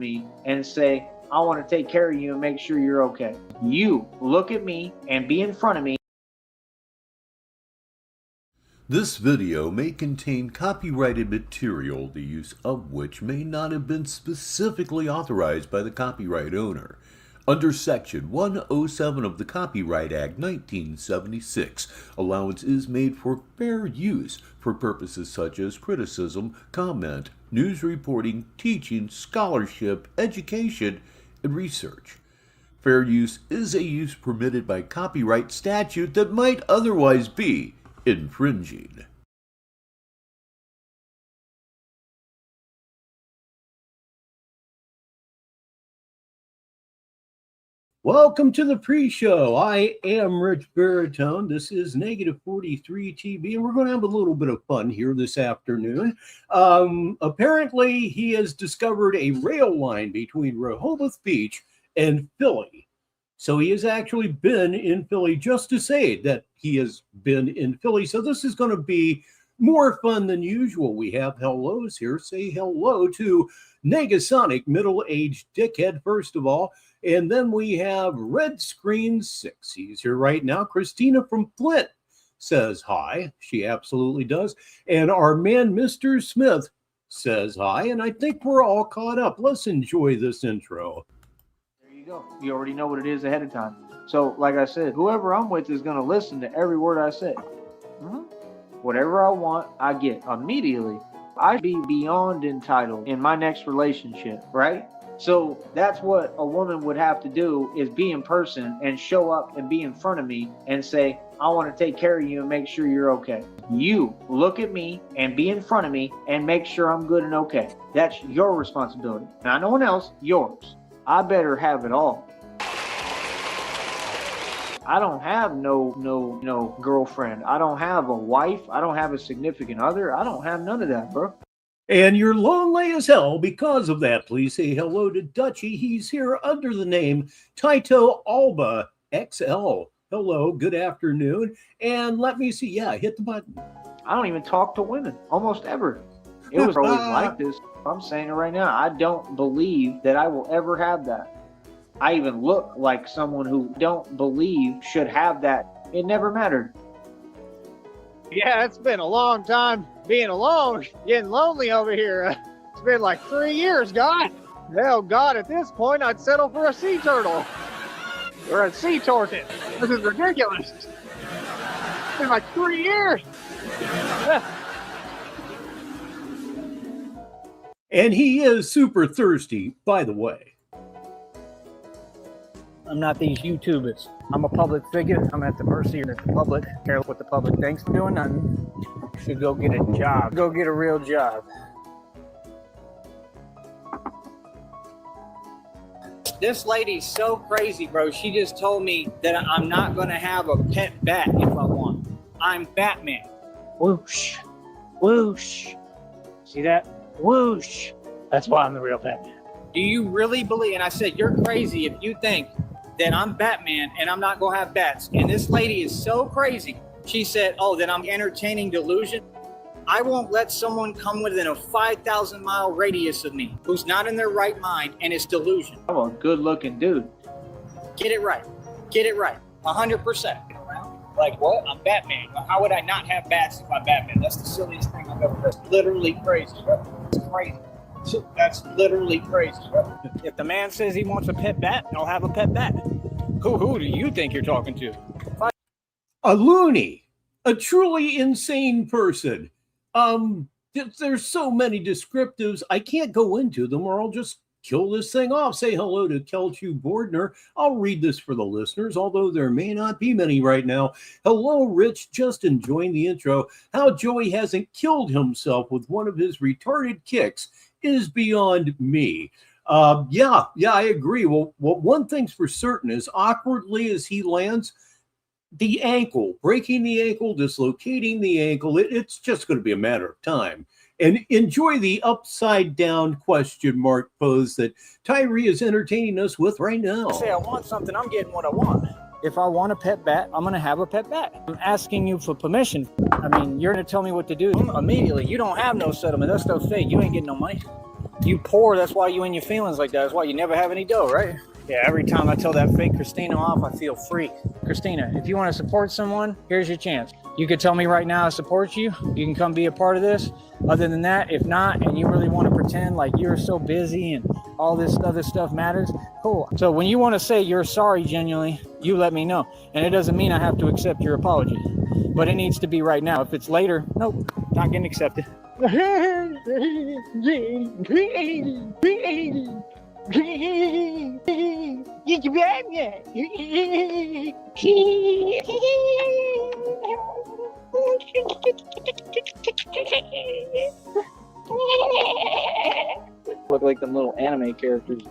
me and say, I want to take care of you and make sure you're okay. You look at me and be in front of me. This video may contain copyrighted material, the use of which may not have been specifically authorized by the copyright owner. Under Section 107 of the Copyright Act 1976, allowance is made for fair use for purposes such as criticism, comment, news reporting, teaching, scholarship, education, and research. Fair use is a use permitted by copyright statute that might otherwise be infringing. Welcome to the pre-show. I am Richbartone. This is Negative 43 TV, and we're going to have a little bit of fun here this afternoon. Apparently, he has discovered a rail line between Rehoboth Beach and Philly. So he has actually been in Philly just to say that he has been in Philly. So this is going to be more fun than usual. We have hellos here. Say hello to Negasonic, middle-aged dickhead, first of all. And then we have Red Screen 6. He's here right now. Christina from Flint says hi. She absolutely does. And our man, Mr. Smith, says hi. And I think we're all caught up. Let's enjoy this intro. There you go. You already know what it is ahead of time. So, like I said, whoever I'm with is going to listen to every word I say. Whatever I want, I get immediately. I'd be beyond entitled in my next relationship, right? So that's what a woman would have to do, is be in person and show up and be in front of me and say, I want to take care of you and make sure you're okay. You look at me and be in front of me and make sure I'm good and okay. That's your responsibility. Not no one else, yours. I better have it all. I don't have no girlfriend. I don't have a wife. I don't have a significant other. I don't have none of that, bro. And you're lonely as hell because of that. Please say hello to Dutchie. He's here under the name Taito Alba XL. Hello, good afternoon. And let me see. Yeah, hit the button. I don't even talk to women, almost ever. It was always like this. I'm saying it right now. I don't believe that I will ever have that. I even look like someone who don't believe should have that. It never mattered. Yeah, it's been a long time being alone, getting lonely over here. It's been like 3 years, God. Hell, God, at this point, I'd settle for a sea turtle or a sea tortoise. This is ridiculous. It's been like 3 years. And he is super thirsty, by the way. I'm not these YouTubers. I'm a public figure. I'm at the mercy of the public. Care what the public thinks for doing nothing. Should go get a job. Go get a real job. This lady's so crazy, bro. She just told me that I'm not going to have a pet bat if I want. I'm Batman. Whoosh. Whoosh. See that? Whoosh. That's why I'm the real Batman. Do you really believe? And I said, you're crazy if you think that I'm Batman and I'm not going to have bats. And this lady is so crazy. She said, oh, then I'm entertaining delusion. I won't let someone come within a 5,000-mile radius of me who's not in their right mind and it's delusion. I'm a good-looking dude. Get it right. Get it right. 100%. Like, what? I'm Batman. How would I not have bats if I'm Batman? That's the silliest thing I've ever heard. It's literally crazy, bro. It's crazy. That's literally crazy, bro. If the man says he wants a pet bat, I'll have a pet bat. Who do you think you're talking to? A loony, a truly insane person. There's so many descriptives. I can't go into them or I'll just kill this thing off. Say hello to Kelchu Bordner. I'll read this for the listeners, although there may not be many right now. Hello, Rich. Just enjoying the intro. How Joey hasn't killed himself with one of his retarded kicks is beyond me. Yeah, I agree. Well, one thing's for certain is awkwardly as he lands, the ankle, breaking the ankle, dislocating the ankle, it's just going to be a matter of time. And enjoy the upside down question mark pose that Tyree is entertaining us with right now. Say I want something, I'm getting what I want. If I want a pet bat, I'm going to have a pet bat. I'm asking you for permission. I mean, you're going to tell me what to do immediately. You don't have no settlement. That's no fake. You ain't getting no money. You poor, that's why you in your feelings like that. That's why you never have any dough, right? Yeah, every time I tell that fake Christina off, I feel free. Christina, if you want to support someone, here's your chance. You could tell me right now I support you. You can come be a part of this. Other than that, if not, and you really want to pretend like you're so busy and all this other stuff matters, cool. So when you want to say you're sorry genuinely, you let me know. And it doesn't mean I have to accept your apology. But it needs to be right now. If it's later, nope, not getting accepted. Look like them little anime characters.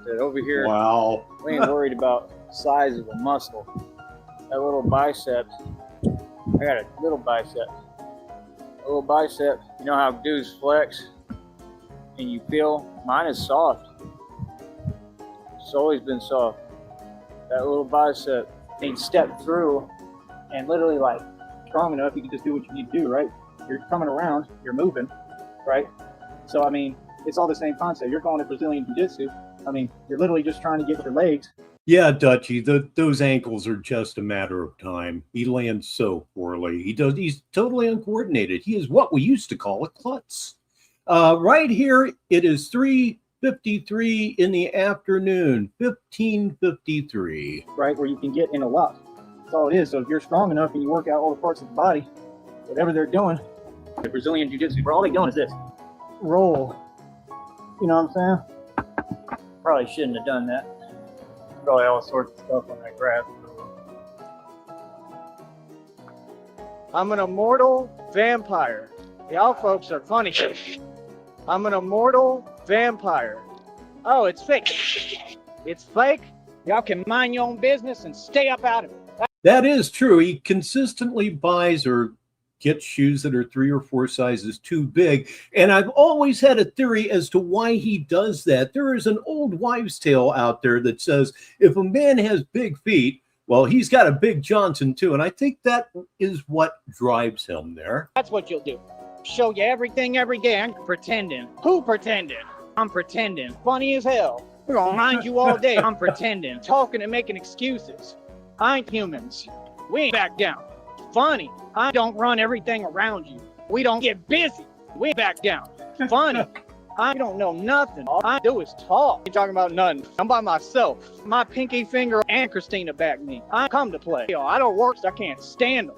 That over here, Wow. we ain't worried about size of a muscle. That little bicep, I got a little bicep. A little bicep, you know how dudes flex and you feel? Mine is soft. It's always been soft. That little bicep, and you step through and literally like strong enough, you can just do what you need to do, right? You're coming around, you're moving, right? So, I mean, it's all the same concept. You're going to Brazilian Jiu-Jitsu. I mean, you're literally just trying to get your legs. Yeah, Dutchie, those ankles are just a matter of time. He lands so poorly. He's totally uncoordinated. He is what we used to call a klutz. Right here, it is 3:53 in the afternoon, 15:53. Right, where you can get in a lock. That's all it is. So if you're strong enough and you work out all the parts of the body, whatever they're doing, the Brazilian Jiu-Jitsu, where all they're doing is this. Roll. You know what I'm saying? Probably shouldn't have done that. Probably all sorts of stuff on that graph. I'm an immortal vampire. Y'all folks are funny. I'm an immortal vampire. Oh, it's fake. It's fake. Y'all can mind your own business and stay up out of it. That is true. He consistently buys or gets shoes that are 3 or 4 sizes too big. And I've always had a theory as to why he does that. There is an old wives' tale out there that says if a man has big feet, well, he's got a big Johnson too. And I think that is what drives him there. That's what you'll do. Show you everything every day. I'm pretending. Who pretending? I'm pretending. Funny as hell. We're gonna mind you all day. I'm pretending. Talking and making excuses. I ain't humans. We ain't back down. Funny. I don't run everything around you. We don't get busy. We ain't back down. Funny. I don't know nothing. All I do is talk. You talking about nothing. I'm by myself. My pinky finger and Christina back me. I come to play. I don't work, so I can't stand them.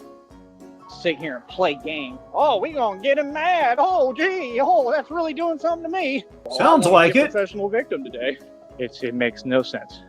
Sit here and play game. Oh, we gonna get him mad. Oh, gee. Oh, that's really doing something to me. Sounds like it. Professional victim today. It makes no sense.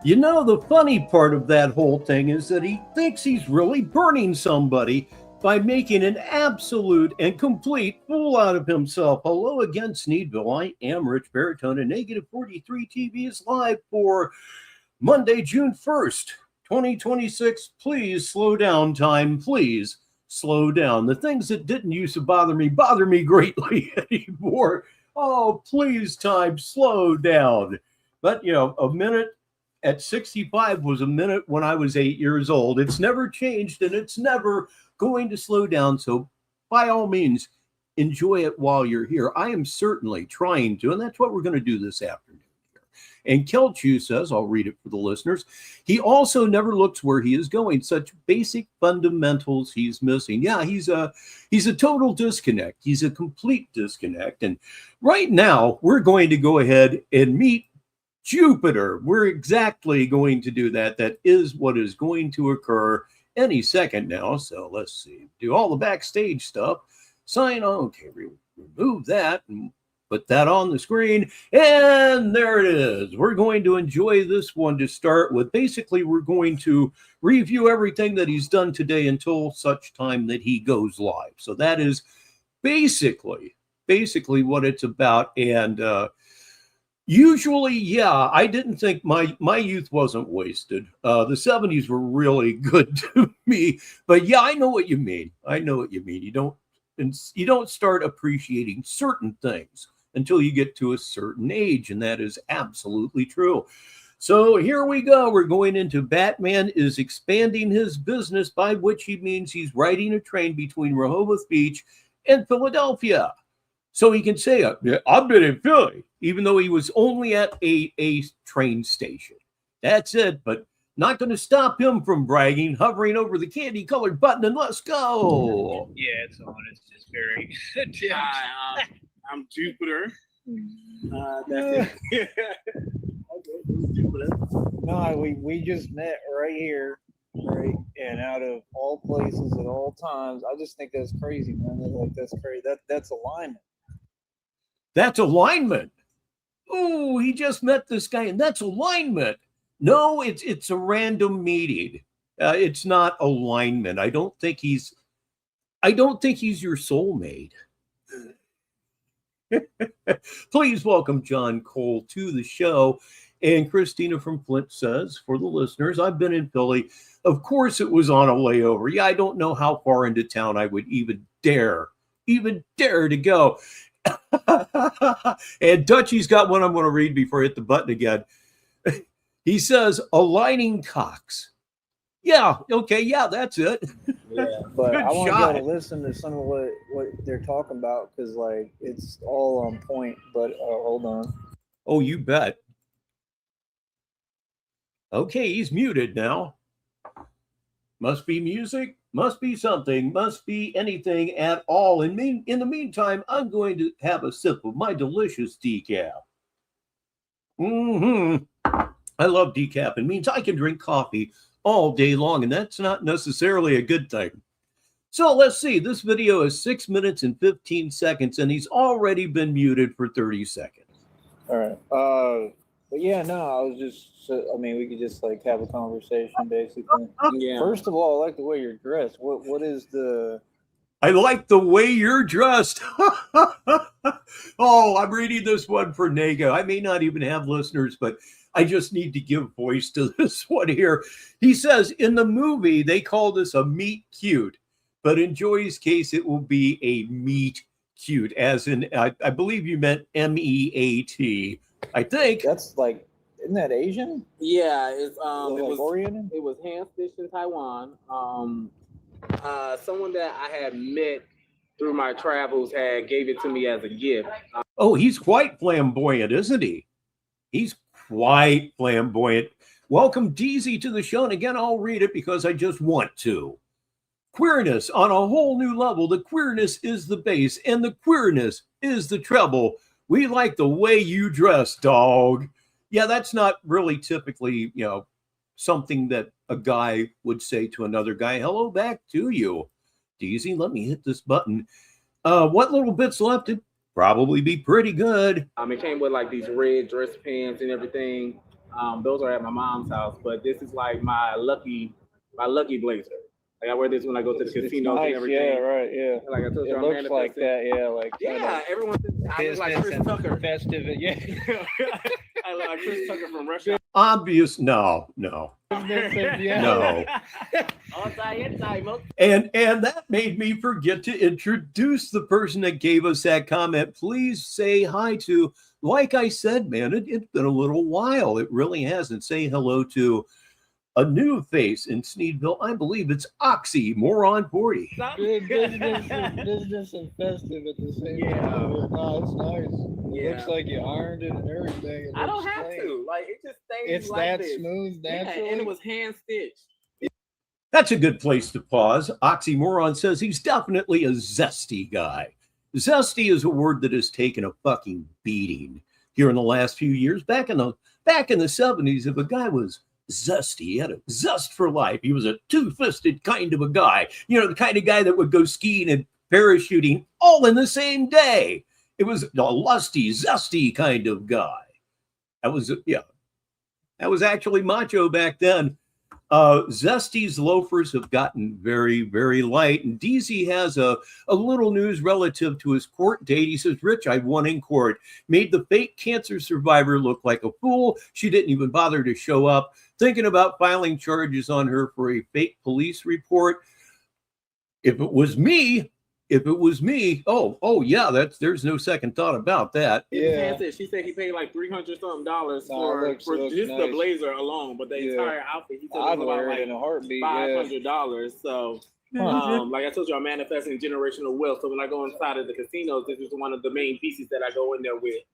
You know, the funny part of that whole thing is that he thinks he's really burning somebody by making an absolute and complete fool out of himself. Hello again, Sneedville. I am Rich Baritone, and Negative 43 TV is live for Monday, June 1st, 2026. Please slow down, time. Please slow down. The things that didn't used to bother me greatly anymore. Oh, please, time, slow down. But, you know, a minute at 65 was a minute when I was 8 years old. It's never changed, and it's never going to slow down. So by all means, enjoy it while you're here. I am certainly trying to, and that's what we're going to do this afternoon here. And Kelchu says, I'll read it for the listeners, he also never looks where he is going. Such basic fundamentals he's missing. Yeah, he's a total disconnect. He's a complete disconnect. And right now, we're going to go ahead and meet Jupiter. We're exactly going to do that. That is what is going to occur any second now. So let's see. Do all the backstage stuff. Sign on. Okay, remove that and put that on the screen. And there it is. We're going to enjoy this one to start with. Basically, we're going to review everything that he's done today until such time that he goes live. So that is basically what it's about. And Usually, yeah. I didn't think my youth wasn't wasted. The 70s were really good to me. But yeah, I know what you mean. I know what you mean. You don't start appreciating certain things until you get to a certain age, and that is absolutely true. So here we go. We're going into Batman is expanding his business, by which he means he's riding a train between Rehoboth Beach and Philadelphia. So he can say, I've been in Philly, even though he was only at a train station. That's it, but not going to stop him from bragging, hovering over the candy-colored button, and let's go. Yeah, it's on. It's just very Hi, I'm Jupiter. That's it. Okay, Jupiter. No, we just met right here, right? And out of all places at all times, I just think that's crazy, man. Like that's crazy. That's alignment. That's alignment. Oh, he just met this guy, and that's alignment. No, it's a random meeting. It's not alignment. I don't think he's your soulmate. Please welcome John Cole to the show. And Christina from Flint says, for the listeners, I've been in Philly. Of course it was on a layover. Yeah, I don't know how far into town I would even dare to go. And Dutchy's got one I'm going to read before I hit the button again. He says, aligning cocks. Yeah, okay, yeah, that's it. Yeah, but Good I want shot. y'all to listen to some of what they're talking about because, like, it's all on point. But hold on. Oh, you bet. Okay, he's muted now. Must be music, must be something, must be anything at all. In the meantime, I'm going to have a sip of my delicious decaf. I love decaf. It means I can drink coffee all day long, and that's not necessarily a good thing. So let's see. This video is 6 minutes and 15 seconds, and he's already been muted for 30 seconds. All right. But yeah, no, I was just. I mean, we could just like have a conversation, basically. Yeah. First of all, I like the way you're dressed. What is the? I like the way you're dressed. Oh, I'm reading this one for Naga. I may not even have listeners, but I just need to give voice to this one here. He says, in the movie, they call this a meet cute, but in Joy's case, it will be a meet cute, as in, I believe you meant MEAT. I think. That's like, isn't that Asian? Yeah, it was oriented. It was hand stitched in Taiwan. Someone that I had met through my travels gave it to me as a gift. Oh, he's quite flamboyant, isn't he? He's quite flamboyant. Welcome, Deezy, to the show. And again, I'll read it because I just want to. Queerness on a whole new level. The queerness is the bass, and the queerness is the treble. We like the way you dress, dog. Yeah, that's not really typically, something that a guy would say to another guy. Hello back to you. Deezy, let me hit this button. What little bits left? It'd probably be pretty good. It came with like these red dress pants and everything. Those are at my mom's house, but this is like my lucky blazer. Like I wear this when I go to the casino and everything. Yeah, right. Yeah. Like I told It you, looks like that. Yeah, like yeah. Everyone says I look like Chris Tucker. Festive. Yeah. I look like Chris Tucker from Russia. Obvious. No. No. And that made me forget to introduce the person that gave us that comment. Please say hi to, like I said, man, it's been a little while. It really hasn't. Say hello to a new face in Sneedville. I believe it's Oxy, Moron 40. Business and festive at the same time. No, it's nice. It looks like you ironed it and everything. I don't have to. Like it just stays. It's like that this. smooth, naturally. Yeah, and it was hand stitched. That's a good place to pause. Oxymoron says he's definitely a zesty guy. Zesty is a word that has taken a fucking beating here in the last few years. Back in the 70s, if a guy was zesty, he had a zest for life. He was a two-fisted kind of a guy. The kind of guy that would go skiing and parachuting all in the same day. It was a lusty, zesty kind of guy. That was actually macho back then. Zesty's loafers have gotten very, very light. And DZ has a little news relative to his court date. He says, Rich, I won in court. Made the fake cancer survivor look like a fool. She didn't even bother to show up. Thinking about filing charges on her for a fake police report. If it was me, oh yeah, there's no second thought about that. Yeah, she said he paid like $300 something for just the blazer alone, but the entire outfit he said was about like in a heartbeat, $500. So, like I told you, I'm manifesting generational wealth. So when I go inside of the casinos, this is one of the main pieces that I go in there with.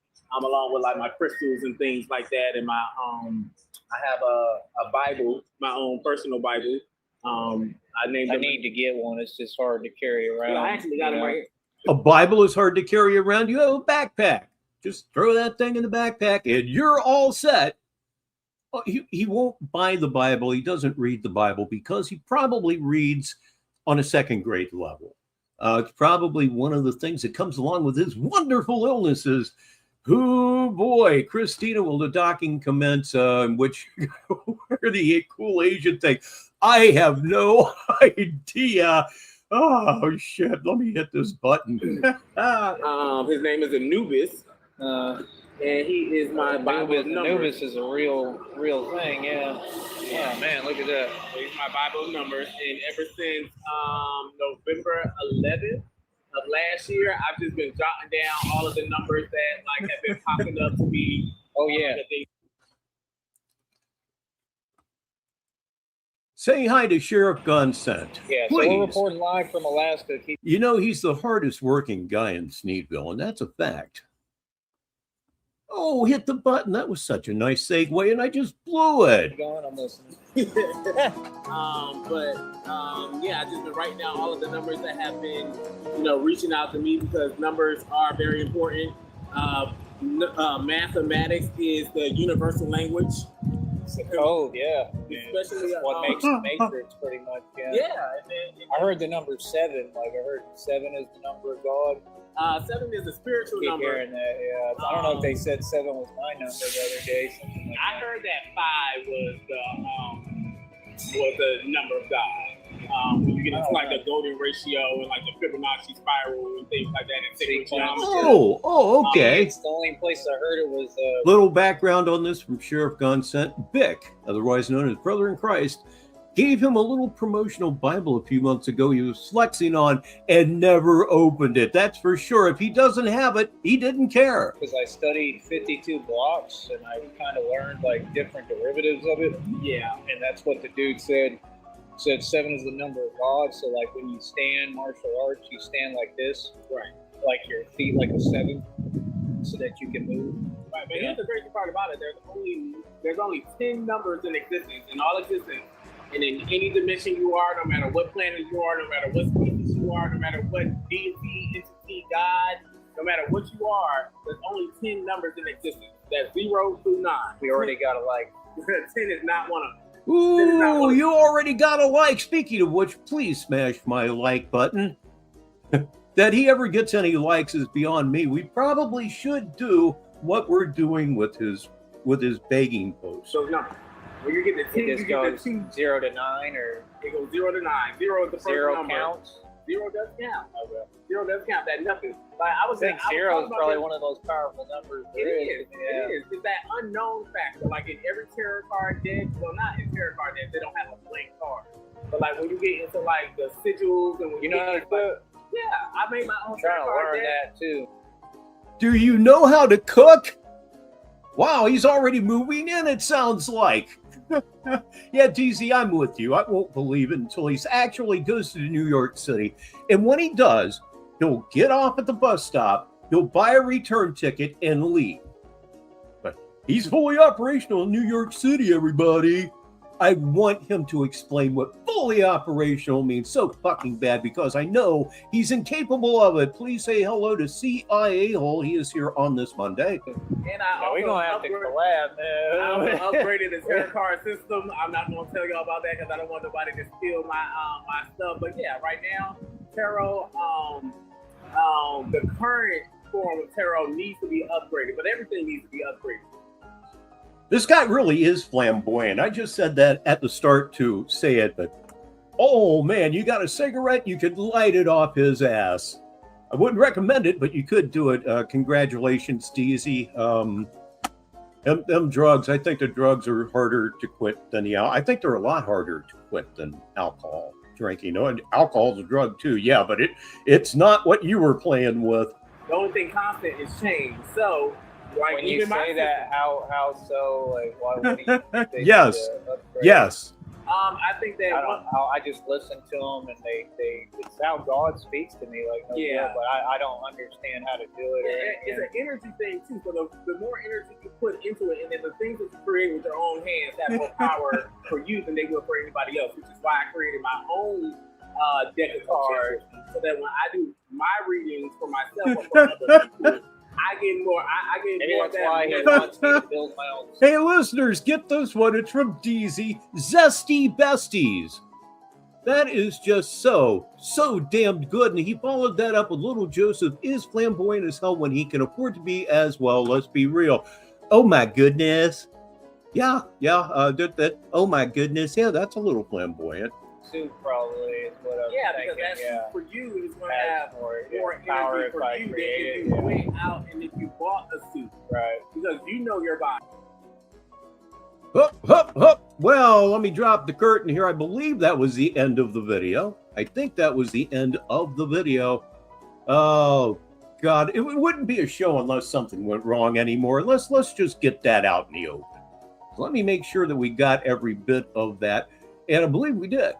Along with like my crystals and things like that, and my I have a Bible, my own personal Bible. I need to get one. It's just hard to carry around. I actually got it right here. A Bible is hard to carry around. You have a backpack. Just throw that thing in the backpack and you're all set. Well, he won't buy the Bible. He doesn't read the Bible because he probably reads on a second grade level. It's probably one of the things that comes along with his wonderful illnesses. Oh boy, Christina, will the docking commence? Which where the cool Asian thing? I have no idea. Oh shit! Let me hit this button. His name is Anubis, and he is my Bible number. Anubis is a real thing. Yeah. Oh man, look at that. He's my Bible numbers, and ever since November 11th of last year, I've just been jotting down all of the numbers that like have been popping up to me. Oh yeah. Say hi to Sheriff Gunsent. Yeah, so we're reporting live from Alaska. You know, he's the hardest working guy in Sneedville, and that's a fact. Oh, hit the button. That was such a nice segue, and I just blew it. I'm listening. Yeah, I've just been writing down all of the numbers that have been, reaching out to me because numbers are very important. Mathematics is the universal language. It's a code, yeah. Especially what makes the matrix, pretty much. Yeah. I heard the number 7. Like I heard 7 is the number of God. 7 is a spiritual number. Hearing that, yeah. I don't know if they said 7 was my number the other day. I heard that 5 was the number of God. When you get into like the golden ratio and like the Fibonacci spiral and things like that in sacred geometry. Oh, okay. It's the only place I heard it was. Little background on this from Sheriff Gunsent. Bick, otherwise known as Brother in Christ, gave him a little promotional Bible a few months ago he was flexing on and never opened it. That's for sure. If he doesn't have it, he didn't care. Because I studied 52 blocks and I kind of learned like different derivatives of it. Yeah. And that's what the dude said. Said 7 is the number of God. So like when you stand martial arts, you stand like this. Right. Like your feet like a 7 so that you can move. Right. But here's the crazy part about it. There's only 10 numbers in existence, in all existence. And in any dimension you are, no matter what planet you are, no matter what species you are, no matter what deity, entity, God, no matter what you are, there's only 10 numbers in existence. That's 0 through 9. We already got a like. 10 is not one of them. Ooh, you already got a like. Speaking of which, please smash my like button. That he ever gets any likes is beyond me. We probably should do what we're doing with his begging post. So no, when you get the 10, it goes 0 to 9, or it goes 0 to 9. 0 is the first 0 number. Counts. 0 does count. Okay. 0 does count. That nothing. Like I think 0 is probably one of those powerful numbers. It is. It's that unknown factor. Like in every tarot card deck, well, not in tarot card decks, they don't have a blank card. But like when you get into like the sigils and when you know how to cook. Yeah, I made my own. I'm trying to learn deck. that too. Do you know how to cook? Wow, he's already moving in, it sounds like. Yeah, DZ, I'm with you. I won't believe it until he actually goes to New York City. And when he does, he'll get off at the bus stop, he'll buy a return ticket, and leave. But he's fully operational in New York City, everybody. I want him to explain what fully operational means so fucking bad because I know he's incapable of it. Please say hello to CIA Hole. He is here on this Monday. And we're going to have to collab, man. I also upgraded the tarot card system. I'm not going to tell y'all about that because I don't want nobody to steal my stuff. But yeah, right now, tarot, the current form of tarot needs to be upgraded, but everything needs to be upgraded. This guy really is flamboyant. I just said that at the start to say it, but oh man, you got a cigarette, you could light it off his ass. I wouldn't recommend it, but you could do it. Congratulations, Steezy. Them drugs, I think the drugs are harder to quit than the alcohol. I think they're a lot harder to quit than alcohol drinking. And alcohol's a drug too, yeah, but it's not what you were playing with. The only thing constant is change. So, like, when you say that, how so? Like, what do you think? Yes. Yes. I think that I just listen to them, and it's how God speaks to me. Like, but I don't understand how to do it. It's an energy thing too. So the more energy you put into it, and then the things that you create with your own hands have more power for you than they will for anybody else. Which is why I created my own deck of cards, so that when I do my readings for myself or for other people, I get more. Maybe that's why he wants me to build my own. Hey, listeners, get this one. It's from DZ. Zesty Besties. That is just so damn good. And he followed that up with Little Joseph is flamboyant as hell when he can afford to be as well. Let's be real. Oh, my goodness. Yeah. Oh, my goodness. Yeah, that's a little flamboyant. Soup probably is what I'm thinking. Because that for you is going to have more power energy if for I you than create if it. you went out and if you bought a suit. Right. Because you know your body. Hup. Well, let me drop the curtain here. I believe that was the end of the video. I think that was the end of the video. Oh, God. It wouldn't be a show unless something went wrong anymore. Let's just get that out in the open. Let me make sure that we got every bit of that. And I believe we did.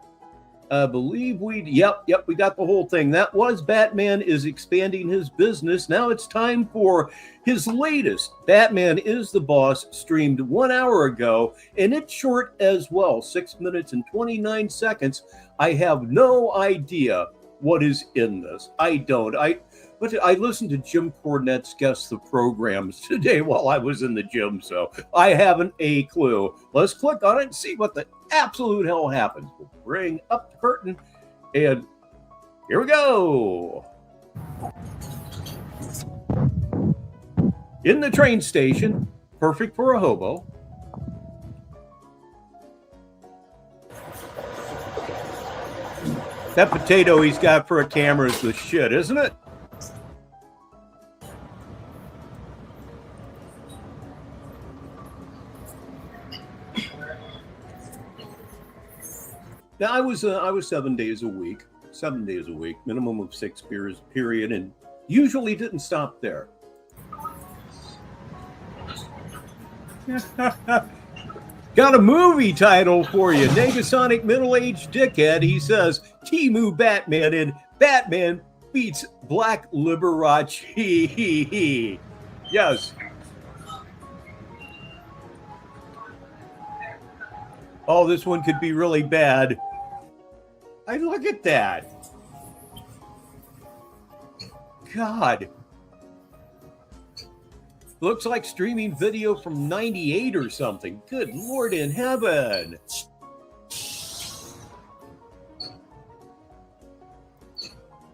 Yep, we got the whole thing. That was Batman is expanding his business. Now it's time for his latest Batman is the Boss, streamed 1 hour ago, and it's short as well, 6 minutes and 29 seconds. I have no idea what is in this. I don't. But I listened to Jim Cornette's Guess the Programs today while I was in the gym, so I haven't a clue. Let's click on it and see what the absolute hell happens. We'll bring up the curtain, and here we go. In the train station, perfect for a hobo. That potato he's got for a camera is the shit, isn't it? Now, I was 7 days a week, minimum of 6 beers, period, and usually didn't stop there. Got a movie title for you. Negasonic middle-aged dickhead. He says, Timu Batman in Batman beats Black Liberace. Yes. Oh, this one could be really bad. I look at that. God. Looks like streaming video from 98 or something. Good Lord in heaven.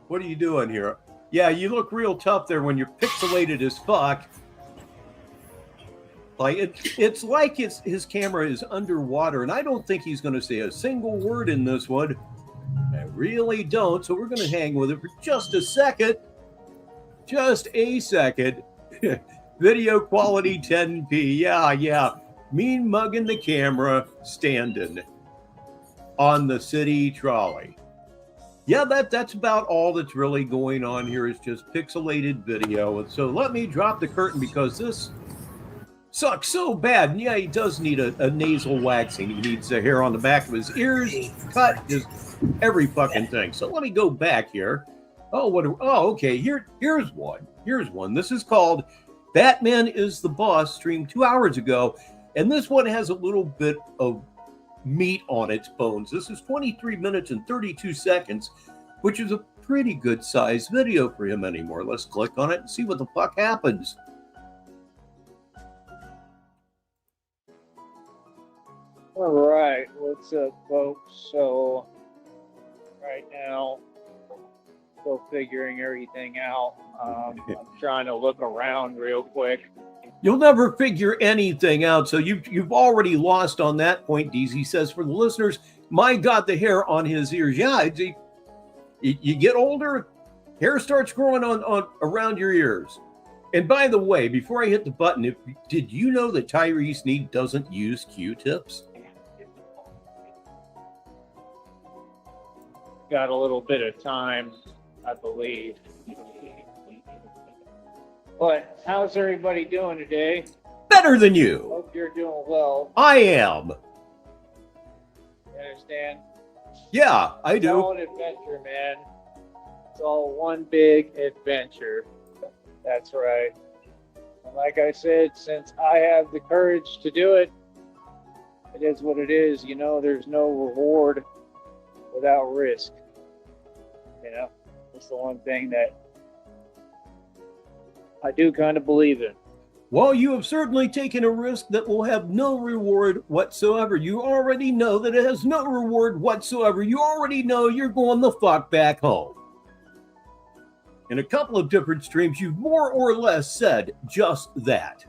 What are you doing here? Yeah, you look real tough there when you're pixelated as fuck. Like it's like his camera is underwater, and I don't think he's going to say a single word in this one. I really don't. So we're going to hang with it for just a second. Just a second. Video quality 10p. Yeah. Mean mugging the camera, standing on the city trolley. Yeah, that's about all that's really going on here is just pixelated video. And so let me drop the curtain because this sucks so bad. And yeah, he does need a nasal waxing. He needs the hair on the back of his ears cut, just every fucking thing. So let me go back here. Okay. Here's one. This is called Batman is the Boss, streamed 2 hours ago. And this one has a little bit of meat on its bones. This is 23 minutes and 32 seconds, which is a pretty good sized video for him anymore. Let's click on it and see what the fuck happens. All right, what's up, folks? So right now, still figuring everything out. I'm trying to look around real quick. You'll never figure anything out. So you've already lost on that point, DZ says. For the listeners, my God, the hair on his ears. Yeah, you get older, hair starts growing on around your ears. And by the way, before I hit the button, did you know that Tyrese Need doesn't use Q-tips? Got a little bit of time, I believe. But how's everybody doing today? Better than you. Hope you're doing well. I am. You understand? Yeah, I It's all do. an adventure, man. It's all one big adventure. That's right. And like I said, since I have the courage to do it, it is what it is. You know, there's no reward without risk. You know, it's the one thing that I do kind of believe in. Well, you have certainly taken a risk that will have no reward whatsoever. You already know that it has no reward whatsoever. You already know you're going the fuck back home. In a couple of different streams, you've more or less said just that.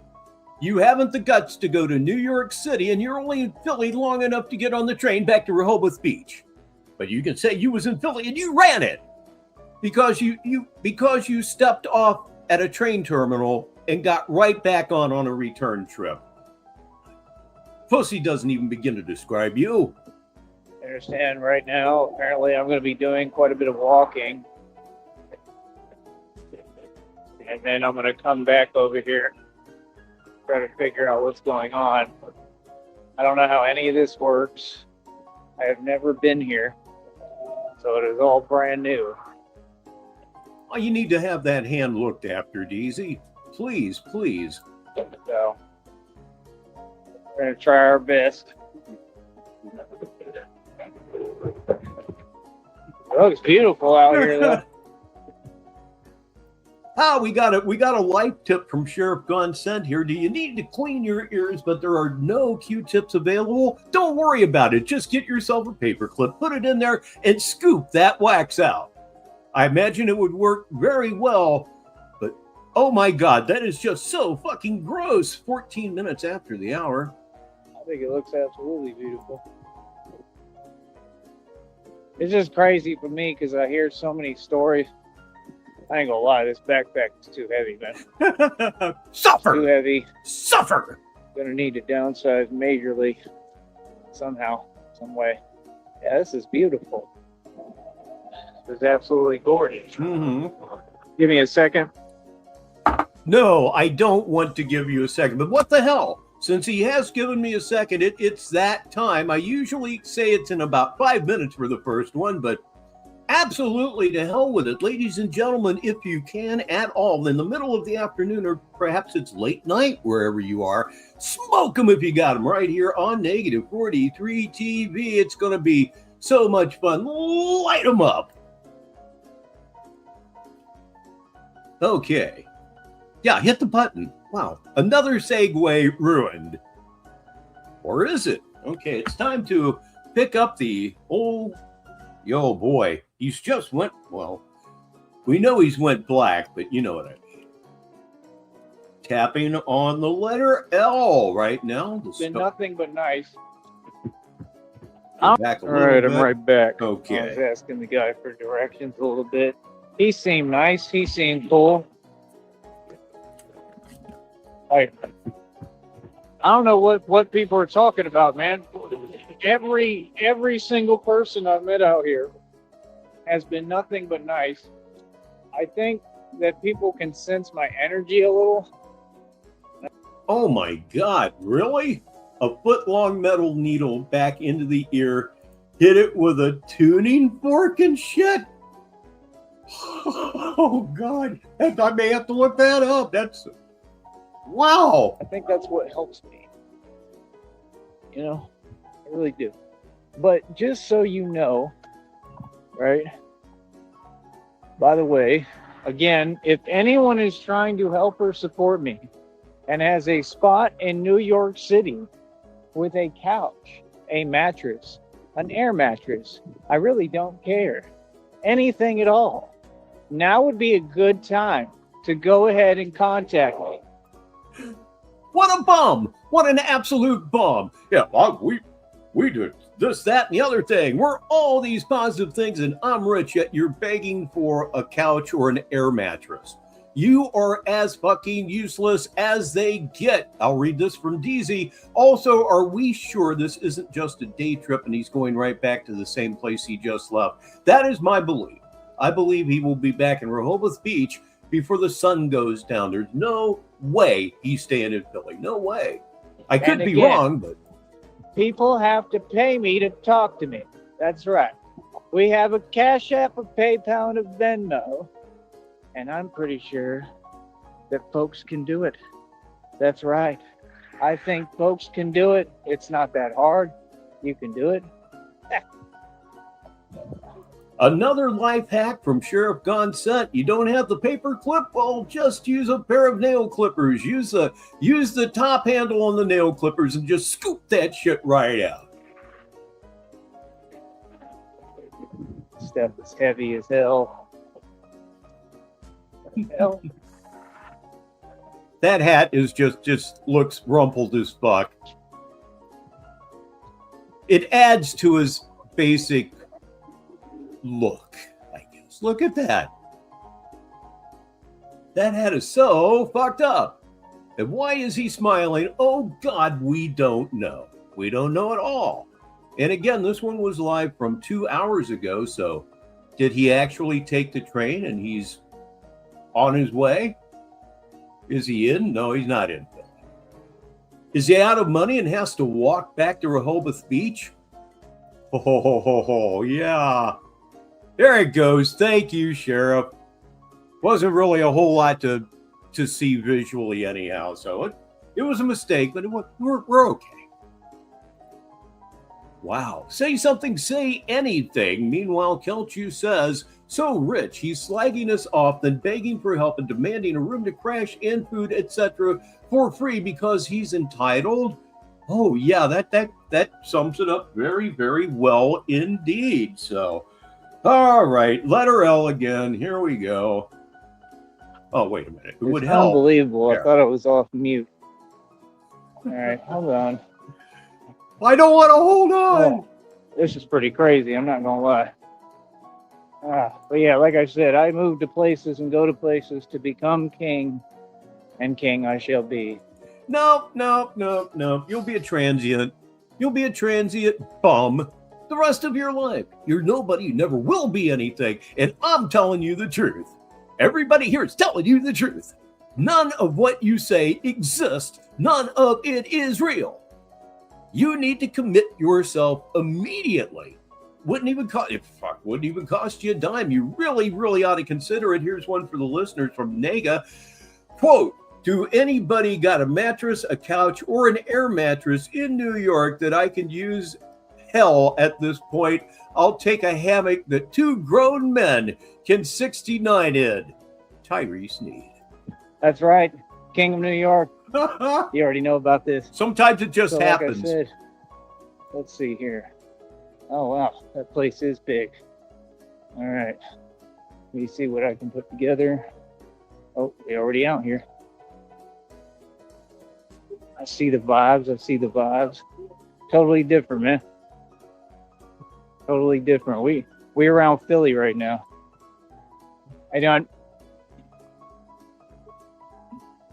You haven't the guts to go to New York City, and you're only in Philly long enough to get on the train back to Rehoboth Beach. But you can say you was in Philly and you ran it because you stepped off at a train terminal and got right back on a return trip. Pussy doesn't even begin to describe you. I understand right now, apparently I'm going to be doing quite a bit of walking. And then I'm going to come back over here, try to figure out what's going on. I don't know how any of this works. I have never been here, so it is all brand new. Oh, you need to have that hand looked after, DZ. Please, please. So we're going to try our best. It looks beautiful out here, though. We got a life tip from Sheriff Gunn sent here. Do you need to clean your ears, but there are no Q-tips available? Don't worry about it. Just get yourself a paper clip, put it in there, and scoop that wax out. I imagine it would work very well, but oh my God, that is just so fucking gross. 14 minutes after the hour. I think it looks absolutely beautiful. It's just crazy for me because I hear so many stories. I ain't gonna lie, this backpack is too heavy, man. Suffer! Too heavy. Suffer! Gonna need to downsize majorly somehow, some way. Yeah, this is beautiful. This is absolutely gorgeous. Mm-hmm. Give me a second. No, I don't want to give you a second, but what the hell? Since he has given me a second, it's that time. I usually say it's in about 5 minutes for the first one, but absolutely to hell with it. Ladies and gentlemen, if you can at all, in the middle of the afternoon, or perhaps it's late night, wherever you are, smoke them if you got them right here on Negative 43 TV. It's going to be so much fun. Light them up. Okay. Yeah, hit the button. Wow. Another segue ruined. Or is it? Okay, it's time to pick up the old... Yo, boy. He's just went... Well, we know he's went black, but you know what I mean. Tapping on the letter L right now. It's been nothing but nice. Back a All little right, bit. I'm right back. Okay. I was asking the guy for directions a little bit. He seemed nice. He seemed cool. I don't know what people are talking about, man. Every single person I've met out here has been nothing but nice. I think that people can sense my energy a little. Oh my God, really? A foot-long metal needle back into the ear, hit it with a tuning fork and shit? Oh God, I may have to look that up. That's... Wow. I think that's what helps me. You know, I really do. But just so you know, right? By the way, again, if anyone is trying to help or support me and has a spot in New York City with a couch, a mattress, an air mattress, I really don't care. Anything at all. Now would be a good time to go ahead and contact me. What a bum! What an absolute bum! Yeah, we did this, that, and the other thing. We're all these positive things, and I'm rich, yet you're begging for a couch or an air mattress. You are as fucking useless as they get. I'll read this from DZ. Also, are we sure this isn't just a day trip and he's going right back to the same place he just left? That is my belief. I believe he will be back in Rehoboth Beach before the sun goes down. There's no way he's staying in Philly. No way. I could be wrong, but... People have to pay me to talk to me. That's right. We have a Cash App, a PayPal, and a Venmo. And I'm pretty sure that folks can do it. That's right. I think folks can do it. It's not that hard. You can do it. Another life hack from Sheriff Gonset. You don't have the paper clip? Well, just use a pair of nail clippers. Use the top handle on the nail clippers and just scoop that shit right out. Stuff is heavy as hell. Hell. That hat is just looks rumpled as fuck. It adds to his basic look, I guess. Look at that. That hat is so fucked up. And why is he smiling? Oh God, we don't know. We don't know at all. And again, this one was live from 2 hours ago. So did he actually take the train and he's on his way? Is he in? No, he's not in. Is he out of money and has to walk back to Rehoboth Beach? Oh, yeah. There it goes. Thank you, Sheriff. Wasn't really a whole lot to see visually anyhow, so it was a mistake, but we're okay. Wow. Say something, say anything. Meanwhile, Kelchu says, so rich, he's slagging us off, then begging for help and demanding a room to crash and food, etc. for free because he's entitled. Oh, yeah, that sums it up very, very well indeed. So, all right, letter L again. Here we go. Oh, wait a minute. It would help. Unbelievable. There. I thought it was off mute. All right, hold on. I don't want to hold on. Oh, this is pretty crazy. I'm not going to lie. But yeah, like I said, I move to places and go to places to become king, and king I shall be. No. You'll be a transient. You'll be a transient bum the rest of your life. You're nobody. You never will be anything. And I'm telling you the truth. Everybody here is telling you the truth. None of what you say exists. None of it is real. You need to commit yourself immediately. Wouldn't even cost you a dime. You really, really ought to consider it. Here's one for the listeners from Nega. Quote, do anybody got a mattress, a couch, or an air mattress in New York that I can use? Hell, at this point, I'll take a hammock that 2 grown men can 69 in. Tyree Sneed. That's right. King of New York. You already know about this. Sometimes it just happens. Like I said, let's see here. Oh, wow. That place is big. All right. Let me see what I can put together. Oh, they're already out here. I see the vibes. Totally different, man. Totally different. We around Philly right now.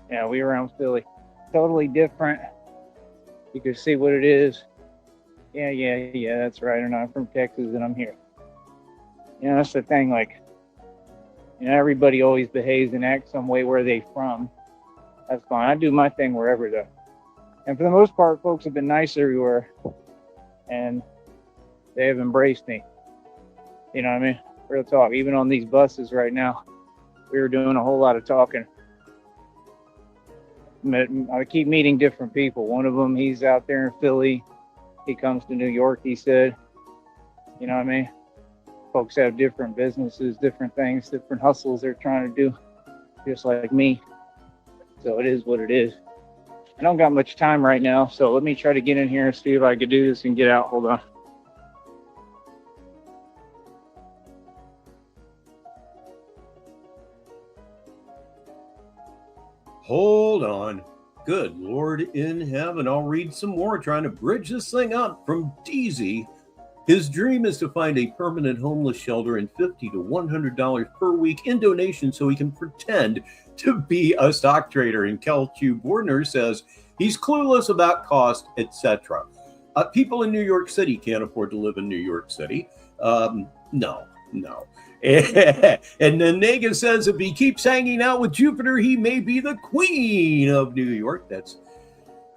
Yeah, we around Philly. Totally different. You can see what it is. Yeah, that's right. And I'm from Texas and I'm here. You know, that's the thing. Like, you know, everybody always behaves and acts some way where they from. That's fine. I do my thing wherever though. And for the most part, folks have been nice everywhere. And they have embraced me. You know what I mean? Real talk. Even on these buses right now, we were doing a whole lot of talking. I keep meeting different people. One of them, he's out there in Philly. He comes to New York, he said. You know what I mean? Folks have different businesses, different things, different hustles they're trying to do, just like me. So it is what it is. I don't got much time right now, so let me try to get in here and see if I could do this and get out. Hold on. Hold on. Good Lord in heaven. I'll read some more, trying to bridge this thing up from DZ. His dream is to find a permanent homeless shelter and $50 to $100 per week in donation so he can pretend to be a stock trader. And Kel Q. Bordner says he's clueless about cost, etc. People in New York City can't afford to live in New York City. No. And then Nega says if he keeps hanging out with Jupiter, he may be the queen of New York. That's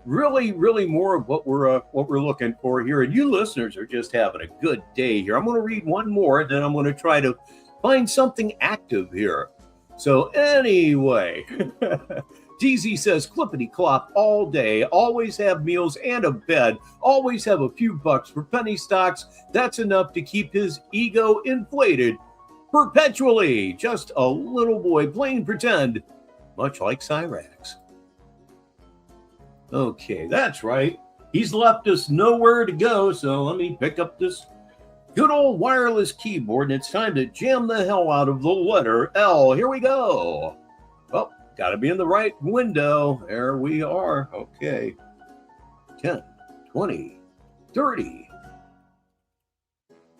really more of what we're looking for here. And you listeners are just having a good day here. I'm going to read one more, and then I'm going to try to find something active here. So anyway, DZ says clippity clop all day, always have meals and a bed, always have a few bucks for penny stocks. That's enough to keep his ego inflated perpetually. Just a little boy playing pretend, much like Cyrax. Okay, that's right. He's left us nowhere to go, so let me pick up this good old wireless keyboard, and it's time to jam the hell out of the letter L. Here we go. Well, got to be in the right window. There we are. Okay. 10, 20, 30.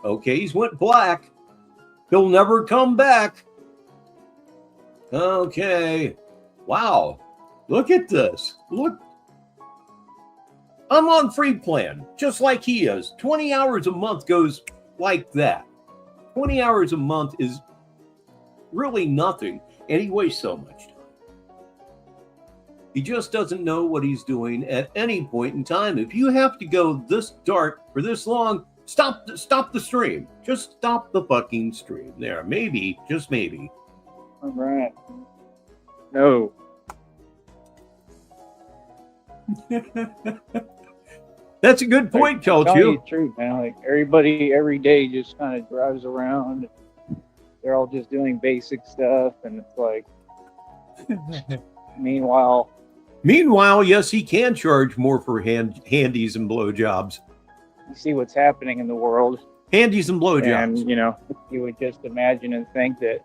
Okay, he's went black. He'll never come back. Okay. Wow. Look at this. Look. I'm on free plan, just like he is. 20 hours a month goes like that. 20 hours a month is really nothing, and he wastes so much time. He just doesn't know what he's doing at any point in time. If you have to go this dark for this long, stop the stream. Just stop the fucking stream. There, maybe, just maybe. All right. No. That's a good point, Tell you Kelchu. the truth, man. Like everybody every day just kind of drives around. They're all just doing basic stuff, and it's like, meanwhile, Yes, he can charge more for handies and blowjobs. you see what's happening in the world, Handies and blowjobs. and you would just imagine and think that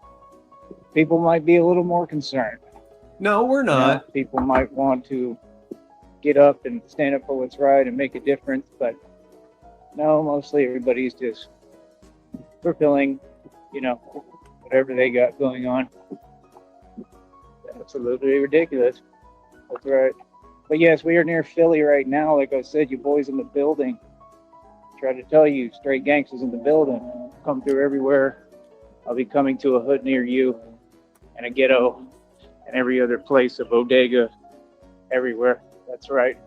people might be a little more concerned. No, we're not. People might want to get up and stand up for what's right and make a difference, but no, mostly everybody's just fulfilling, whatever they got going on. Absolutely ridiculous. That's right. But yes, we are near Philly right now. Like I said, you boys in the building. Try to tell you, straight gangsters in the building. Come through everywhere. I'll be coming to a hood near you, and a ghetto, and every other place, a bodega, everywhere. That's right.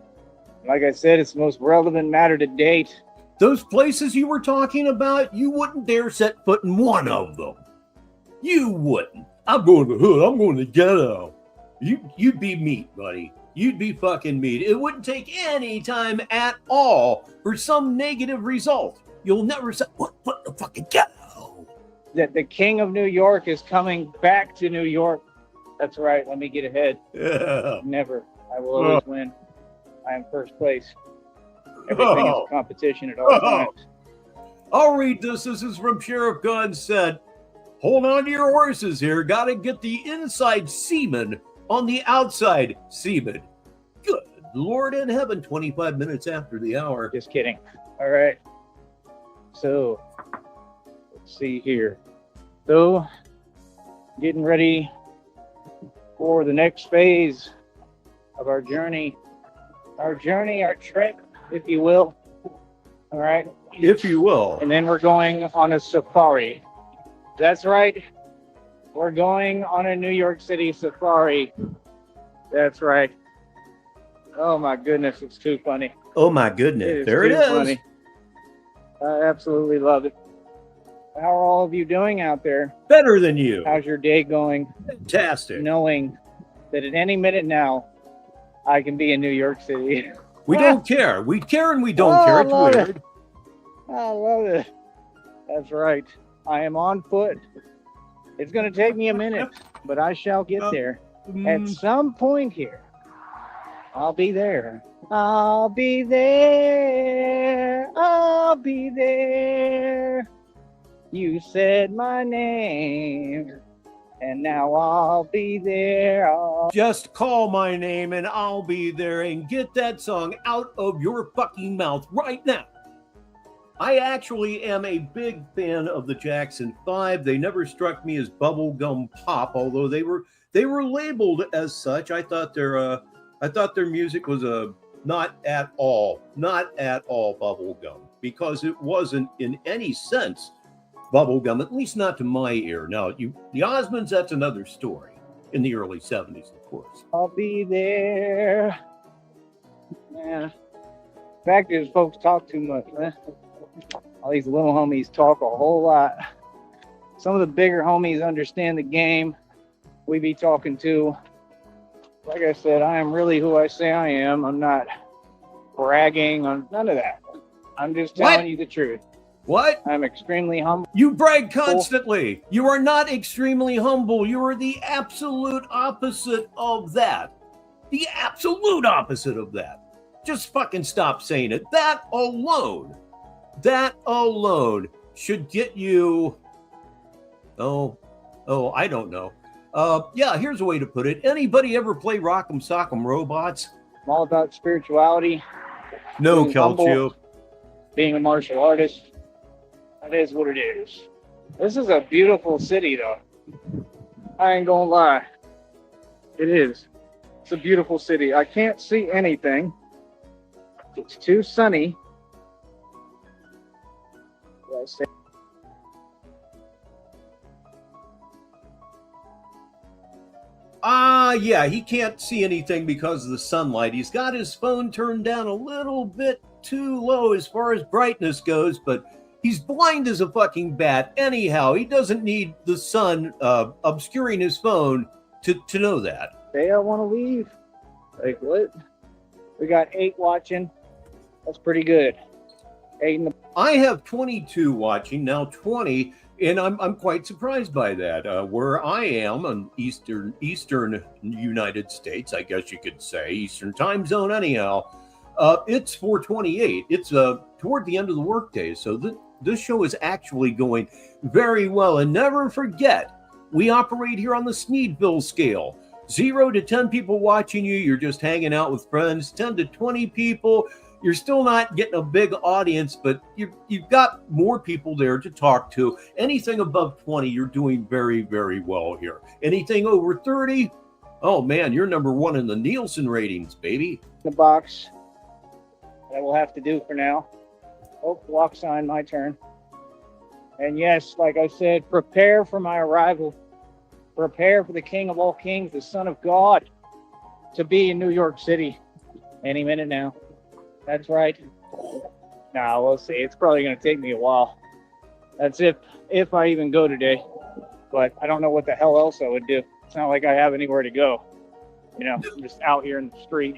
Like I said, it's the most relevant matter to date. Those places you were talking about, you wouldn't dare set foot in one of them. You wouldn't. I'm going to the hood. I'm going to the ghetto. You'd be meat, buddy. You'd be fucking meat. It wouldn't take any time at all for some negative result. You'll never say, what the fucking ghetto? That the king of New York is coming back to New York. That's right. Let me get ahead. Yeah. Never. I will always win. I am first place. Everything is a competition at all times. I'll read this. This is from Sheriff Gunn said, hold on to your horses here. Got to get the inside semen on the outside semen. Good Lord in heaven, 25 minutes after the hour. Just kidding. All right. So, let's see here. So, getting ready for the next phase of our journey, our trip, if you will. All right. If you will. And then we're going on a safari. That's right. We're going on a New York City safari. That's right. Oh my goodness, it's too funny. Oh my goodness. There it too is. Funny. I absolutely love it. How are all of you doing out there? Better than you. How's your day going? Fantastic. Knowing that at any minute now, I can be in New York City. We don't care. We care and we don't care. It's weird. I love it. That's right. I am on foot. It's going to take me a minute, but I shall get there. At some point here, I'll be there. I'll be there. I'll be there. You said my name. And now I'll be there. Just call my name and I'll be there, and get that song out of your fucking mouth right now. I actually am a big fan of the Jackson 5. They never struck me as bubblegum pop, although they were labeled as such. I thought their music was not at all bubblegum, because it wasn't in any sense bubblegum, at least not to my ear. Now, the Osmonds, that's another story. In the early 70s, of course. I'll be there. Man, fact is, folks talk too much, man. All these little homies talk a whole lot. Some of the bigger homies understand the game. We be talking to. Like I said, I am really who I say I am. I'm not bragging on none of that. I'm just telling you the truth. What? I'm extremely humble. You brag constantly. You are not extremely humble. You are the absolute opposite of that. The absolute opposite of that. Just fucking stop saying it. That alone should get you, I don't know. Yeah, here's a way to put it. Anybody ever play Rock'em Sock'em Robots? I'm all about spirituality. No, being Kelcho. humble, being a martial artist. That is what it is. This is a beautiful city, though. I ain't gonna lie. It is. It's a beautiful city. I can't see anything. It's too sunny. What did I say? Yeah, he can't see anything because of the sunlight. He's got his phone turned down a little bit too low as far as brightness goes, but he's blind as a fucking bat. Anyhow, he doesn't need the sun obscuring his phone to know that. Say I want to leave. Like, what? We got 8 watching. That's pretty good. 8 in the... I have 22 watching, now 20, and I'm quite surprised by that. Where I am in Eastern United States, I guess you could say, Eastern time zone anyhow, it's 4:28. It's toward the end of the workday, so this show is actually going very well. And never forget, we operate here on the Sneedville scale. 0 to 10 people watching you, you're just hanging out with friends. 10 to 20 people, you're still not getting a big audience, but you've got more people there to talk to. Anything above 20, you're doing very, very well here. Anything over 30, oh man, you're number 1 in the Nielsen ratings, baby. The box. That will have to do for now. Oh, walk sign, my turn. And yes, like I said, prepare for my arrival. Prepare for the King of all kings, the Son of God, to be in New York City any minute now. That's right. Nah, we'll see. It's probably going to take me a while. That's if I even go today. But I don't know what the hell else I would do. It's not like I have anywhere to go. You know, I'm just out here in the street.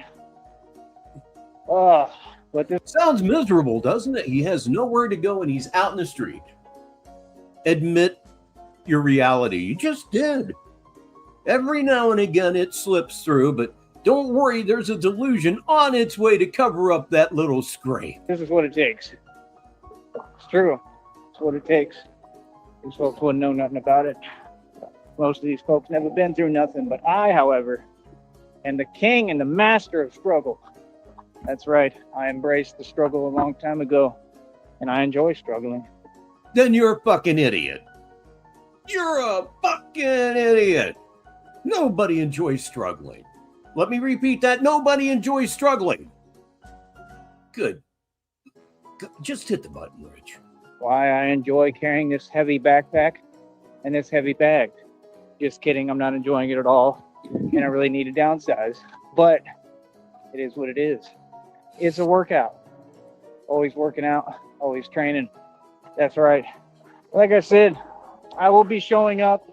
But this sounds miserable, doesn't it? He has nowhere to go and he's out in the street. Admit your reality. You just did. Every now and again it slips through, but don't worry, there's a delusion on its way to cover up that little scrape. This is what it takes. It's true. It's what it takes. These folks wouldn't know nothing about it. Most of these folks never been through nothing, but I, however, am the king and the master of struggle. That's right. I embraced the struggle a long time ago, and I enjoy struggling. Then you're a fucking idiot. You're a fucking idiot. Nobody enjoys struggling. Let me repeat that. Nobody enjoys struggling. Good. Just hit the button, Rich. Why I enjoy carrying this heavy backpack and this heavy bag. Just kidding. I'm not enjoying it at all, and I really need to downsize. But it is what it is. It's a workout. Always working out, always training. That's right. Like I said, I will be showing up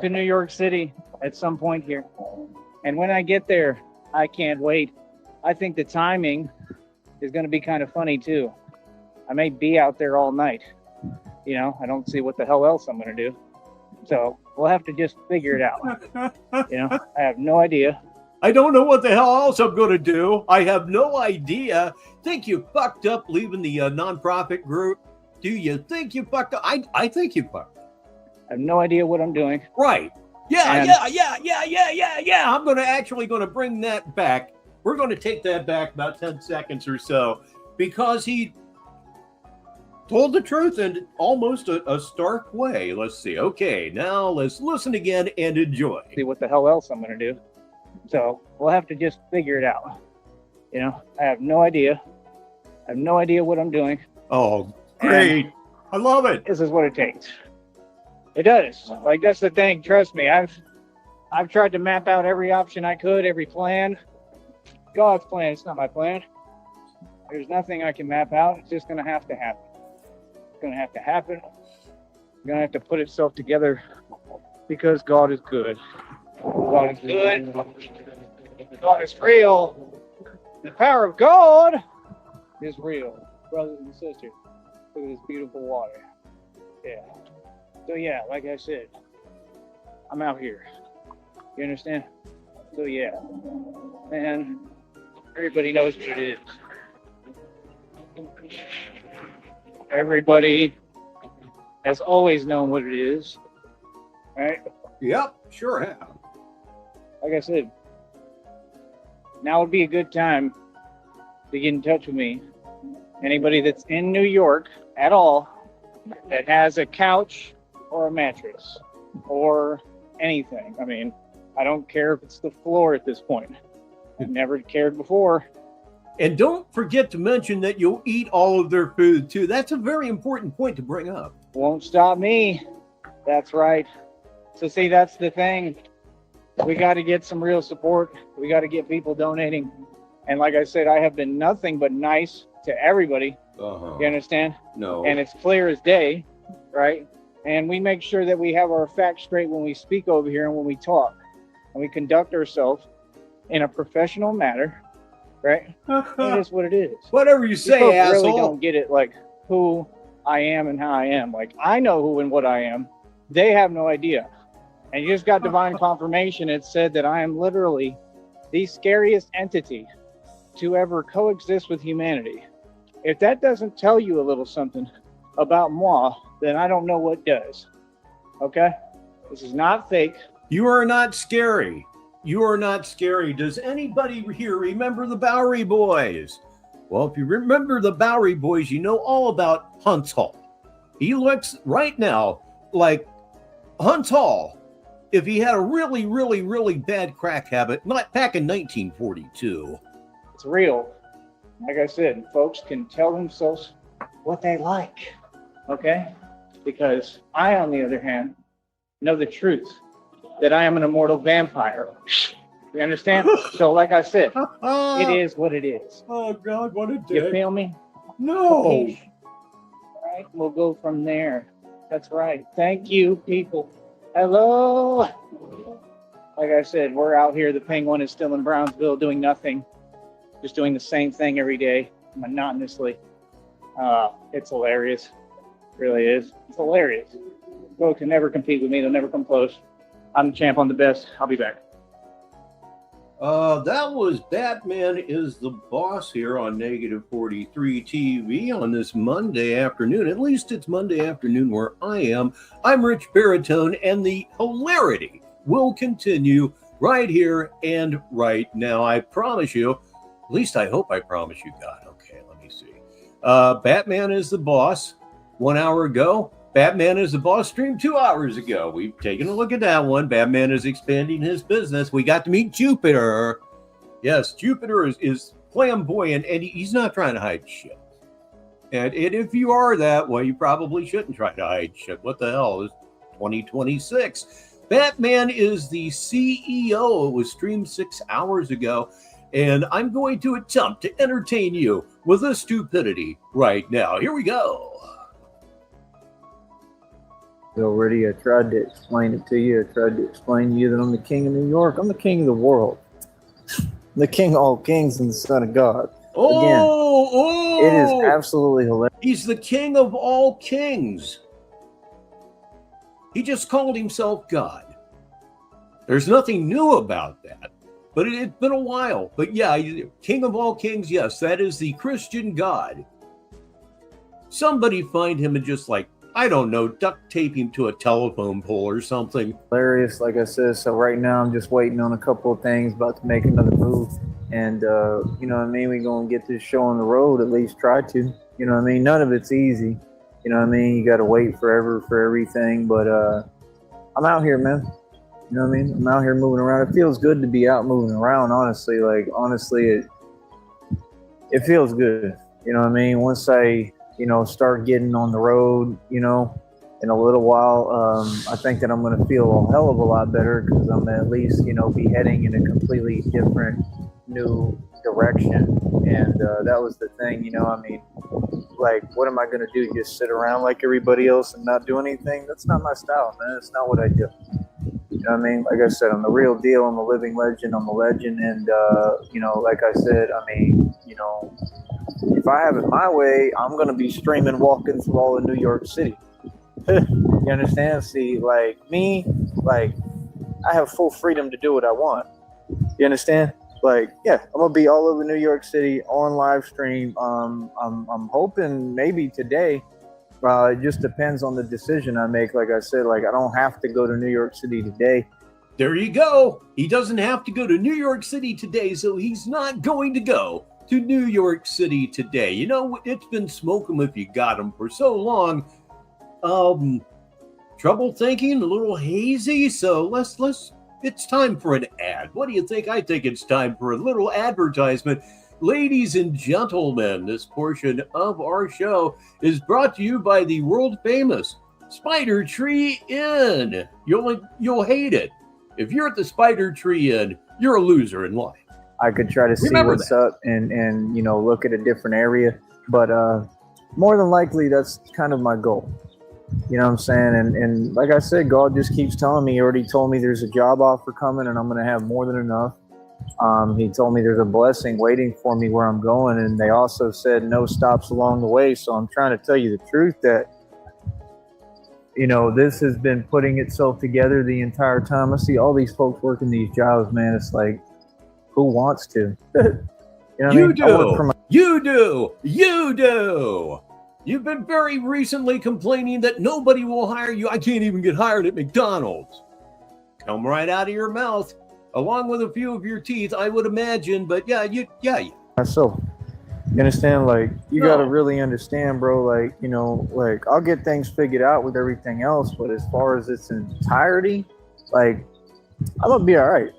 to New York City at some point here. And when I get there, I can't wait. I think the timing is going to be kind of funny too. I may be out there all night. You know, I don't see what the hell else I'm going to do. So we'll have to just figure it out. You know, I have no idea. I don't know what the hell else I'm going to do. I have no idea. Think you fucked up leaving the nonprofit group? Do you think you fucked up? I think you fucked up. I have no idea what I'm doing. Right. Yeah, And- yeah. I'm actually going to bring that back. We're going to take that back about 10 seconds or so because he told the truth in almost a stark way. Let's see. Okay, now let's listen again and enjoy. See what the hell else I'm going to do. So we'll have to just figure it out. You know, I have no idea. I have no idea what I'm doing. Oh, great. I love it. This is what it takes. It does. Like, that's the thing. Trust me. I've tried to map out every option I could, every plan. God's plan. It's not my plan. There's nothing I can map out. It's just going to have to happen. It's going to have to happen. It's going to have to put itself together because God is good. God is good. God is real. The power of God is real. Brothers and sisters, look at this beautiful water. Yeah. So yeah, like I said, I'm out here. You understand? So yeah. And everybody knows what it is. Everybody has always known what it is. Right? Yep, sure have. Like I said, now would be a good time to get in touch with me. Anybody that's in New York at all that has a couch or a mattress or anything. I mean, I don't care if it's the floor at this point. I've never cared before. And don't forget to mention that you'll eat all of their food too. That's a very important point to bring up. Won't stop me. That's right. So see, that's the thing. We got to get some real support. We got to get people donating. And like I said, I have been nothing but nice to everybody. Uh-huh. You understand? No. And it's clear as day, right? And we make sure that we have our facts straight when we speak over here and when we talk. And we conduct ourselves in a professional manner, right? It is what it is. Whatever you say, People asshole. really don't get it, like who I am and how I am. Like, I know who and what I am. They have no idea. And you just got divine confirmation. It said that I am literally the scariest entity to ever coexist with humanity. If that doesn't tell you a little something about moi, then I don't know what does. Okay? This is not fake. You are not scary. You are not scary. Does anybody here remember the Bowery Boys? Well, if you remember the Bowery Boys, you know all about Hunt's Hall. He looks right now like Hunt's Hall if he had a really, really, really bad crack habit, not back in 1942. It's real. Like I said, folks can tell themselves what they like. Okay? Because I, on the other hand, know the truth that I am an immortal vampire. You understand? So, like I said, it is what it is. Oh, God, what a You dick. feel me? No. All right, we'll go from there. That's right. Thank you, people. Hello. Like I said, we're out here. The Penguin is still in Brownsville doing nothing. Just doing the same thing every day, monotonously. It's hilarious. It really is. It's hilarious. Folks can never compete with me. They'll never come close. I'm the champ. I'm the best. I'll be back. That was Batman is the Boss here on Negative 43 TV on this Monday afternoon. At least it's Monday afternoon where I am. I'm Rich Baritone, and the hilarity will continue right here and right now. I promise you. At least I hope I promise you, God. Okay, let me see. Batman is the Boss 1 hour ago. Batman is the Boss stream 2 hours ago. We've taken a look at that one. Batman is expanding his business. We got to meet Jupiter. Yes, Jupiter is flamboyant, and he's not trying to hide shit. And if you are that, well, you probably shouldn't try to hide shit. What the hell? It's 2026. Batman is the CEO. It was streamed 6 hours ago. And I'm going to attempt to entertain you with a stupidity right now. Here we go. Already, I tried to explain it to you. I tried to explain to you that I'm the king of New York. I'm the king of the world. The king of all kings and the son of God. It is absolutely hilarious. He's the king of all kings. He just called himself God. There's nothing new about that. But it's been a while. But yeah, king of all kings, yes, that is the Christian God. Somebody find him and just like I don't know, duct tape him to a telephone pole or something. Hilarious, like I said. So right now I'm just waiting on a couple of things, about to make another move. And, you know what I mean? We're going to get this show on the road, at least try to. You know what I mean? None of it's easy. You know what I mean? You got to wait forever for everything. But I'm out here, man. You know what I mean? I'm out here moving around. It feels good to be out moving around, honestly. Like, honestly, it feels good. You know what I mean? Once I, you know, start getting on the road, you know, in a little while, I think that I'm going to feel a hell of a lot better, because I'm at least, you know, be heading in a completely different new direction. And that was the thing, you know, I mean, like, what am I going to do? Just sit around like everybody else and not do anything? That's not my style, man. It's not what I do. You know what I mean? Like I said, I'm the real deal. I'm a living legend. I'm a legend. And, you know, like I said, I mean, you know, if I have it my way, I'm going to be streaming, walking through all of New York City. You understand? See, like me, like, I have full freedom to do what I want. You understand? Like, yeah, I'm going to be all over New York City on live stream. I'm hoping maybe today. It just depends on the decision I make. Like I said, like, I don't have to go to New York City today. There you go. He doesn't have to go to New York City today, so he's not going to go to New York City today. You know, it's been smoke 'em if you got 'em for so long. Trouble thinking, a little hazy, so let's it's time for an ad. What do you think? I think it's time for a little advertisement. Ladies and gentlemen, this portion of our show is brought to you by the world famous Spider Tree Inn. You'll hate it. If you're at the Spider Tree Inn, you're a loser in life. I could try to see what's up and you know, look at a different area, but more than likely that's kind of my goal. You know what I'm saying? And like I said, God just keeps telling me. He already told me there's a job offer coming and I'm going to have more than enough. He told me there's a blessing waiting for me where I'm going, and they also said no stops along the way. So I'm trying to tell you the truth that, you know, this has been putting itself together the entire time. I see all these folks working these jobs, man. It's like, who wants to? You know what I mean? You do. You've been very recently complaining that nobody will hire you. I can't even get hired at McDonald's. Come right out of your mouth, along with a few of your teeth, I would imagine. But yeah. So, you understand? Like, you got to really understand, bro. Like, you know, like, I'll get things figured out with everything else, but as far as its entirety, like, I'm gonna be all right.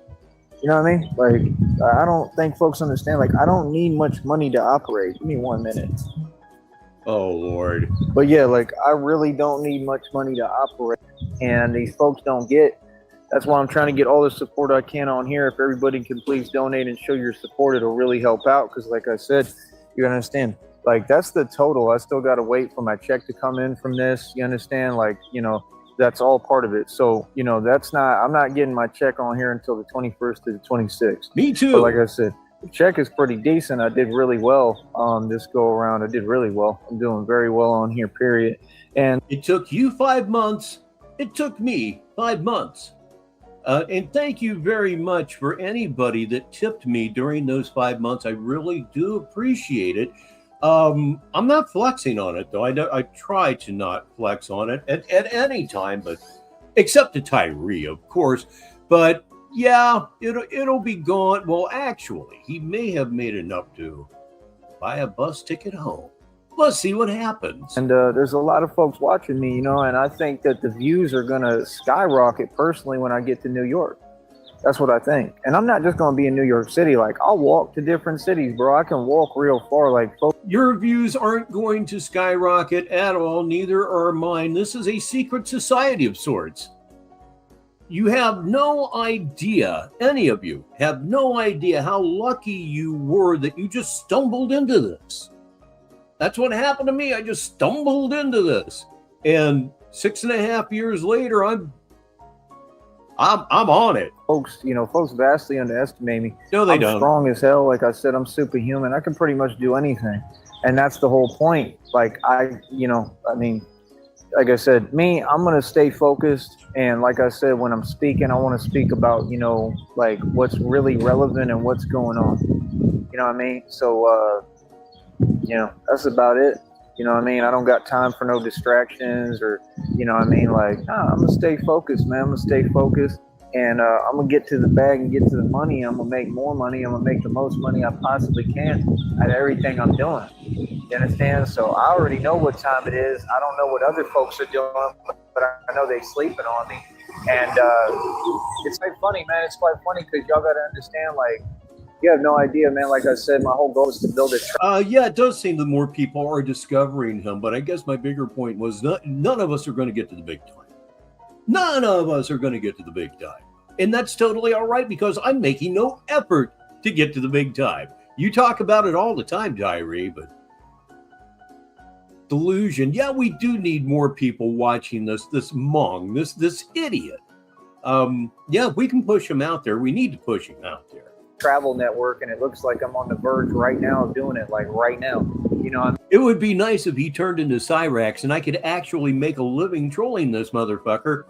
You know what I mean? Like, I don't think folks understand. Like, I don't need much money to operate. Give me 1 minute. Oh, Lord. But yeah, like, I really don't need much money to operate. And these folks don't get. That's why I'm trying to get all the support I can on here. If everybody can please donate and show your support, it'll really help out. Because like I said, you understand, like, that's the total. I still got to wait for my check to come in from this. You understand? Like, you know, that's all part of it. So, you know, I'm not getting my check on here until the 21st to the 26th. Me too. But like I said, the check is pretty decent. I did really well this go around. I did really well. I'm doing very well on here, period. And it took you 5 months. It took me 5 months. And thank you very much for anybody that tipped me during those 5 months. I really do appreciate it. I'm not flexing on it, though. I try to not flex on it at any time, but except to Tyree, of course. But yeah, it'll be gone. Well, actually, he may have made enough to buy a bus ticket home. Let's see what happens. And there's a lot of folks watching me, you know, and I think that the views are going to skyrocket personally when I get to New York. That's what I think. And I'm not just going to be in New York City. Like, I'll walk to different cities, bro. I can walk real far. Like, folks. Your views aren't going to skyrocket at all. Neither are mine. This is a secret society of sorts. You have no idea, any of you have no idea how lucky you were that you just stumbled into this. That's what happened to me. I just stumbled into this. And 6.5 years later, I'm on it. Folks vastly underestimate me. No, they I'm don't. Strong as hell. Like I said, I'm superhuman. I can pretty much do anything. And that's the whole point. Like, like I said, I'm going to stay focused. And like I said, when I'm speaking, I want to speak about, you know, like, what's really relevant and what's going on. You know what I mean? So, you know, that's about it. You know what I mean? I don't got time for no distractions or, you know what I mean? Like, nah, I'm going to stay focused, man. I'm going to stay focused. And I'm going to get to the bag and get to the money. I'm going to make more money. I'm going to make the most money I possibly can at everything I'm doing. You understand? So I already know what time it is. I don't know what other folks are doing, but I know they sleeping on me. And it's quite funny, man. It's quite funny because y'all got to understand, like, you have no idea, man. Like I said, my whole goal is to build a yeah, it does seem that more people are discovering him, but I guess my bigger point was none of us are going to get to the big time. None of us are going to get to the big time. And that's totally all right because I'm making no effort to get to the big time. You talk about it all the time, Tyree, but delusion. Yeah, we do need more people watching this Hmong, this idiot. Yeah, we can push him out there. We need to push him out there. travel network, and it looks like I'm on the verge right now of doing it, like right now. You know, it would be nice if he turned into Cyrax and I could actually make a living trolling this motherfucker.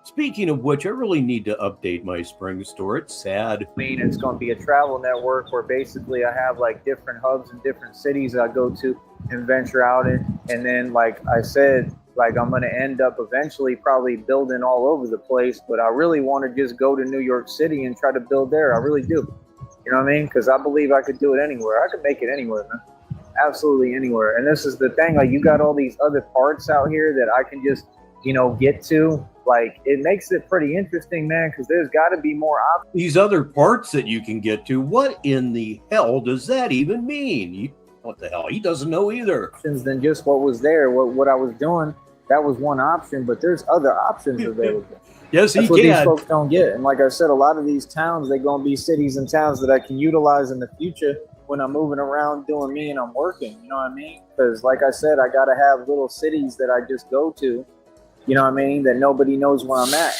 Speaking of which, I really need to update my spring store. It's sad. I mean, it's going to be a travel network where basically I have like different hubs in different cities that I go to and venture out in. And then, like I said, like I'm going to end up eventually probably building all over the place. But I really want to just go to New York City and try to build there. I really do. You know what I mean? Because I believe I could do it anywhere. I could make it anywhere, man. Absolutely anywhere. And this is the thing. Like, you got all these other parts out here that I can just, you know, get to. Like, it makes it pretty interesting, man, because there's got to be more options. These other parts that you can get to, what in the hell does that even mean? What the hell? He doesn't know either. Than just what was there, what I was doing. That was one option, but there's other options available. Yes, That's he what can. These folks don't get. And like I said, a lot of these towns, they're going to be cities and towns that I can utilize in the future when I'm moving around doing me and I'm working. You know what I mean? Because like I said, I got to have little cities that I just go to. You know what I mean? That nobody knows where I'm at.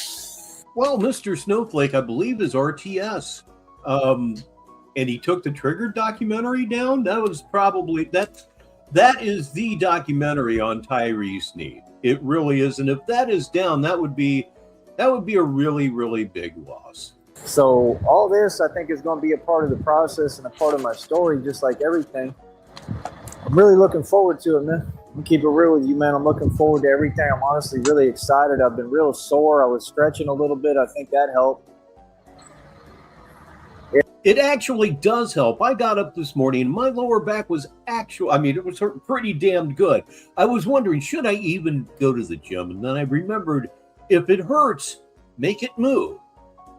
Well, Mr. Snowflake, I believe, is RTS. And he took the Trigger documentary down. That was probably, that is the documentary on Tyree Sneed. It really is. And if that is down, that would be a really, really big loss. So all this, I think, is going to be a part of the process and a part of my story, just like everything. I'm really looking forward to it, man. I'm gonna keep it real with you, man. I'm looking forward to everything. I'm honestly really excited. I've been real sore. I was stretching a little bit. I think that helped. It actually does help. I got up this morning and my lower back was it was pretty damn good. I was wondering, should I even go to the gym? And then I remembered, if it hurts, make it move.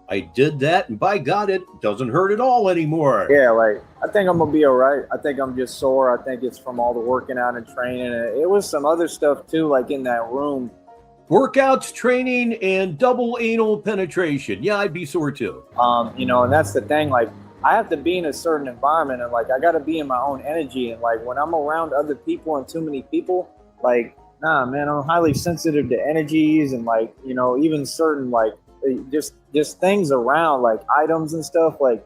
I did that, and by God, it doesn't hurt at all anymore. Yeah, like, I think I'm going to be all right. I think I'm just sore. I think it's from all the working out and training. It was some other stuff, too, like in that room. Workouts, training, and double anal penetration. Yeah, I'd be sore, too. You know, and that's the thing. Like, I have to be in a certain environment, and, like, I got to be in my own energy. And, like, when I'm around other people and too many people, like, nah, man, I'm highly sensitive to energies and, like, you know, even certain, like, just things around, like items and stuff, like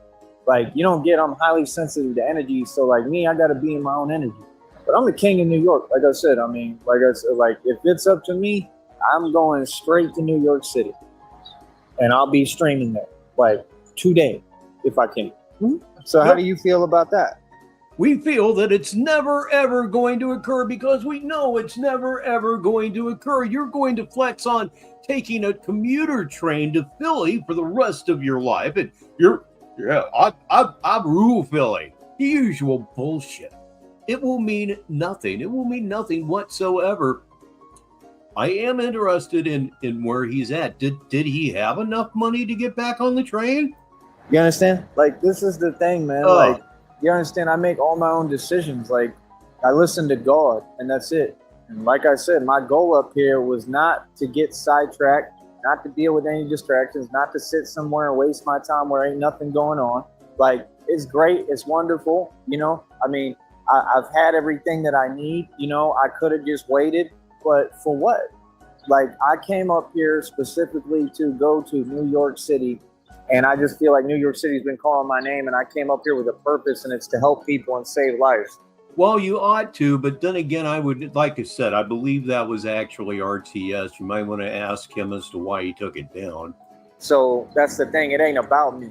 you don't get. I'm highly sensitive to energy, so like me, I got to be in my own energy. But I'm the king of New York, like I said. I mean, like I said, like if it's up to me, I'm going straight to New York City, and I'll be streaming there like today if I can. So how do you feel about that? We feel that it's never, ever going to occur because we know it's never, ever going to occur. You're going to flex on taking a commuter train to Philly for the rest of your life. And I rule Philly. The usual bullshit. It will mean nothing. It will mean nothing whatsoever. I am interested in where he's at. Did he have enough money to get back on the train? You understand? Like, this is the thing, man. Like, you understand? I make all my own decisions. Like, I listen to God, and that's it. And like I said, my goal up here was not to get sidetracked, not to deal with any distractions, not to sit somewhere and waste my time where ain't nothing going on. Like, it's great. It's wonderful. You know, I mean, I've had everything that I need. You know, I could have just waited, but for what? Like, I came up here specifically to go to New York City. And I just feel like New York City's been calling my name, and I came up here with a purpose, and it's to help people and save lives. Well, you ought to, but then again, I would, like I said, I believe that was actually RTS. You might want to ask him as to why he took it down. So that's the thing. It ain't about me.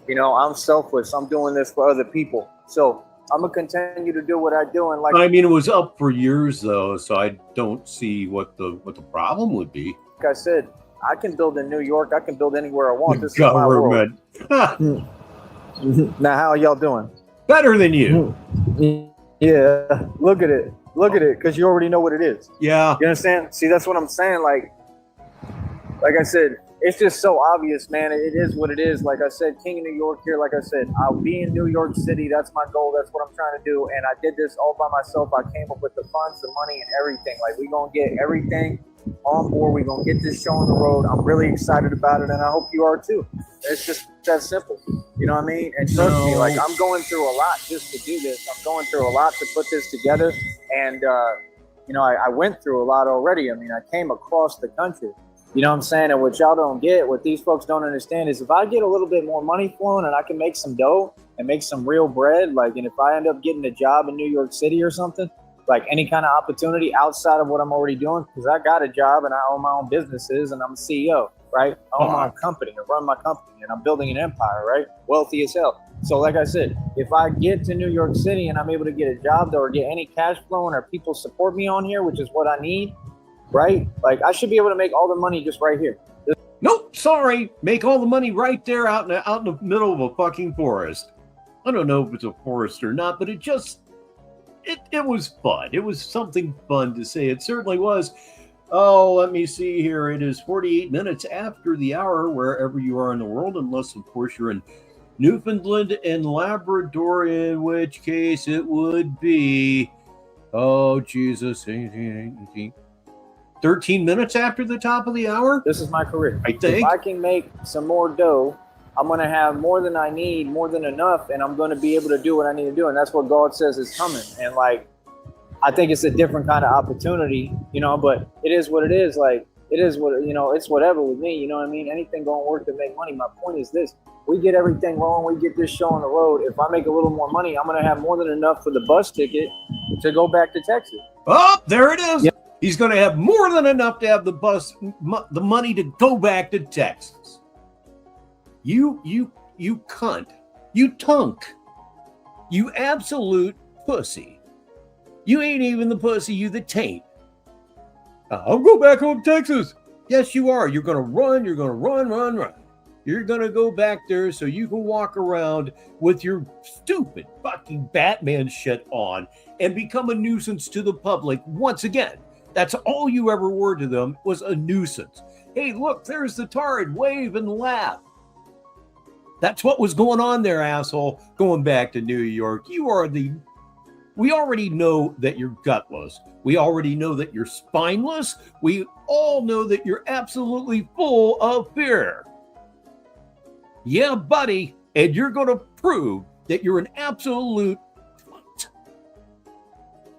You know, I'm selfless. I'm doing this for other people. So I'm gonna continue to do what I do, and like I mean, it was up for years though, so I don't see what the problem would be. I said, I can build in New York. I can build anywhere I want. This is my world. Government. Now, how y'all doing? Better than you. Yeah, look at it. Look at it, because you already know what it is. Yeah. You understand? See, that's what I'm saying. Like I said, it's just so obvious, man. It is what it is. Like I said, King of New York here. Like I said, I'll be in New York City. That's my goal. That's what I'm trying to do. And I did this all by myself. I came up with the funds, the money, and everything. Like, we're going to get everything on board. We're going to get this show on the road. I'm really excited about it, and I hope you are too. It's just that simple. You know what I mean? And trust me, like, I'm going through a lot just to do this. I'm going through a lot to put this together. And, you know, I went through a lot already. I mean, I came across the country. You know what I'm saying? And what y'all don't get, what these folks don't understand is if I get a little bit more money flowing and I can make some dough and make some real bread, like, and if I end up getting a job in New York City or something, like any kind of opportunity outside of what I'm already doing, because I got a job and I own my own businesses and I'm a CEO, right? I own my own company, I run my company, and I'm building an empire, right? Wealthy as hell. So like I said, if I get to New York City and I'm able to get a job or get any cash flowing or people support me on here, which is what I need, right? Like, I should be able to make all the money just right here. Nope, sorry. Make all the money right there out in the middle of a fucking forest. I don't know if it's a forest or not, but it was fun. It was something fun to say. It certainly was. Oh, let me see here. It is 48 minutes after the hour, wherever you are in the world, unless, of course, you're in Newfoundland and Labrador, in which case it would be, oh, Jesus, 13 minutes after the top of the hour? This is my career. I think. If I can make some more dough, I'm going to have more than I need, more than enough, and I'm going to be able to do what I need to do. And that's what God says is coming. And like, I think it's a different kind of opportunity, you know, but it is what it is. Like, it is what, you know, it's whatever with me. You know what I mean? Anything going to work to make money. My point is this. We get everything rolling. We get this show on the road. If I make a little more money, I'm going to have more than enough for the bus ticket to go back to Texas. Oh, there it is. Yep. He's going to have more than enough to have the money to go back to Texas. You cunt. You tunk. You absolute pussy. You ain't even the pussy, you the taint. I'll go back home to Texas. Yes, you are. You're going to run. You're going to run. You're going to go back there so you can walk around with your stupid fucking Batman shit on and become a nuisance to the public once again. That's all you ever were to them, was a nuisance. Hey, look, there's the Tard. Wave and laugh. That's what was going on there, asshole. Going back to New York. We already know that you're gutless. We already know that you're spineless. We all know that you're absolutely full of fear. Yeah, buddy. And you're going to prove that you're an absolute cunt.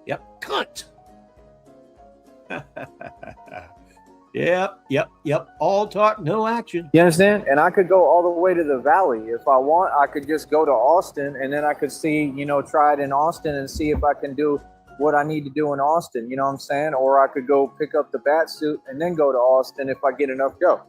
Yep, cunt. Yep. All talk, no action. You understand? And I could go all the way to the valley. If I want, I could just go to Austin and then I could see, you know, try it in Austin and see if I can do what I need to do in Austin. You know what I'm saying? Or I could go pick up the bat suit and then go to Austin if I get enough go.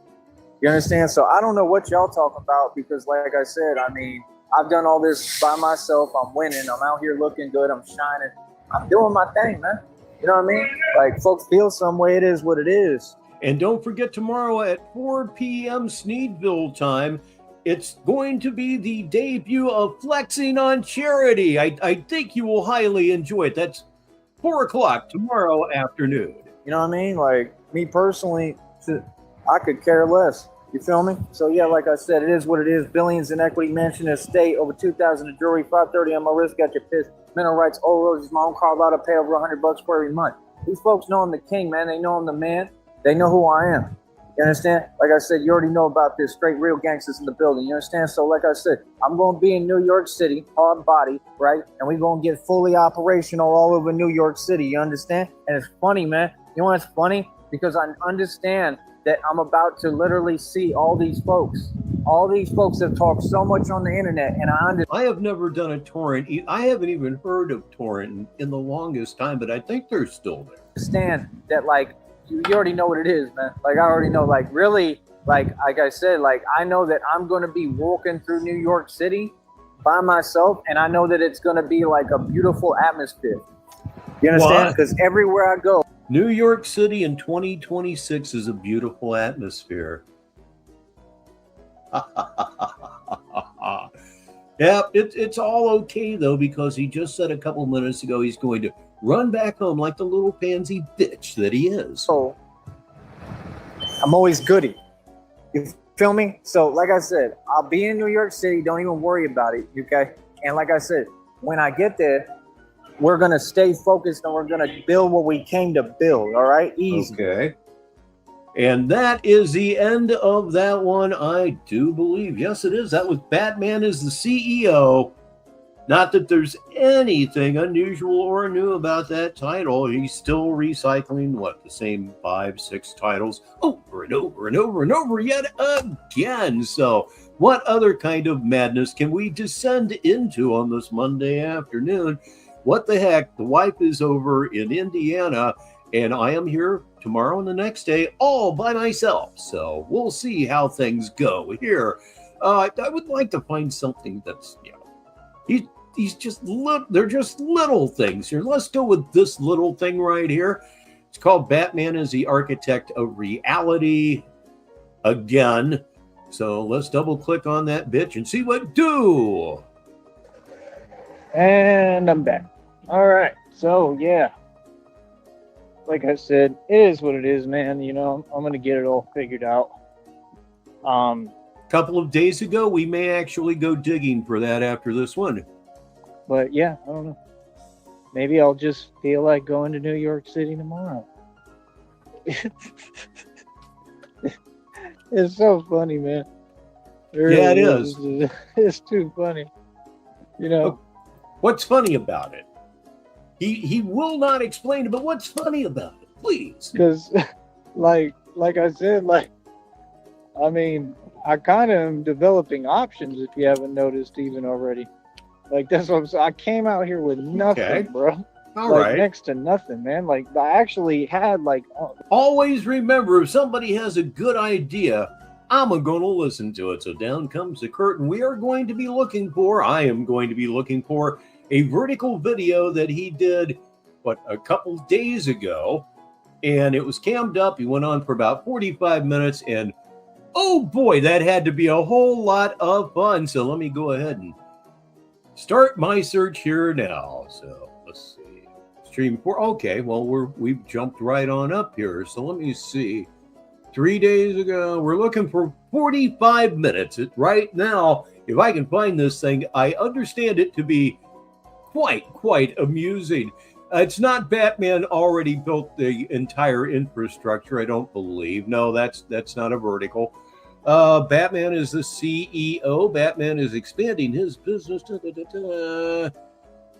You understand? So I don't know what y'all talk about because like I said, I mean, I've done all this by myself. I'm winning. I'm out here looking good. I'm shining. I'm doing my thing, man. You know what I mean? Like, folks feel some way. It is what it is. And don't forget, tomorrow at 4 p.m. Sneedville time, it's going to be the debut of Flexing on Charity. I think you will highly enjoy it. That's 4 o'clock tomorrow afternoon. You know what I mean? Like, me personally, I could care less. You feel me? So, yeah, like I said, it is what it is. Billions in equity, mansion, estate, over 2,000 in jewelry, 530 on my wrist, got your piss. Mental rights, all roses, my own car lot, I pay over $100 for every month. These folks know I'm the king, man. They know I'm the man. They know who I am. You understand? Like I said, you already know about this. Straight real gangsters in the building. You understand? So like I said, I'm going to be in New York City, hard body, right? And we're going to get fully operational all over New York City. You understand? And it's funny, man. You know what's funny? Because I understand that I'm about to literally see all these folks. All these folks that talk so much on the internet. And I have never done a torrent. I haven't even heard of torrent in the longest time, but I think they're still there. Understand that, like, you already know what it is, man. Like, I already know, like, really, like I said, like, I know that I'm going to be walking through New York City by myself, and I know that it's going to be like a beautiful atmosphere. You understand? Because everywhere I go. New York City in 2026 is a beautiful atmosphere. Yeah, it's all okay, though, because he just said a couple minutes ago he's going to run back home like the little pansy bitch that he is. So I'm always goody. You feel me? So like I said, I'll be in New York City. Don't even worry about it, okay? And like I said, when I get there, we're going to stay focused and we're going to build what we came to build, all right? Easy. Okay. And that is the end of that one, I do believe. Yes, it is. That was Batman as the CEO. Not that there's anything unusual or new about that title. He's still recycling, the same 5-6 titles over and over and over and over yet again. So what other kind of madness can we descend into on this Monday afternoon? What the heck? The wife is over in Indiana, and I am here tomorrow and the next day all by myself. So we'll see how things go here. I would like to find something that's, he's just, they're just little things here. Let's go with this little thing right here. It's called Batman as the Architect of Reality again. So let's double click on that bitch and see what do. And I'm back. All right. So, yeah. Like I said, it is what it is, man. You know, I'm going to get it all figured out. Couple of days ago, we may actually go digging for that after this one. But, yeah, I don't know. Maybe I'll just feel like going to New York City tomorrow. It's so funny, man. Yeah, it is. It's too funny. You know. What's funny about it? He will not explain it, but what's funny about it, please? Because, like I said, I mean, I kind of am developing options, if you haven't noticed even already. Like, that's what I'm saying. I came out here with nothing, bro. All right. Next to nothing, man. Like, I actually had, Always remember, if somebody has a good idea, I'm going to listen to it. So down comes the curtain. We are going to be looking for, I am going to be looking for a vertical video that he did, a couple days ago. And it was cammed up. He went on for about 45 minutes. And, oh boy, that had to be a whole lot of fun. So let me go ahead and start my search here now. So let's see. Stream 4. Okay, well, we've jumped right on up here. So let me see. 3 days ago, we're looking for 45 minutes. Right now, if I can find this thing, I understand it to be quite amusing. It's not Batman already built the entire infrastructure, I don't believe. No, that's not a vertical. Batman is the CEO. Batman is expanding his business.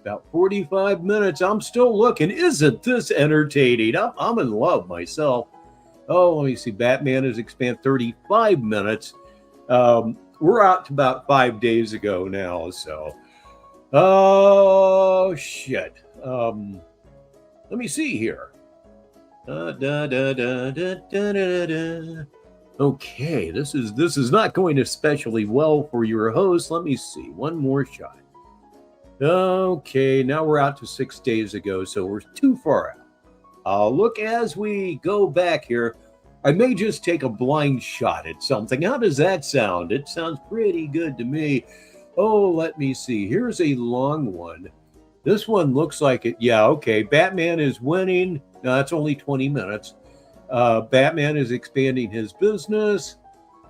About 45 minutes. I'm still looking. Isn't this entertaining? I'm in love myself. Oh, let me see. Batman is expand 35 minutes. We're out to about 5 days ago now. So, oh shit. Let me see here. Okay, this is not going especially well for your host. Let me see. One more shot. Okay, now we're out to 6 days ago, so we're too far out. Look, as we go back here, I may just take a blind shot at something. How does that sound? It sounds pretty good to me. Oh, let me see. Here's a long one. This one looks like it. Yeah, okay. Batman is winning. No, that's only 20 minutes. Batman is expanding his business.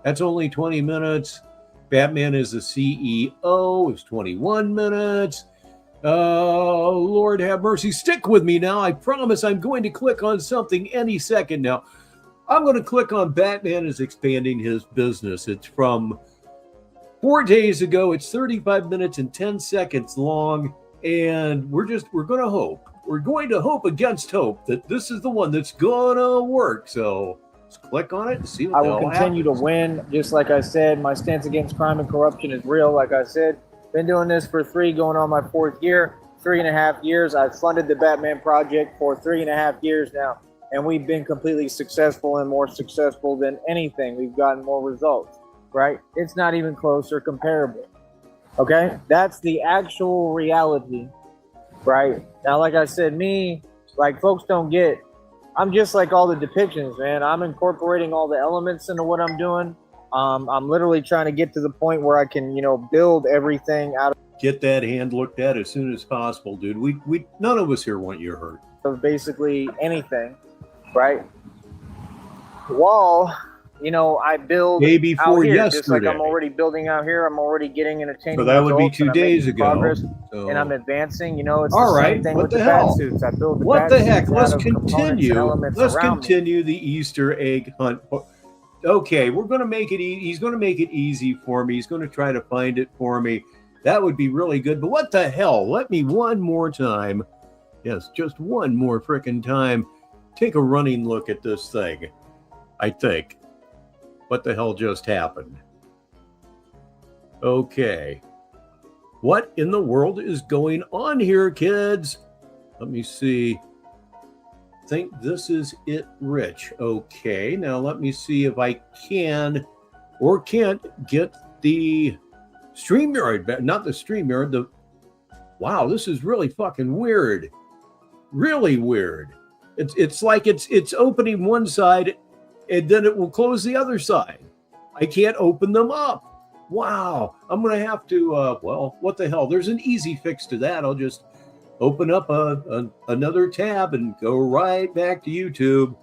That's only 20 minutes. Batman is the CEO. It's 21 minutes. Oh, Lord have mercy. Stick with me now. I promise I'm going to click on something any second now. I'm going to click on Batman is expanding his business. It's from 4 days ago. It's 35 minutes and 10 seconds long. And we're going to hope. We're going to hope against hope that this is the one that's going to work. So let's click on it and see what I will continue to win. Just like I said, my stance against crime and corruption is real. Like I said, been doing this for going on my 4th year, 3.5 years. I've funded the Batman Project for 3.5 years now. And we've been completely successful and more successful than anything. We've gotten more results, right? It's not even close or comparable. Okay, that's the actual reality, right? Now, like I said, like folks don't get, I'm just like all the depictions, man. I'm incorporating all the elements into what I'm doing. I'm literally trying to get to the point where I can, build everything out Get that hand looked at as soon as possible, dude. We none of us here want you hurt. of basically anything, right? Wall, I build Day before out here, yesterday. just like I'm already building out here. I'm already getting entertaining So that would be results, 2 and I'm making days ago. progress, So. and I'm advancing. It's All the right, same thing what with the the hell? bat suits. I build the What bat the heck? suits Let's out of components and continue. elements Let's around me. continue the Easter egg hunt. Okay, we're going to make it. He's going to make it easy for me. He's going to try to find it for me. That would be really good. But what the hell? Let me one more time. Yes, just one more frickin' time. Take a running look at this thing. I think. What the hell just happened? Okay. What in the world is going on here, kids? Let me see. I think this is it, Rich. Okay, now let me see if I can or can't get the StreamYard back. Not the StreamYard. Wow, this is really fucking weird. Really weird. It's like it's opening one side and then it will close the other side. I can't open them up. Wow, I'm gonna have to. Well, what the hell? There's an easy fix to that. I'll just open up another tab and go right back to YouTube.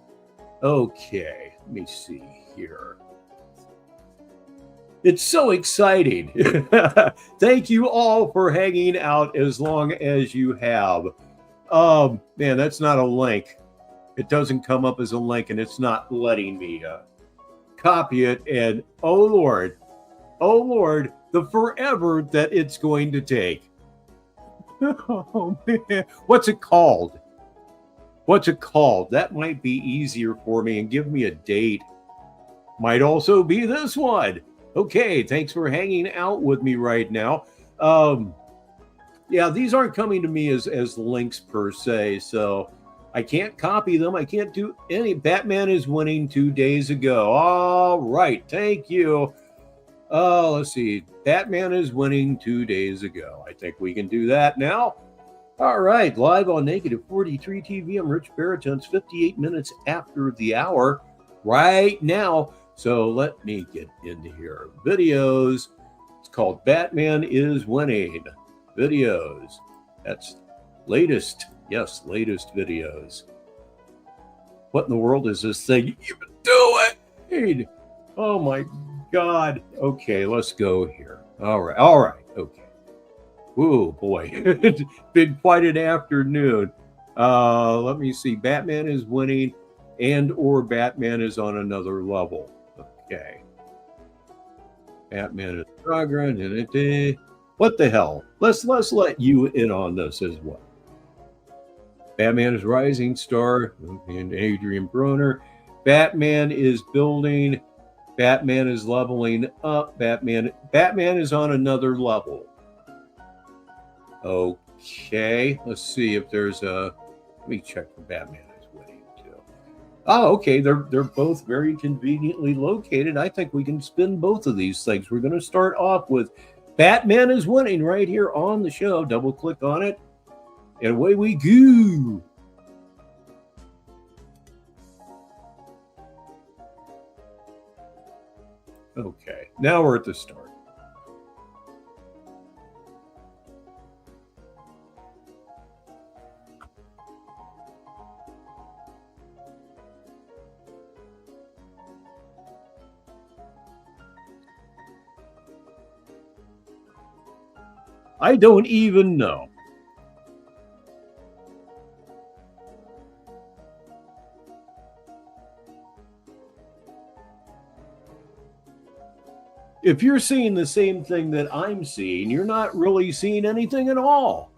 Okay, let me see here. It's so exciting. Thank you all for hanging out as long as you have. Man, that's not a link. It doesn't come up as a link, and it's not letting me copy it. And oh Lord, the forever that it's going to take. Oh man, what's it called? That might be easier for me and give me a date. Might also be this one. Okay, thanks for hanging out with me right now. Yeah, these aren't coming to me as links per se, so I can't copy them. I can't do any. Batman is winning 2 days ago. All right, thank you. Let's see. Batman is winning 2 days ago. I think we can do that now. All right, live on Negative 43 TV. I'm Rich Baritone. It's 58 minutes after the hour right now. So let me get into here. Videos. It's called Batman is Winning. Videos. That's latest. Yes, latest videos. What in the world is this thing you've been doing? Oh my God. Okay, let's go here. All right. Okay. Ooh, boy. It's been quite an afternoon. Let me see. Batman is winning and or Batman is on another level. Okay. Batman is struggling. What the hell? Let's let you in on this as well. Batman is rising star and Adrian Broner. Batman is building. Batman is leveling up. Batman is on another level. Okay, let's see if there's a. Let me check for Batman is winning too. Oh, okay, they're both very conveniently located. I think we can spin both of these things. We're going to start off with Batman is winning right here on the show. Double click on it, and away we go. Okay, now we're at the start. I don't even know. If you're seeing the same thing that I'm seeing, you're not really seeing anything at all.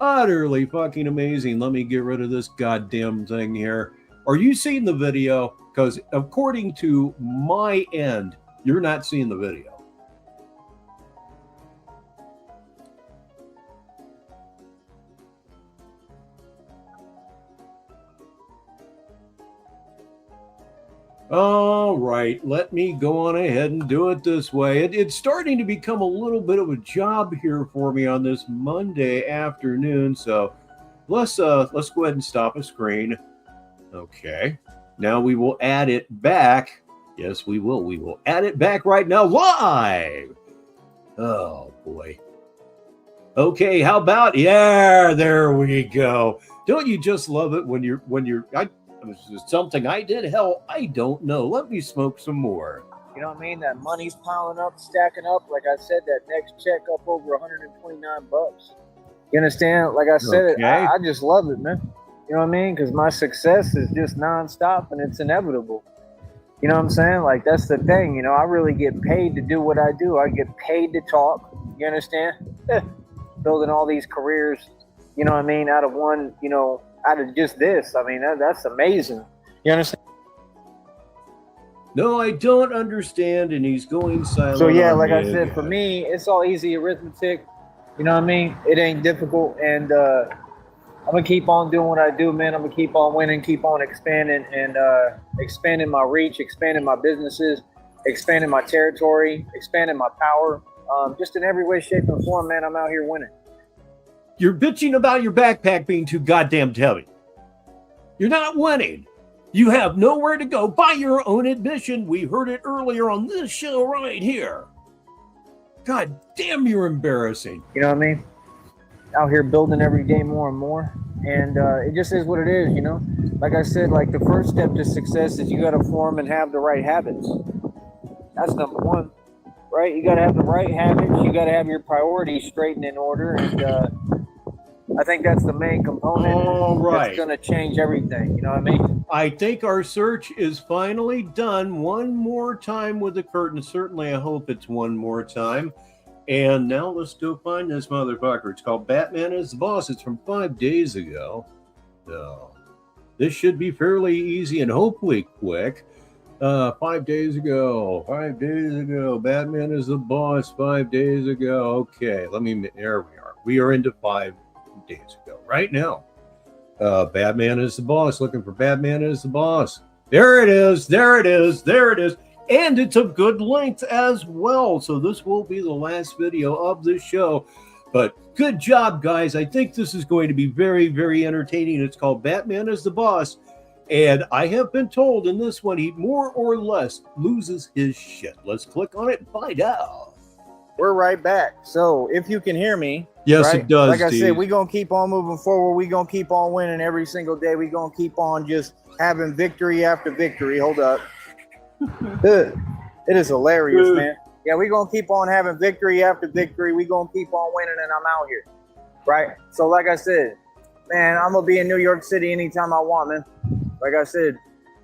Utterly fucking amazing. Let me get rid of this goddamn thing here. Are you seeing the video? Because according to my end, you're not seeing the video. All right, let me go on ahead and do it this way. It's starting to become a little bit of a job here for me on this Monday afternoon. So let's go ahead and stop a screen. Okay. Now we will add it back. Yes, we will. We will add it back right now live. Oh boy. Okay, how about there we go. Don't you just love it when you're something I did? Hell, I don't know. Let me smoke some more. You know what I mean? That money's piling up, stacking up. Like I said, that next check up over $129. You understand? Like I said, Okay. I just love it, man. You know what I mean? Because my success is just nonstop and it's inevitable. You know what I'm saying? Like, that's the thing. You know, I really get paid to do what I do. I get paid to talk. You understand? Building all these careers, you know what I mean, out of one, you know, out of just this. I mean, that's amazing. You understand? No, I don't understand, and he's going silent. So, yeah, like I said, for me, it's all easy arithmetic. You know what I mean? It ain't difficult, and I'm going to keep on doing what I do, man. I'm going to keep on winning, keep on expanding, and expanding my reach, expanding my businesses, expanding my territory, expanding my power. Just in every way, shape, and form, man, I'm out here winning. You're bitching about your backpack being too goddamn heavy. You're not winning. You have nowhere to go by your own admission. We heard it earlier on this show right here. God damn, you're embarrassing. You know what I mean? Out here building every day more and more. And it just is what it is, you know? Like I said, like the first step to success is you got to form and have the right habits. That's number one. Right, you got to have the right habits. You got to have your priorities straight and in order, and I think that's the main component. All right, that's going to change everything. You know what I mean? I think our search is finally done. One more time with the curtain. Certainly, I hope it's one more time. And now let's go find this motherfucker. It's called Batman is the Boss. It's from 5 days ago. So this should be fairly easy and hopefully quick. 5 days ago, Batman is the Boss, 5 days ago. Okay, there we are. We are into 5 days ago right now. Batman is the Boss, looking for Batman is the Boss. There it is. And it's of good length as well. So this will be the last video of the show. But good job, guys. I think this is going to be very, very entertaining. It's called Batman is the Boss. And I have been told in this one, he more or less loses his shit. Let's click on it and find out. We're right back. So if you can hear me. Yes, right? it does. Like I said, we're going to keep on moving forward. We're going to keep on winning every single day. We're going to keep on just having victory after victory. Hold up. It is hilarious, man. Yeah, we're going to keep on having victory after victory. We're going to keep on winning, and I'm out here. Right? So like I said, man, I'm going to be in New York City anytime I want, man. Like I said,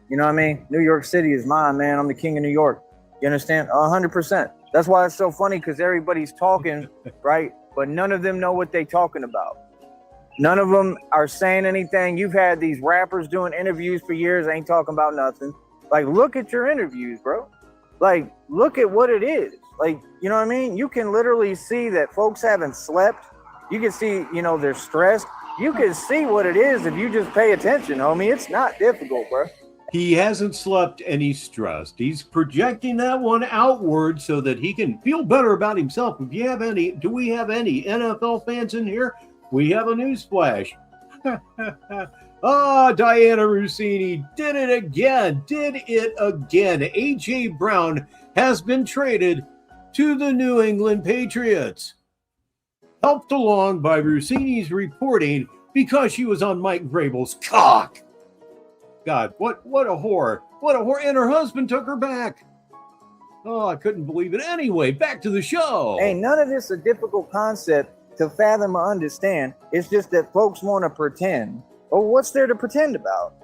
you know what I mean? New York City is mine, man. I'm the king of New York. You understand? 100%. That's why it's so funny, because everybody's talking, right? But none of them know what they're talking about. None of them are saying anything. You've had these rappers doing interviews for years, ain't talking about nothing. Like, look at your interviews, bro. Like, look at what it is. Like, you know what I mean? You can literally see that folks haven't slept. You can see, you know, they're stressed. You can see what it is if you just pay attention, homie. It's not difficult, bro. He hasn't slept and he's stressed. He's projecting that one outward so that he can feel better about himself. Do we have any NFL fans in here? We have a newsflash. Diana Rossini did it again. A.J. Brown has been traded to the New England Patriots. Helped along by Rossini's reporting because she was on Mike Vrabel's cock. God, what a whore. What a whore. And her husband took her back. Oh, I couldn't believe it. Anyway, back to the show. Hey, none of this is a difficult concept to fathom or understand. It's just that folks want to pretend. Well, what's there to pretend about?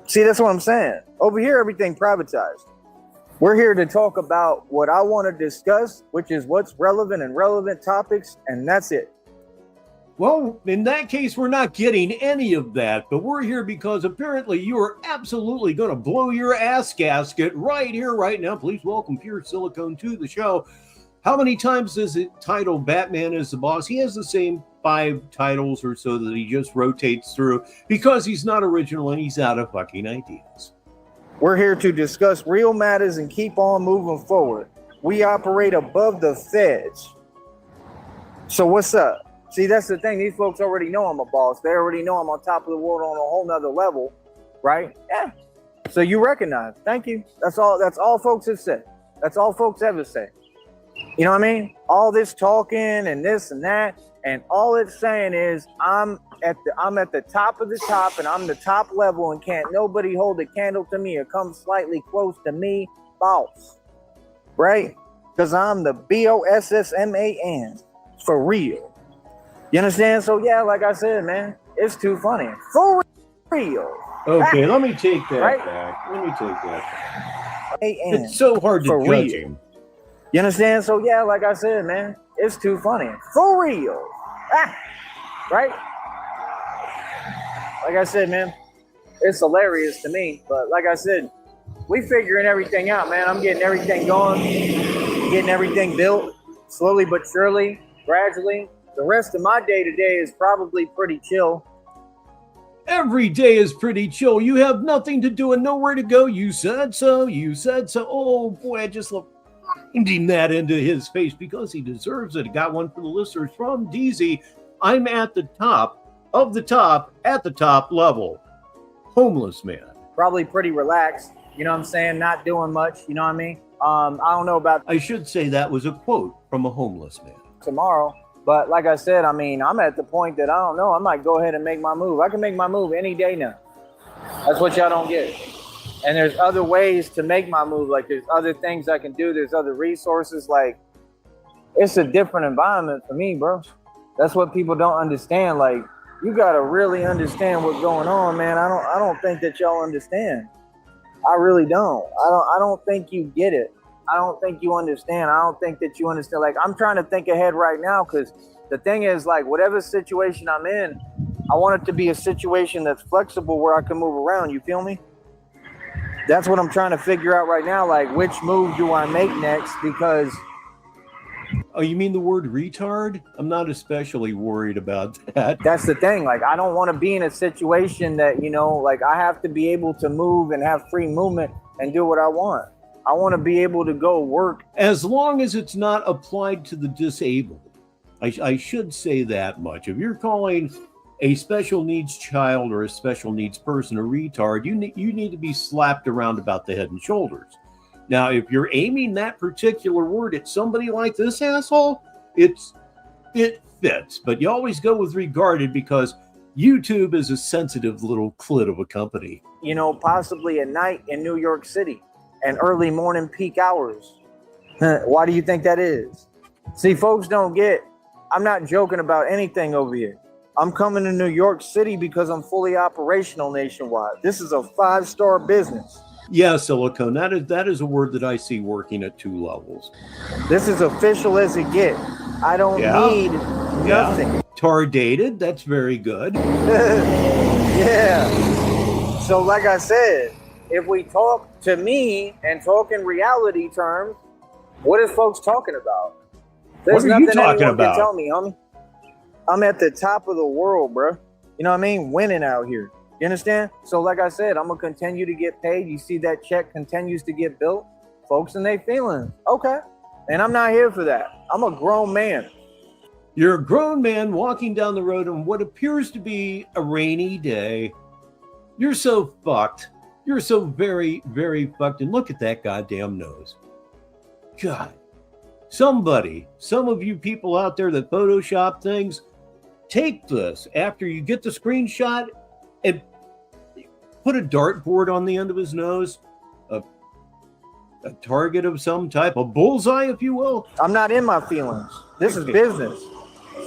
See, that's what I'm saying. Over here, everything privatized. We're here to talk about what I want to discuss, which is what's relevant and relevant topics, and that's it. Well, in that case, we're not getting any of that, but we're here because apparently you are absolutely going to blow your ass gasket right here, right now. Please welcome Pure Silicone to the show. How many times is it titled Batman is the Boss? He has the same 5 titles or so that he just rotates through because he's not original and he's out of fucking ideas. We're here to discuss real matters and keep on moving forward. We operate above the feds. So what's up? See, that's the thing. These folks already know I'm a boss. They already know I'm on top of the world on a whole nother level, right? Yeah. So you recognize. Thank you. That's all folks have said. That's all folks ever say. You know what I mean? All this talking and this and that, and all it's saying is I'm at the top of the top, and I'm the top level, and can't nobody hold a candle to me or come slightly close to me, boss. Right? Because I'm the BOSSMAN for real. You understand? So yeah, like I said, man, it's too funny. For real. Okay, let me take that Right? back. Let me take that back. AN. It's so hard to For judge real. him. You understand? So yeah, like I said, man, it's too funny. For real. Right? Like I said, man, it's hilarious to me. But like I said, we figuring everything out, man. I'm getting everything going, getting everything built, slowly but surely, gradually. The rest of my day-to-day is probably pretty chill. Every day is pretty chill. You have nothing to do and nowhere to go. You said so. You said so. Oh, boy, I just love grinding that into his face because he deserves it. I got one for the listeners from DZ. I'm at the top of the top at the top level. Homeless man. Probably pretty relaxed. You know what I'm saying? Not doing much. You know what I mean? I don't know about I should say that was a quote from a homeless man. tomorrow. But like I said, I mean, I'm at the point that I don't know. I might go ahead and make my move. I can make my move any day now. That's what y'all don't get. And there's other ways to make my move. Like there's other things I can do. There's other resources. Like it's a different environment for me, bro. That's what people don't understand. Like you got to really understand what's going on, man. I don't think that y'all understand. I really don't. I don't think you get it. I don't think you understand. I don't think that you understand. Like, I'm trying to think ahead right now because the thing is, like, whatever situation I'm in, I want it to be a situation that's flexible where I can move around. You feel me? That's what I'm trying to figure out right now. Like, which move do I make next? Because... Oh, you mean the word retard? I'm not especially worried about that. That's the thing. Like, I don't want to be in a situation that, you know, like, I have to be able to move and have free movement and do what I want. I want to be able to go work. As long as it's not applied to the disabled. I should say that much. If you're calling a special needs child or a special needs person a retard, you need to be slapped around about the head and shoulders. Now, if you're aiming that particular word at somebody like this asshole, it fits. But you always go with regarded because YouTube is a sensitive little clit of a company. You know, possibly at night in New York City and early morning peak hours. Why do you think that is? See, folks don't get, I'm not joking about anything over here. I'm coming to New York City because I'm fully operational nationwide. This is a 5-star business. Yeah, silicone. That is a word that I see working at 2 levels. This is official as it gets. I don't need nothing. Tar dated. That's very good. Yeah. So like I said, if we talk to me and talk in reality terms, what is folks talking about? There's What are you nothing talking anyone about? can tell me, homie. I'm at the top of the world, bro. You know what I mean? Winning out here. You understand? So like I said, I'm going to continue to get paid. You see that check continues to get built. Folks and they feelings. Okay. And I'm not here for that. I'm a grown man. You're a grown man walking down the road on what appears to be a rainy day. You're so fucked. You're so very, very fucked. And look at that goddamn nose. God. Some of you people out there that Photoshop things, take this after you get the screenshot and put a dartboard on the end of his nose, a target of some type, a bullseye, if you will. I'm not in my feelings. This is business.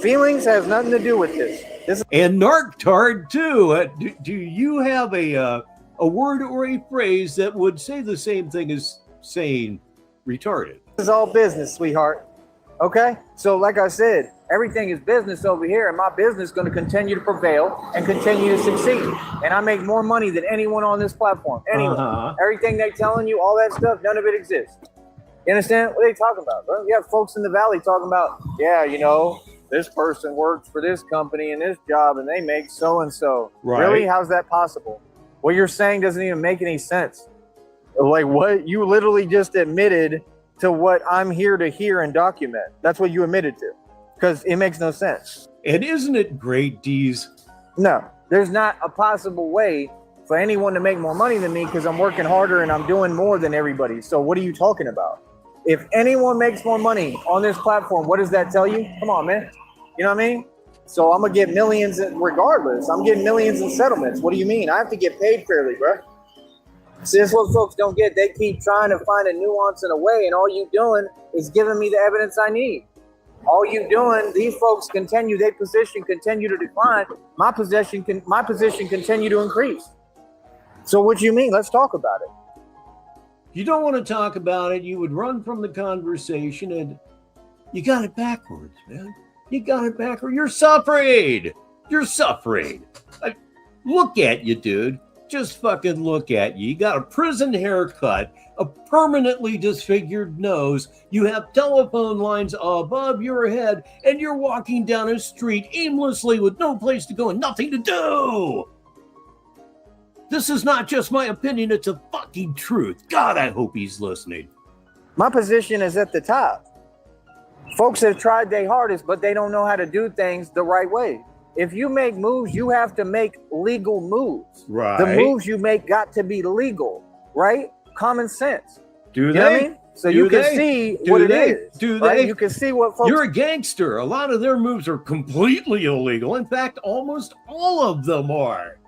Feelings has nothing to do with this. And narc-tard, too. Do you have a word or a phrase that would say the same thing as saying retarded? This is all business, sweetheart. Okay? So like I said, everything is business over here, and my business is going to continue to prevail and continue to succeed. And I make more money than anyone on this platform. Anyone. Everything they're telling you, all that stuff, none of it exists. You understand? What are they talking about, bro? You have folks in the valley talking about, yeah, you know, this person works for this company and this job, and they make so-and-so. Right. Really? How's that possible? What you're saying doesn't even make any sense. Like what? You literally just admitted to what I'm here to hear and document. That's what you admitted to, because it makes no sense. And isn't it great, Deez? No, there's not a possible way for anyone to make more money than me because I'm working harder and I'm doing more than everybody. So what are you talking about? If anyone makes more money on this platform, what does that tell you? Come on, man. You know what I mean? So I'm going to get millions regardless. I'm getting millions in settlements. What do you mean? I have to get paid fairly, bro. See, that's what folks don't get. They keep trying to find a nuance and a way, and all you doing is giving me the evidence I need. All you doing, these folks continue, their position continue to decline. My position continue to increase. So what you mean? Let's talk about it. You don't want to talk about it. You would run from the conversation, and you got it backwards, man. You got it backwards. You're suffering. You're suffering. Look at you, dude. Just fucking look at you. You got a prison haircut, a permanently disfigured nose. You have telephone lines above your head, and you're walking down a street aimlessly with no place to go and nothing to do. This is not just my opinion, it's a fucking truth. God, I hope he's listening. My position is at the top. Folks have tried their hardest, but they don't know how to do things the right way. If you make moves, you have to make legal moves. Right. The moves you make got to be legal, right? Common sense. Do they? You know what I mean? So you can see what it is. Do right? they? You can see what folks... You're a gangster. A lot of their moves are completely illegal. In fact, almost all of them are.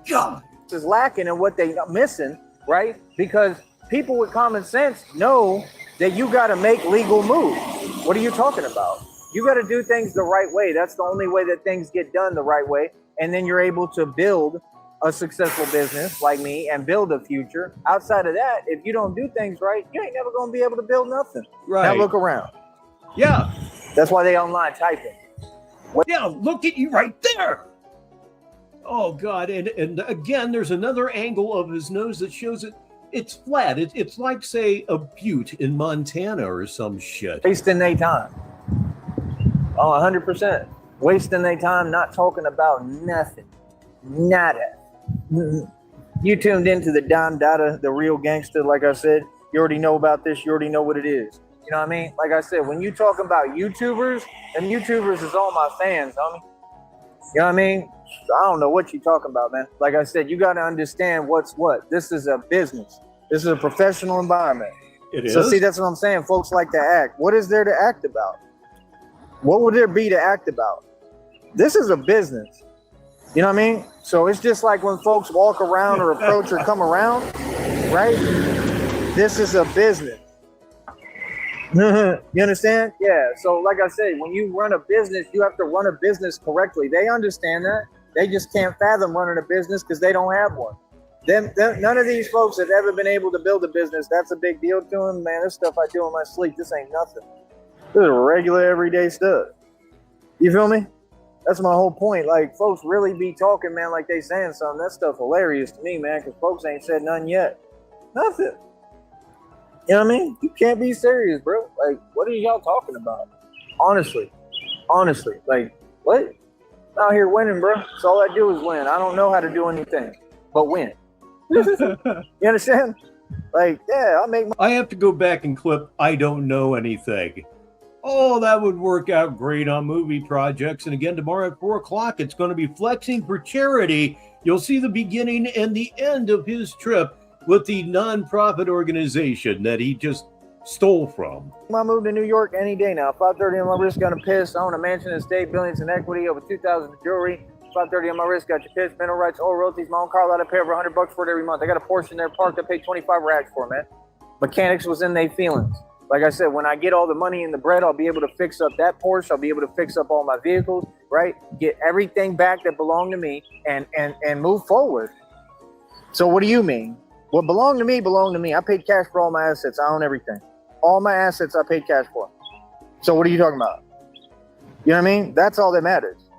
God. is lacking and what they're missing, right? Because people with common sense know that you got to make legal moves. What are you talking about? You got to do things the right way. That's the only way that things get done the right way. And then you're able to build a successful business like me and build a future. Outside of that, if you don't do things right, you ain't never going to be able to build nothing. Right. Now look around. Yeah. That's why they online typing. Yeah, look at you right there. Oh, God. And again, there's another angle of his nose that shows it's flat. It's like, say, a butte in Montana or some shit. Wasting their time. Oh, 100%. Wasting their time not talking about nothing. Nada. You tuned into the Don Dada, the real gangster, like I said. You already know about this. You already know what it is. You know what I mean? Like I said, when you talk about YouTubers, and YouTubers is all my fans, homie. You know what I mean? I don't know what you're talking about, man. Like I said, you got to understand what's what. This is a business. This is a professional environment. It is. So see, that's what I'm saying. Folks like to act. What is there to act about? What would there be to act about? This is a business. You know what I mean? So it's just like when folks walk around or approach or come around, right? This is a business. You understand? Yeah. So like I said, when you run a business, you have to run a business correctly. They understand that. They just can't fathom running a business because they don't have one. None of these folks have ever been able to build a business. That's a big deal to them. Man, this stuff I do in my sleep, this ain't nothing. This is regular, everyday stuff. You feel me? That's my whole point. Like, folks really be talking, man, like they saying something. That stuff hilarious to me, man, because folks ain't said nothing yet. Nothing. You know what I mean? You can't be serious, bro. Like, what are y'all talking about? Honestly. Like, what? I'm out here winning, bro. So all I do is win. I don't know how to do anything but win. You understand? Like, yeah, I'll make my... I have to go back and clip I don't know anything. Oh, that would work out great on movie projects. And again, tomorrow at 4 o'clock, it's going to be Flexing for Charity. You'll see the beginning and the end of his trip with the nonprofit organization that he just stole from. I move to New York any day now. 5:30 on my wrist, got a piss. I own a mansion in state, billions in equity, over 2,000 in jewelry. 5:30 on my wrist, got your piss, mineral rights, oil royalties, my own car lot. I pay over $100 for it every month. I got a Porsche there parked. I pay 25 racks for, man. Mechanics was in their feelings. Like I said, when I get all the money and the bread, I'll be able to fix up that Porsche. I'll be able to fix up all my vehicles, right? Get everything back that belonged to me and move forward. So what do you mean? What belonged to me, belonged to me. I paid cash for all my assets. I own everything. All my assets I paid cash for. So what are you talking about? You know what I mean? That's all that matters.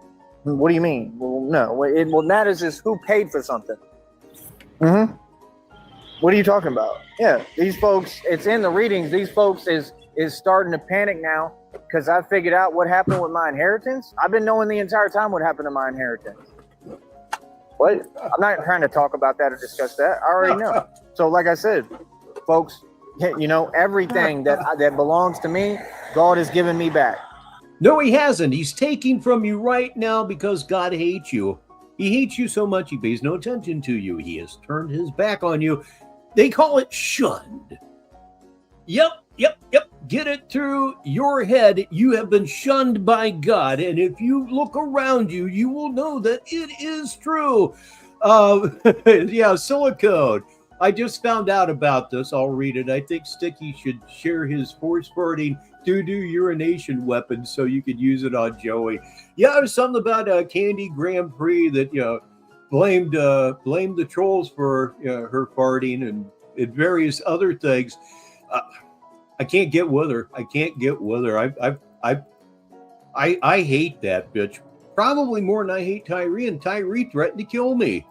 What do you mean? Well, no. What matters is who paid for something. Mm-hmm. What are you talking about? Yeah, these folks, it's in the readings. These folks is starting to panic now because I figured out what happened with my inheritance. I've been knowing the entire time what happened to my inheritance. What? I'm not trying to talk about that or discuss that. I already know. So like I said, folks, you know, everything that belongs to me, God has given me back. No, he hasn't. He's taking from you right now because God hates you. He hates you so much he pays no attention to you. He has turned his back on you. They call it shunned. Yep. Get it through your head. You have been shunned by God. And if you look around you, you will know that it is true. Yeah, silicone. I just found out about this. I'll read it. I think Sticky should share his force-burning doo-doo urination weapon so you could use it on Joey. Yeah, there's something about Candy Grand Prix that, you know, blamed the trolls for her farting and various other things. I can't get with her. I hate that bitch. Probably more than I hate Tyree, and Tyree threatened to kill me.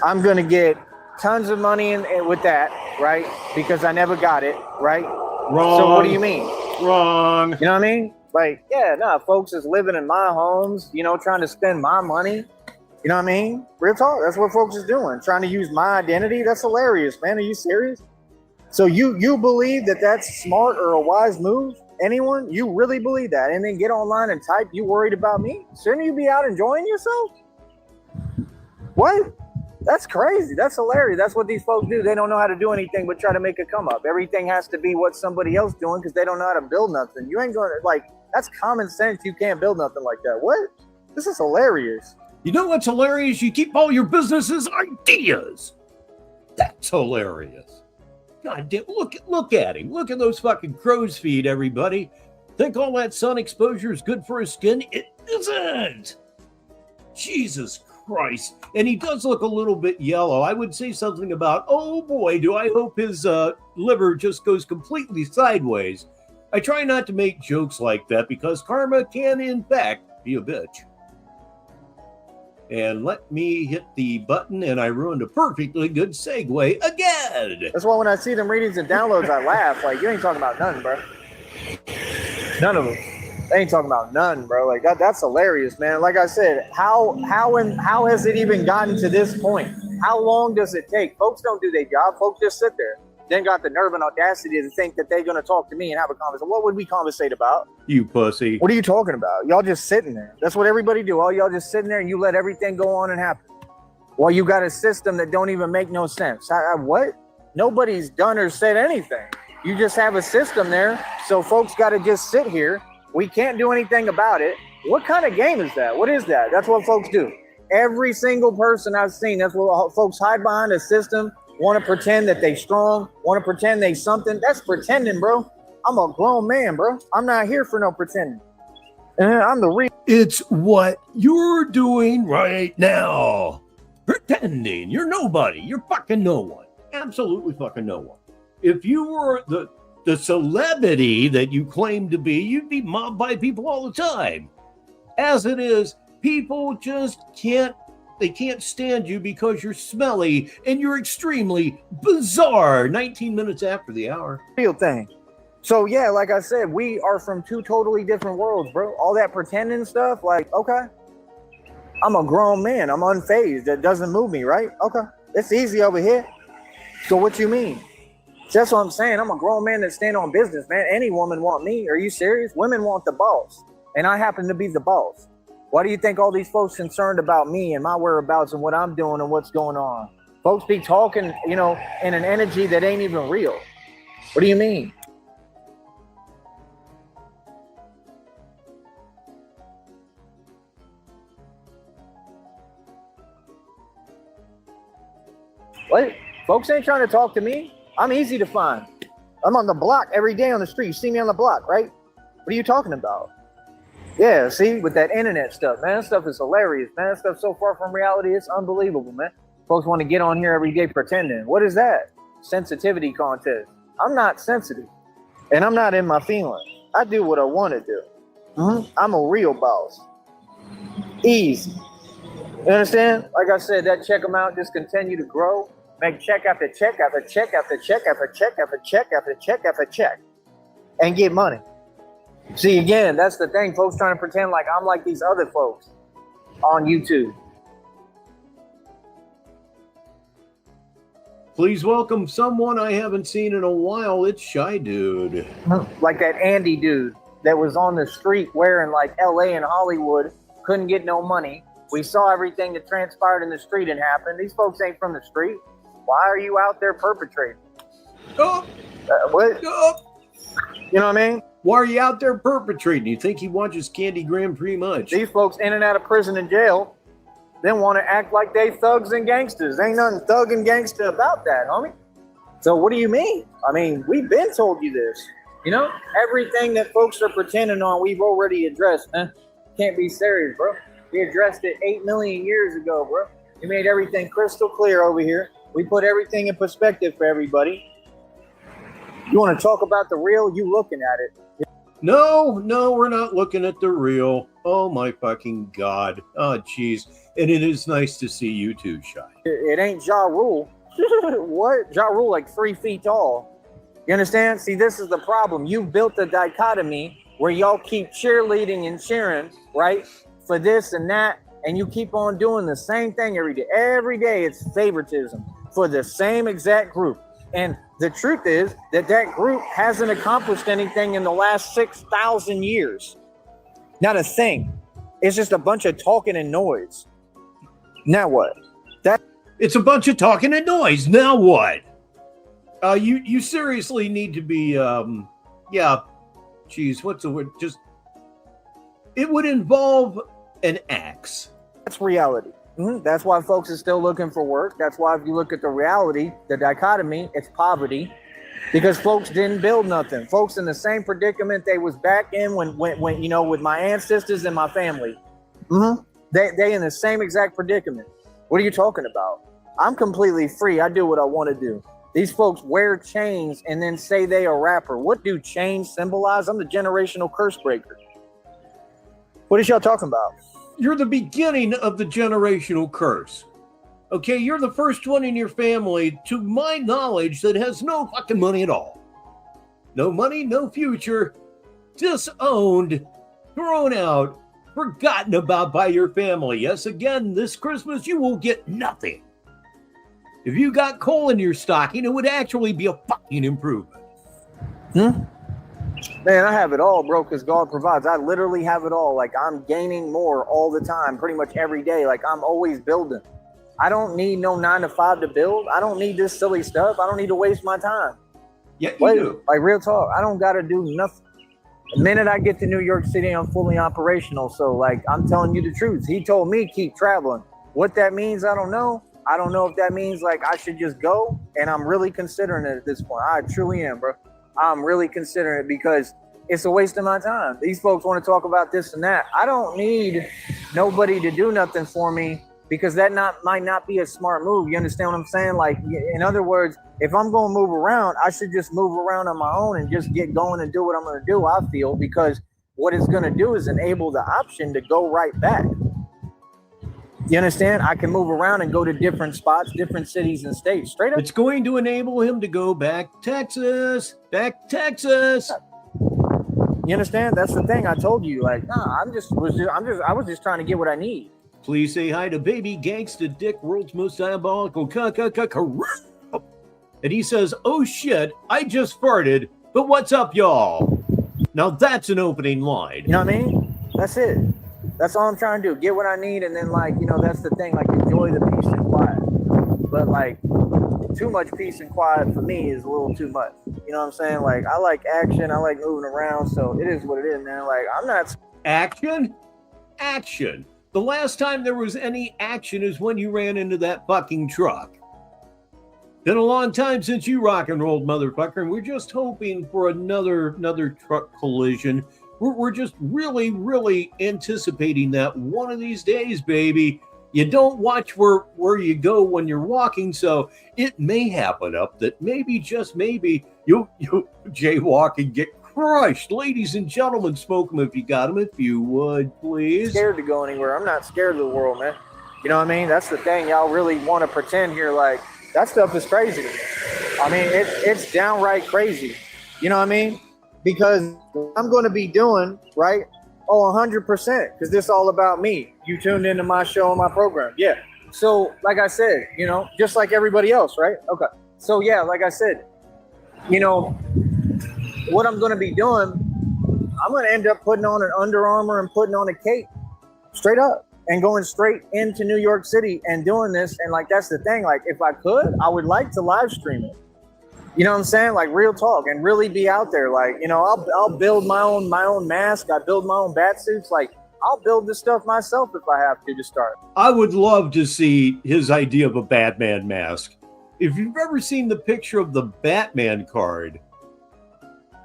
I'm going to get tons of money with that, right? Because I never got it, right? Wrong. So what do you mean? Wrong. You know what I mean? Like, yeah, no, folks is living in my homes, you know, trying to spend my money. You know what I mean? Real talk. That's what folks is doing. Trying to use my identity. That's hilarious, man. Are you serious? So you believe that that's smart or a wise move? Anyone? You really believe that? And then get online and type, you worried about me? Shouldn't you be out enjoying yourself? What? That's crazy. That's hilarious. That's what these folks do. They don't know how to do anything but try to make a come up. Everything has to be what somebody else doing because they don't know how to build nothing. You ain't going to, like, that's common sense. You can't build nothing like that. What? This is hilarious. You know what's hilarious? You keep all your businesses ideas. That's hilarious. God damn, look at him. Look at those fucking crow's feet, everybody. Think all that sun exposure is good for his skin? It isn't. Jesus Christ. And he does look a little bit yellow. I would say something about, oh boy, do I hope his liver just goes completely sideways. I try not to make jokes like that because karma can, in fact, be a bitch. And let me hit the button, and I ruined a perfectly good segue again. That's why when I see them readings and downloads, I laugh. Like, you ain't talking about nothing, bro. None of them. They ain't talking about none, bro. Like, that's hilarious, man. Like I said, how has it even gotten to this point? How long does it take? Folks don't do their job. Folks just sit there. Then got the nerve and audacity to think that they're going to talk to me and have a conversation. What would we conversate about? You pussy. What are you talking about? Y'all just sitting there. That's what everybody do. All y'all just sitting there and you let everything go on and happen. Well, you got a system that don't even make no sense. What? Nobody's done or said anything. You just have a system there. So folks got to just sit here. We can't do anything about it. What kind of game is that? What is that? That's what folks do. Every single person I've seen, that's what folks hide behind a system. Want to pretend that they strong, want to pretend they something. That's pretending, bro. I'm a grown man, bro. I'm not here for no pretending. I'm the real. It's what you're doing right now. Pretending. You're nobody. You're fucking no one. Absolutely fucking no one. If you were the celebrity that you claim to be, you'd be mobbed by people all the time. As it is, people just can't stand you because you're smelly and you're extremely bizarre. 19 minutes after the hour. Real thing. So yeah, like I said, we are from two totally different worlds, bro. All that pretending stuff, like, okay. I'm a grown man. I'm unfazed. That doesn't move me, right? Okay. It's easy over here. So what you mean? That's what I'm saying. I'm a grown man that stand on business, man. Any woman want me. Are you serious? Women want the boss. And I happen to be the boss. Why do you think all these folks concerned about me and my whereabouts and what I'm doing and what's going on? Folks be talking, you know, in an energy that ain't even real. What do you mean? What? Folks ain't trying to talk to me. I'm easy to find. I'm on the block every day on the street. You see me on the block, right? What are you talking about? Yeah, see, with that internet stuff, man, that stuff is hilarious, man. That stuff's so far from reality, it's unbelievable, man. Folks want to get on here every day pretending. What is that? Sensitivity contest. I'm not sensitive, and I'm not in my feelings. I do what I want to do. I'm a real boss. Easy. You understand? Like I said, that check amount just continue to grow. Make check after check after check after check after check after check after check after check, and get money. See, again, that's the thing. Folks trying to pretend like I'm like these other folks on YouTube. Please welcome someone I haven't seen in a while. It's Shy Dude. Like that Andy dude that was on the street wearing like LA and Hollywood, couldn't get no money. We saw everything that transpired in the street and happened. These folks ain't from the street. Why are you out there perpetrating? Oh, What? oh. You know what I mean? Why are you out there perpetrating? You think he watches Candy Graham pretty much? These folks in and out of prison and jail, then want to act like they thugs and gangsters. Ain't nothing thug and gangster about that, homie. So what do you mean? I mean, we've been told you this. You know, everything that folks are pretending on, we've already addressed. Can't be serious, bro. We addressed it 8 million years ago, bro. We made everything crystal clear over here. We put everything in perspective for everybody. You want to talk about the real? You looking at it. No, we're not looking at the real. Oh, my fucking God. Oh, jeez. And it is nice to see you too, Shy. It ain't Ja Rule. What? Ja Rule like 3 feet tall. You understand? See, this is the problem. You built a dichotomy where y'all keep cheerleading and cheering, right, for this and that, and you keep on doing the same thing every day. Every day it's favoritism for the same exact group. And the truth is that that group hasn't accomplished anything in the last 6,000 years. Not a thing. It's just a bunch of talking and noise. Now what? It's a bunch of talking and noise. Now what? You seriously need to be, geez, what's the word? Just, it would involve an axe. That's reality. That's why folks are still looking for work. That's why if you look at the reality, the dichotomy, it's poverty. Because folks didn't build nothing. Folks in the same predicament they was back in when you know, with my ancestors and my family. They in the same exact predicament. What are you talking about? I'm completely free. I do what I want to do. These folks wear chains and then say they a rapper. What do chains symbolize? I'm the generational curse breaker. What is y'all talking about? You're the beginning of the generational curse. Okay, you're the first one in your family, to my knowledge, that has no fucking money at all. No money, no future, disowned, thrown out, forgotten about by your family. Yes, again, this Christmas you will get nothing. If you got coal in your stocking, it would actually be a fucking improvement. Man, I have it all, bro, because God provides. I literally have it all. Like, I'm gaining more all the time, pretty much every day. Like, I'm always building. I don't need no 9 to 5 to build. I don't need this silly stuff. I don't need to waste my time. Yeah, you do. Like, real talk, I don't got to do nothing. The minute I get to New York City, I'm fully operational. So, like, I'm telling you the truth. He told me keep traveling. What that means, I don't know. I don't know if that means, like, I should just go. And I'm really considering it at this point. I truly am, bro. I'm really considering it because it's a waste of my time. These folks want to talk about this and that. I don't need nobody to do nothing for me because that might not be a smart move. You understand what I'm saying? Like, in other words, if I'm going to move around, I should just move around on my own and just get going and do what I'm going to do, I feel, because what it's going to do is enable the option to go right back. You understand? I can move around and go to different spots, different cities and states. Straight up. It's going to enable him to go back Texas. You understand? That's the thing I told you. Like, nah, I was just trying to get what I need. Please say hi to baby gangsta Dick, world's most diabolical and he says, oh shit, I just farted, but what's up, y'all? Now that's an opening line. You know what I mean? That's it. That's all I'm trying to do. Get what I need, and then, like, you know, that's the thing. Like, enjoy the peace and quiet. But, like, too much peace and quiet for me is a little too much. You know what I'm saying? Like, I like action. I like moving around. So it is what it is, man. Like, I'm not... Action. The last time there was any action is when you ran into that fucking truck. Been a long time since you rock and rolled, motherfucker, and we're just hoping for another truck collision. We're just really, really anticipating that one of these days, baby. You don't watch where you go when you're walking, so it may happen up that maybe, just maybe, you'll jaywalk and get crushed. Ladies and gentlemen, smoke them if you got them, if you would, please. I'm scared to go anywhere. I'm not scared of the world, man. You know what I mean? That's the thing. Y'all really want to pretend here like that stuff is crazy to me. I mean, it's downright crazy. You know what I mean? Because I'm going to be doing, right? Oh, 100%. Because this is all about me. You tuned into my show and my program. Yeah. So, like I said, you know, just like everybody else, right? Okay. So yeah, like I said, you know, what I'm going to be doing, I'm going to end up putting on an Under Armour and putting on a cape straight up and going straight into New York City and doing this. And like, that's the thing. Like, if I could, I would like to live stream it. You know what I'm saying? Like, real talk, and really be out there. Like, you know, I'll build my own mask. I build my own bat suits. Like, I'll build this stuff myself if I have to start. I would love to see his idea of a Batman mask. If you've ever seen the picture of the Batman card,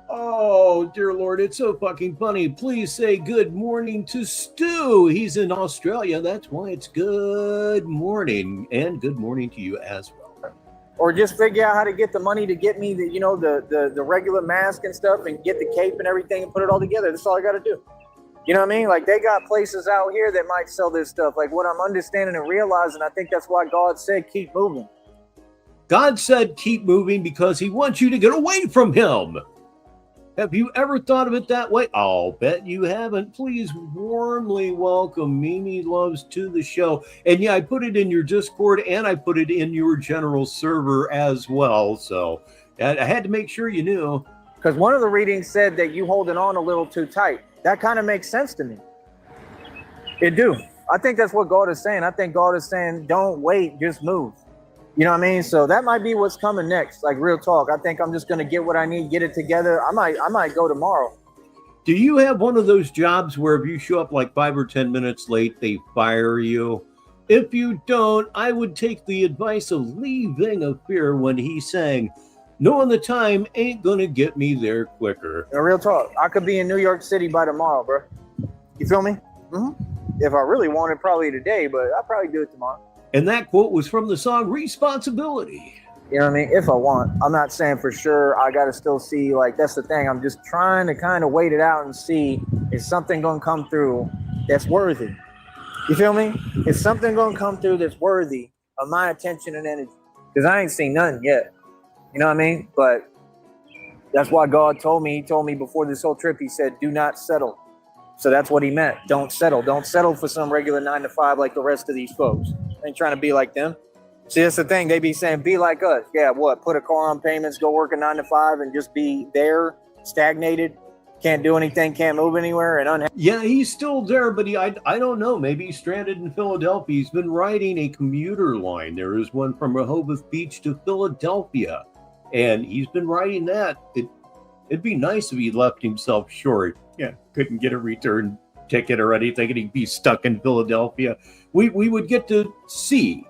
oh, dear Lord, it's so fucking funny. Please say good morning to Stu. He's in Australia. That's why it's good morning. And good morning to you as well. Or just figure out how to get the money to get me the regular mask and stuff and get the cape and everything and put it all together. That's all I got to do. You know what I mean? Like, they got places out here that might sell this stuff. Like, what I'm understanding and realizing, I think that's why God said, keep moving. God said keep moving because he wants you to get away from him. Have you ever thought of it that way? I'll bet you haven't. Please warmly welcome Mimi Loves to the show. And yeah, I put it in your Discord and I put it in your general server as well. So I had to make sure you knew. Because one of the readings said that you holding on a little too tight. That kind of makes sense to me. It do. I think that's what God is saying. I think God is saying, don't wait, just move. You know what I mean? So that might be what's coming next. Like, real talk. I think I'm just going to get what I need, get it together. I might go tomorrow. Do you have one of those jobs where if you show up like 5 or 10 minutes late, they fire you? If you don't, I would take the advice of Lee Ving of Fear when he sang, knowing the time ain't going to get me there quicker. Now, real talk. I could be in New York City by tomorrow, bro. You feel me? Mm-hmm. If I really wanted, probably today, but I'll probably do it tomorrow. And that quote was from the song Responsibility. You know what I mean? If I want. I'm not saying for sure. I got to still see, like, that's the thing. I'm just trying to kind of wait it out and see, is something going to come through that's worthy? You feel me? Is something going to come through that's worthy of my attention and energy? Because I ain't seen nothing yet. You know what I mean? But that's why God told me. He told me before this whole trip, he said, do not settle. So that's what he meant. Don't settle. Don't settle for some regular 9 to 5 like the rest of these folks. I ain't trying to be like them. See, that's the thing. They be saying, be like us. Yeah, what? Put a car on payments, go work a 9 to 5 and just be there, stagnated, can't do anything, can't move anywhere, and unhappy. Yeah, he's still there, but I don't know. Maybe he's stranded in Philadelphia. He's been riding a commuter line. There is one from Rehoboth Beach to Philadelphia, and he's been riding that. It'd be nice if he left himself short. Yeah, couldn't get a return ticket or anything, and he'd be stuck in Philadelphia. We would get to see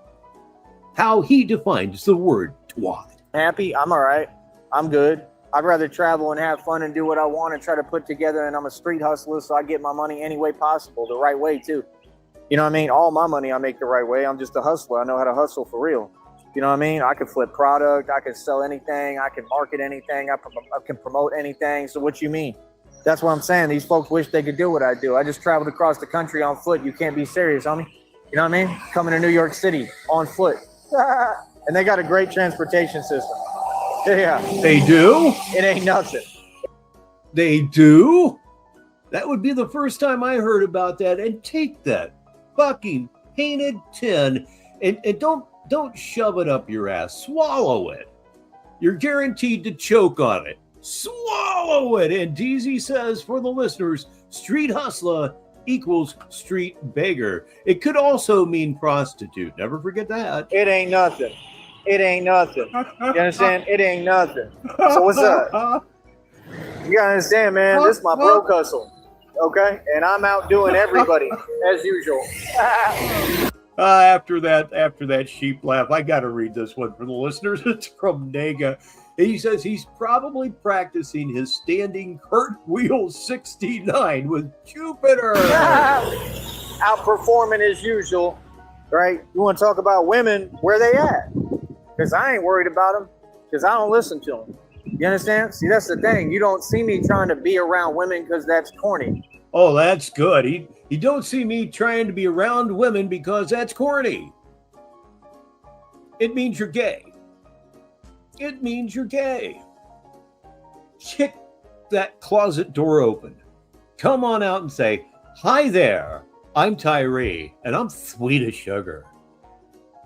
how he defines the word twat. Happy? I'm all right. I'm good. I'd rather travel and have fun and do what I want and try to put together, and I'm a street hustler, so I get my money any way possible, the right way too. You know what I mean? All my money I make the right way. I'm just a hustler. I know how to hustle for real. You know what I mean? I can flip product. I can sell anything. I can market anything. I can promote anything. So what you mean? That's what I'm saying. These folks wish they could do what I do. I just traveled across the country on foot. You can't be serious, homie. You know what I mean? Coming to New York City on foot. And they got a great transportation system. Yeah. They do? It ain't nothing. They do? That would be the first time I heard about that. And take that fucking painted tin and don't shove it up your ass. Swallow it. You're guaranteed to choke on it. Swallow it. And DZ says, for the listeners, street hustler equals street beggar. It could also mean prostitute. Never forget that. It ain't nothing. It ain't nothing. You understand? It ain't nothing. So what's up? You gotta understand, man. This is my bro hustle. Okay? And I'm outdoing everybody as usual. After that sheep laugh, I got to read this one for the listeners. It's from Nega. He says he's probably practicing his standing cartwheel 69 with Jupiter. Outperforming as usual, right? You want to talk about women, where they at? Because I ain't worried about them, because I don't listen to them. You understand? See, that's the thing. You don't see me trying to be around women because that's corny. Oh, that's good. He don't see me trying to be around women because that's corny. It means you're gay. It means you're gay. Kick that closet door open. Come on out and say, hi there, I'm Tyree, and I'm sweet as sugar.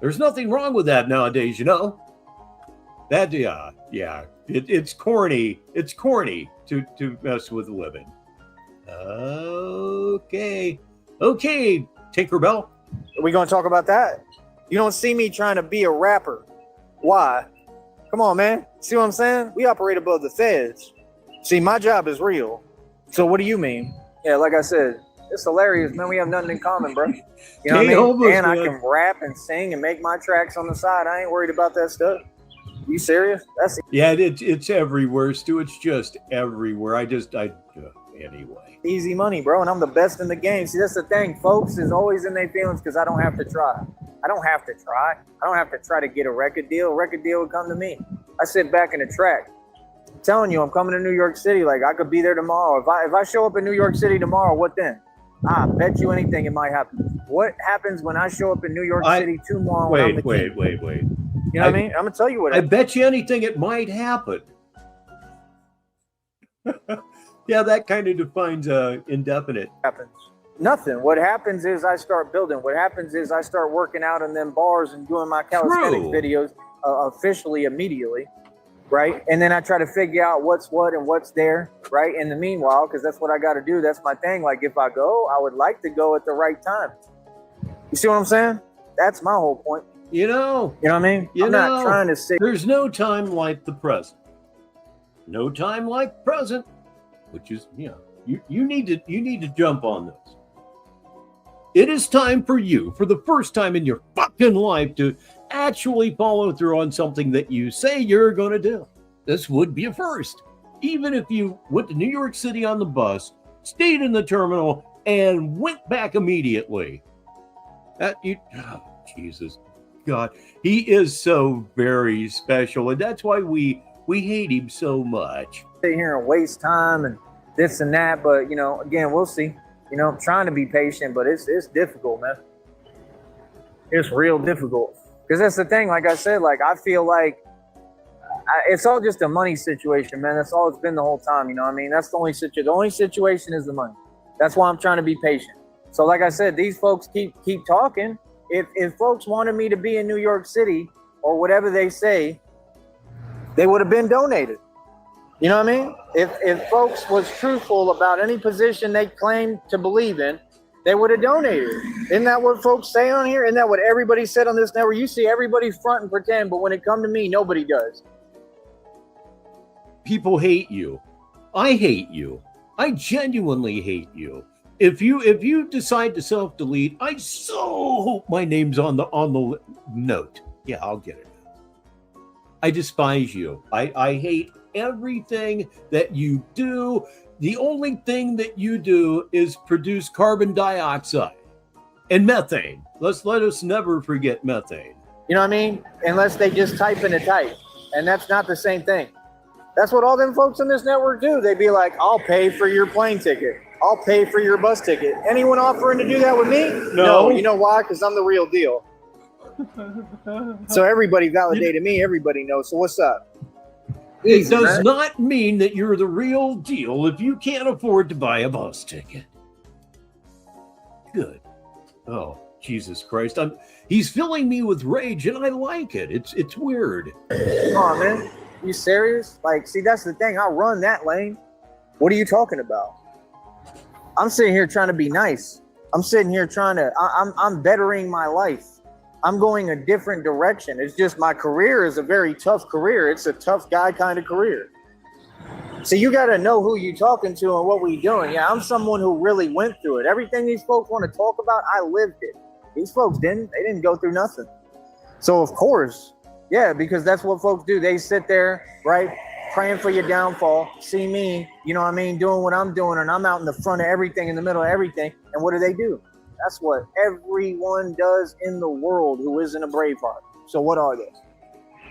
There's nothing wrong with that nowadays, you know. It's corny. It's corny to mess with women. Okay, Tinkerbell. Are we going to talk about that? You don't see me trying to be a rapper. Why? Come on, man. See what I'm saying? We operate above the feds. See, my job is real. So what do you mean? Yeah, like I said, it's hilarious, man. We have nothing in common, bro. You know what I mean? And I can rap and sing and make my tracks on the side. I ain't worried about that stuff. You serious? It's everywhere, Stu. It's just everywhere. Anyway. Easy money, bro, and I'm the best in the game. See, that's the thing. Folks is always in their feelings because I don't have to try. I don't have to try. I don't have to try to get a record deal. A record deal will come to me. I sit back in the track. I'm telling you, I'm coming to New York City. Like, I could be there tomorrow. If I show up in New York City tomorrow, what then? I bet you anything it might happen. What happens when I show up in New York City tomorrow? Wait. You know what I mean? I'm gonna tell you what. I bet you anything it might happen. Yeah, that kind of defines indefinite. Happens. Nothing. What happens is I start building. What happens is I start working out in them bars and doing my calisthenics videos officially immediately, right? And then I try to figure out what's what and what's there, right? In the meanwhile, because that's what I got to do. That's my thing. Like, if I go, I would like to go at the right time. You see what I'm saying? That's my whole point. You know what I mean? I'm not trying to say there's no time like the present. No time like present, which is, you need to jump on this. It is time for you, for the first time in your fucking life, to actually follow through on something that you say you're going to do. This would be a first. Even if you went to New York City on the bus, stayed in the terminal, and went back immediately. Jesus. God, he is so very special, and that's why we hate him so much. Sit here and waste time and this and that, but again, we'll see. I'm trying to be patient, but it's difficult, man. It's real difficult because that's the thing. Like I said, like I feel like it's all just a money situation, man. That's all it's been the whole time. You know what I mean? That's the only situation. The only situation is the money. That's why I'm trying to be patient. So, like I said, these folks keep talking. If folks wanted me to be in New York City or whatever they say, they would have been donated. You know what I mean? If folks was truthful about any position they claim to believe in, they would have donated. Isn't that what folks say on here? Isn't that what everybody said on this network? You see everybody front and pretend, but when it comes to me, nobody does. People hate you. I hate you. I genuinely hate you. If you decide to self-delete, I so hope my name's on the note. Yeah, I'll get it. I despise you. I hate everything that you do. The only thing that you do is produce carbon dioxide and methane. Let us never forget methane. You know what I mean? Unless they just type in a type. And that's not the same thing. That's what all them folks on this network do. They be like, I'll pay for your plane ticket. I'll pay for your bus ticket. Anyone offering to do that with me? No. You know why? Because I'm the real deal. So everybody validated me. Everybody knows. So what's up? It does not mean that you're the real deal if you can't afford to buy a bus ticket. Good. Oh, Jesus Christ. He's filling me with rage, and I like it. It's weird. Come on, man. You serious? Like, see, that's the thing. I run that lane. What are you talking about? I'm sitting here trying to be nice. I'm sitting here trying to, I'm bettering my life. I'm going a different direction. It's just my career is a very tough career. It's a tough guy kind of career. So you got to know who you're talking to and what we're doing. Yeah, I'm someone who really went through it. Everything these folks want to talk about, I lived it. These folks didn't. They didn't go through nothing. So, of course, yeah, because that's what folks do. They sit there, right, praying for your downfall, see me, you know what I mean, doing what I'm doing, and I'm out in the front of everything, in the middle of everything. And what do? That's what everyone does in the world who isn't a Braveheart. So what are they?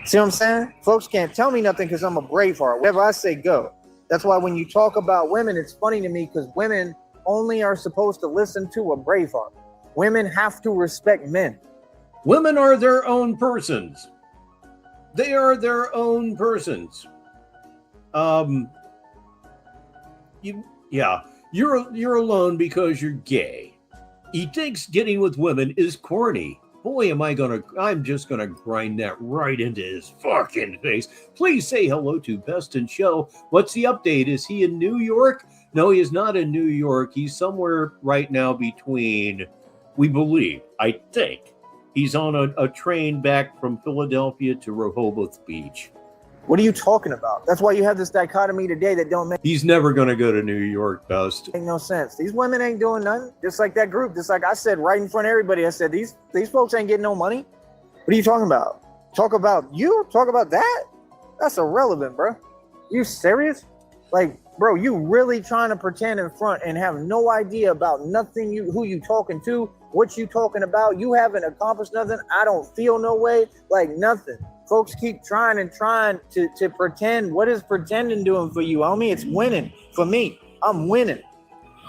See what I'm saying? Folks can't tell me nothing because I'm a Braveheart. Whatever I say, go. That's why when you talk about women, it's funny to me because women only are supposed to listen to a Braveheart. Women have to respect men. Women are their own persons. They are their own persons. You're alone because you're gay. He thinks getting with women is corny. boy, I'm just gonna grind that right into his fucking face. Please say hello to Best in Show. What's the update? Is he in New York? No, he is not in New York. He's somewhere right now between, we believe, I think, he's on a train back from Philadelphia to Rehoboth Beach. What are you talking about? That's why you have this dichotomy today that don't make He's never going to go to New York, Best. no sense. These women ain't doing nothing. Just like that group. Just like I said right in front of everybody. I said, these folks ain't getting no money. What are you talking about? Talk about you? Talk about that? That's irrelevant, bro. You serious? Like, bro, you really trying to pretend in front and have no idea about nothing, who you talking to, what you talking about. You haven't accomplished nothing. I don't feel no way, like nothing. Folks keep trying to pretend. What is pretending doing for you, homie? It's winning for me. I'm winning.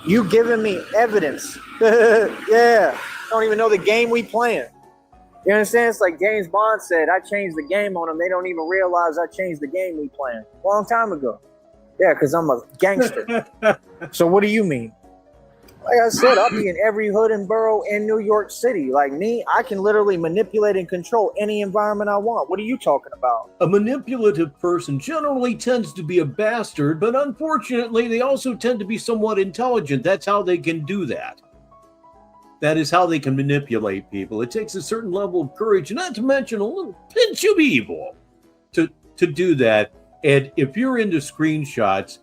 You giving me evidence. Yeah. Don't even know the game we playing. You understand? It's like James Bond said, I changed the game on them. They don't even realize I changed the game we playing. Long time ago. Yeah, because I'm a gangster. So what do you mean? Like I said, I'll be in every hood and borough in New York City. Like me, I can literally manipulate and control any environment I want. What are you talking about? A manipulative person generally tends to be a bastard, but unfortunately, they also tend to be somewhat intelligent. That's how they can do that. That is how they can manipulate people. It takes a certain level of courage, not to mention a little pinch of evil, to do that. And if you're into screenshots,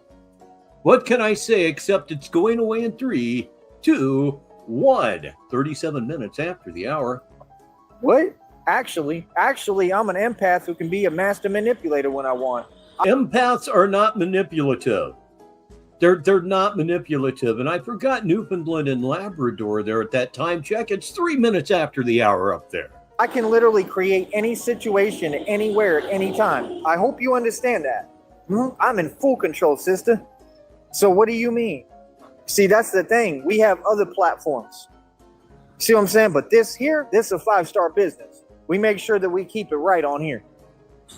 what can I say except it's going away in 3, 2, 1. 37 minutes after the hour. What? Actually, I'm an empath who can be a master manipulator when I want. Empaths are not manipulative. They're not manipulative. And I forgot Newfoundland and Labrador there at that time check. It's 3 minutes after the hour up there. I can literally create any situation anywhere at any time. I hope you understand that. I'm in full control, sister. So what do you mean? See, that's the thing. We have other platforms. See what I'm saying? But this is a 5-star business. We make sure that we keep it right on here.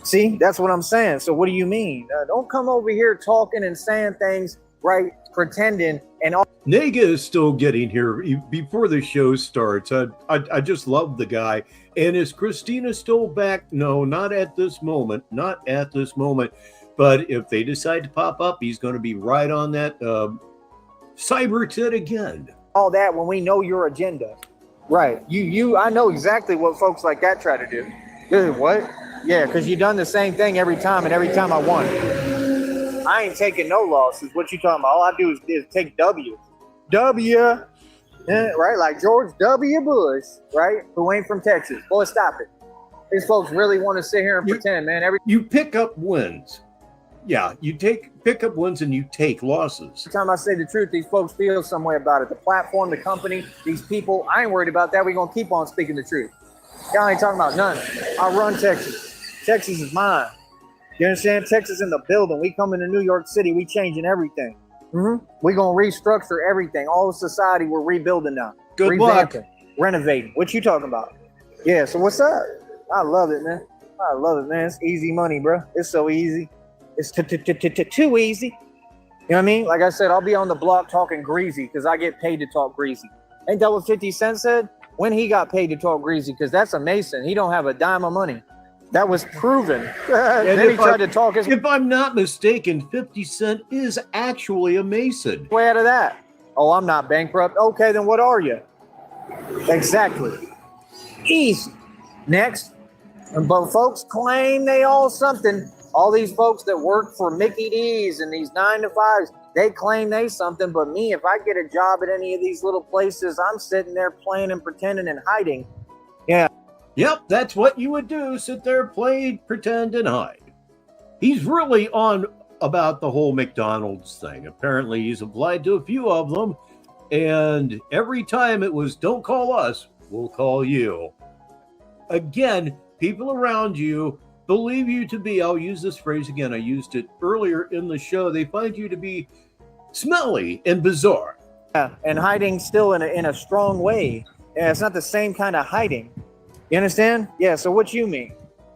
See, that's what I'm saying. So what do you mean? Don't come over here talking and saying things, right? Pretending and all. Nega is still getting here before the show starts. I just love the guy. And is Christina still back? No, not at this moment. Not at this moment. But if they decide to pop up, he's going to be right on that cyber tit again. All that when we know your agenda. Right. I know exactly what folks like that try to do. What? Yeah, because you done the same thing every time, and every time I won. I ain't taking no losses. What you talking about? All I do is take W. Yeah, right? Like George W. Bush, right? Who ain't from Texas. Boy, stop it. These folks really want to sit here and pretend, man. You pick up wins. Yeah, you pick up wins and you take losses. Every time I say the truth, these folks feel some way about it. The platform, the company, these people, I ain't worried about that. We're going to keep on speaking the truth. Y'all ain't talking about none. I run Texas. Texas is mine. You understand? Texas in the building. We come into New York City. We changing everything. We're going to restructure everything. All of society, we're rebuilding now. Good luck. Renovating. What you talking about? Yeah, so what's up? I love it, man. I love it, man. It's easy money, bro. It's so easy. It's too easy. You know what I mean? Like I said, I'll be on the block talking greasy because I get paid to talk greasy. Ain't that what 50 Cent said? When he got paid to talk greasy, because that's a Mason. He don't have a dime of money. That was proven. Then he tried to talk his... If I'm not mistaken, 50 Cent is actually a Mason. way out of that. Oh, I'm not bankrupt. Okay, then what are you? Exactly. Easy. Next. But folks claim they all something. All these folks that work for Mickey D's and these 9-to-5s, they claim they something. But me, if I get a job at any of these little places, I'm sitting there playing and pretending and hiding. Yeah. Yep, that's what you would do. Sit there, play, pretend, and hide. He's really on about the whole McDonald's thing. Apparently, he's applied to a few of them. And every time it was, don't call us, we'll call you. Again, people around you believe you to be, I'll use this phrase again, I used it earlier in the show, they find you to be smelly and bizarre. Yeah, and hiding still in a strong way. Yeah, it's not the same kind of hiding. You understand? Yeah, so what you mean?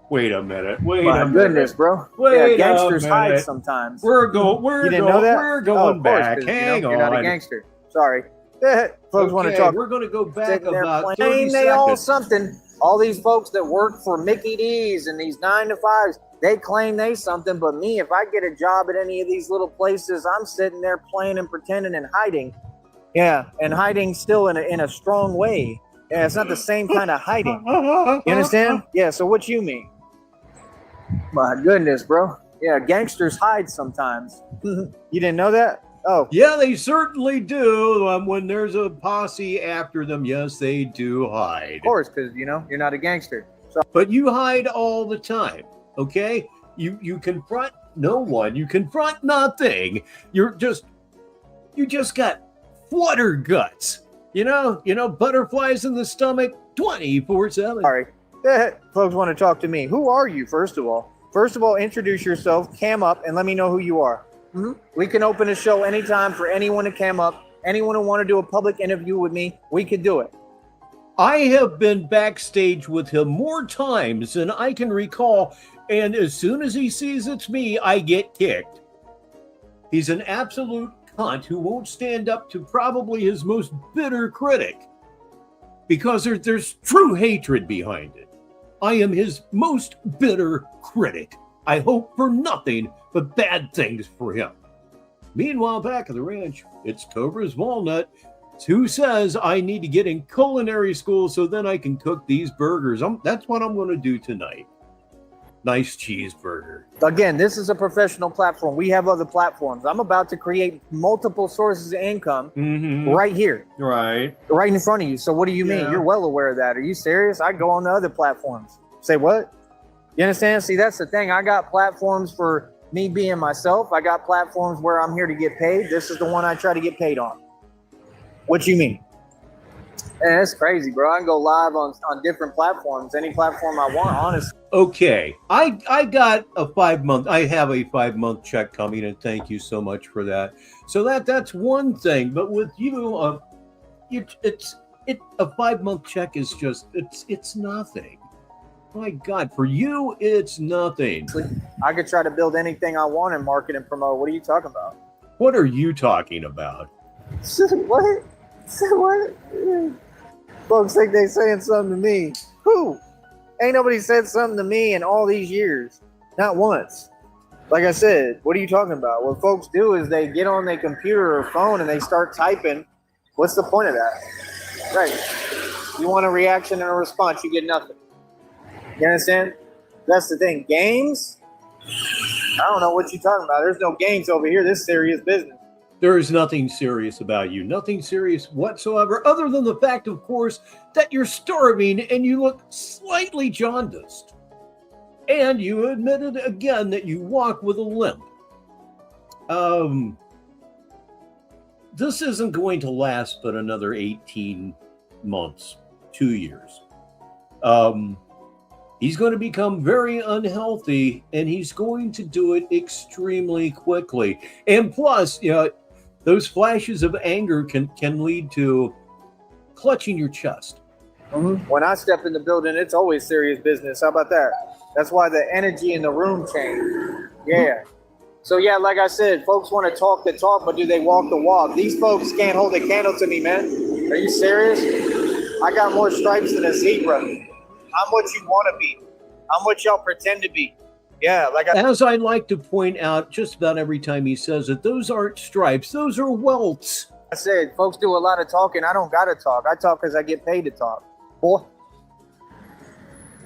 Wait a minute. My goodness, bro. Wait gangsters a hide minute. Sometimes. We're going back. Hang on. You're not a gangster. Sorry. Folks want to talk. We're going to go back Sitting there about 30 playing, seconds. they all something. All these folks that work for Mickey D's and these 9-to-5s, they claim they something, but me, if I get a job at any of these little places, I'm sitting there playing and pretending and hiding. Yeah, and hiding still in a strong way. Yeah, it's not the same kind of hiding. You understand? Yeah, so what you mean? My goodness, bro. Yeah, gangsters hide sometimes. You didn't know that? Oh. Yeah, they certainly do. When there's a posse after them, yes, they do hide. Of course, because, you know, you're not a gangster. So. But you hide all the time, okay? You confront no one. You confront nothing. You just got flutter guts. You know, butterflies in the stomach 24/7. Sorry. Folks want to talk to me. Who are you, first of all? First of all, introduce yourself, cam up, and let me know who you are. We can open a show anytime for anyone to cam up. Anyone who want to do a public interview with me, we could do it. I have been backstage with him more times than I can recall, and as soon as he sees it's me, I get kicked. He's an absolute cunt who won't stand up to probably his most bitter critic because there's true hatred behind it. I am his most bitter critic. I hope for nothing but bad things for him. Meanwhile, back at the ranch, it's Cobra's Walnut, who says I need to get in culinary school so then I can cook these burgers. That's what I'm going to do tonight. Nice cheeseburger. Again, this is a professional platform. We have other platforms. I'm about to create multiple sources of income right here. Right in front of you. So what do you mean? You're well aware of that. Are you serious? I go on the other platforms. Say what? You understand? See, that's the thing. I got platforms for me being myself. I got platforms where I'm here to get paid. This is the one I try to get paid on. What you mean? Man, that's crazy, bro. I can go live on different platforms, any platform I want, honestly. Okay, I got a 5-month. I have a 5-month check coming, and thank you so much for that. So that's one thing. But with you, a 5-month check is just it's nothing. My God, for you, it's nothing. I could try to build anything I want and market and promote. What are you talking about? What are you talking about? What? What? Folks think they saying something to me. Who? Ain't nobody said something to me in all these years. Not once. Like I said, what are you talking about? What folks do is they get on their computer or phone and they start typing. What's the point of that? Right. You want a reaction and a response, you get nothing. You understand? That's the thing. Games? I don't know what you're talking about. There's no games over here. This is serious business. There is nothing serious about you. Nothing serious whatsoever, other than the fact, of course, that you're starving and you look slightly jaundiced. And you admitted again that you walk with a limp. This isn't going to last but another 18 months, 2 years. He's going to become very unhealthy, and he's going to do it extremely quickly. And plus, those flashes of anger can lead to clutching your chest. When I step in the building, it's always serious business. How about that? That's why the energy in the room changed. Yeah. So, yeah, like I said, folks want to talk the talk, but do they walk the walk? These folks can't hold a candle to me, man. Are you serious? I got more stripes than a zebra. I'm what you want to be. I'm what y'all pretend to be. Yeah, as I like to point out just about every time he says it, those aren't stripes, those are welts. I said, folks do a lot of talking. I don't gotta talk. I talk because I get paid to talk. Boy.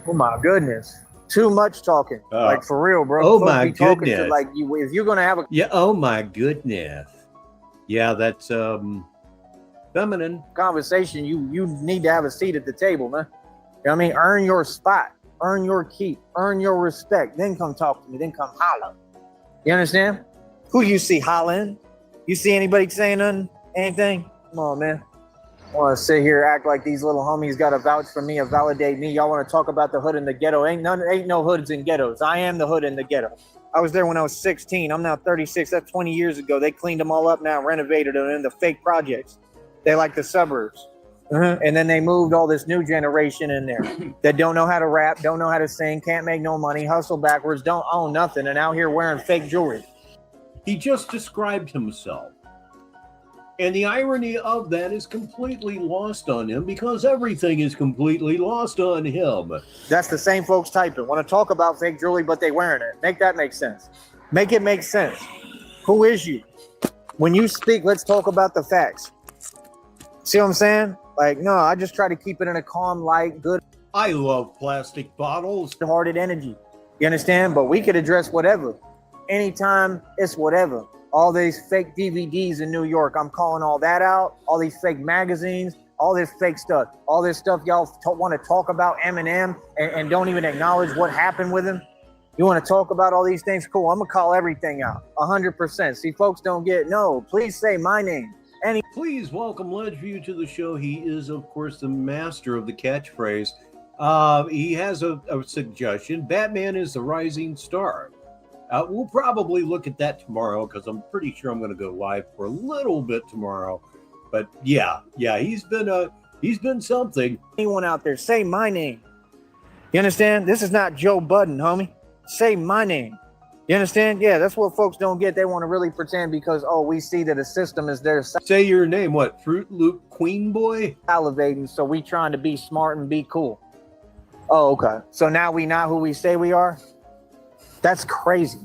Oh my goodness. Too much talking. Like for real, bro. Oh folks my be talking goodness. To, like if you're gonna have a oh my goodness. Yeah, that's feminine conversation, you need to have a seat at the table, man. You know what I mean? Earn your spot. Earn your keep, earn your respect, then come talk to me, then come holler. You understand? Who you see hollering? You see anybody saying nothing? Anything? Come on, man. I want to sit here, act like these little homies got to vouch for me or validate me. Y'all want to talk about the hood and the ghetto. Ain't no hoods and ghettos. I am the hood and the ghetto. I was there when I was 16. I'm now 36. That's 20 years ago. They cleaned them all up now, renovated them in the fake projects. They like the suburbs. And then they moved all this new generation in there that don't know how to rap, don't know how to sing, can't make no money, hustle backwards, don't own nothing, and out here wearing fake jewelry. He just described himself. And the irony of that is completely lost on him because everything is completely lost on him. That's the same folks typing. Want to talk about fake jewelry, but they wearing it. Make that make sense. Make it make sense. Who is you? When you speak, let's talk about the facts. See what I'm saying? Like, no, I just try to keep it in a calm, light, good. I love plastic bottles. Hearted energy. You understand? But we could address whatever. Anytime, it's whatever. All these fake DVDs in New York, I'm calling all that out. All these fake magazines, all this fake stuff. All this stuff y'all want to talk about Eminem and don't even acknowledge what happened with him. You want to talk about all these things? Cool, I'm going to call everything out. 100%. See, folks don't get, no, please say my name. Please welcome Ledgeview to the show. He is, of course, the master of the catchphrase. He has a suggestion. Batman is the rising star. We'll probably look at that tomorrow because I'm pretty sure I'm going to go live for a little bit tomorrow. But yeah, he's been something. Anyone out there, say my name. You understand? This is not Joe Budden, homie. Say my name. You understand? Yeah, that's what folks don't get. They want to really pretend because, oh, we see that a system is there. Say your name, what? Fruit Loop Queen Boy? Salivating, so we trying to be smart and be cool. Oh, okay. So now we not who we say we are? That's crazy.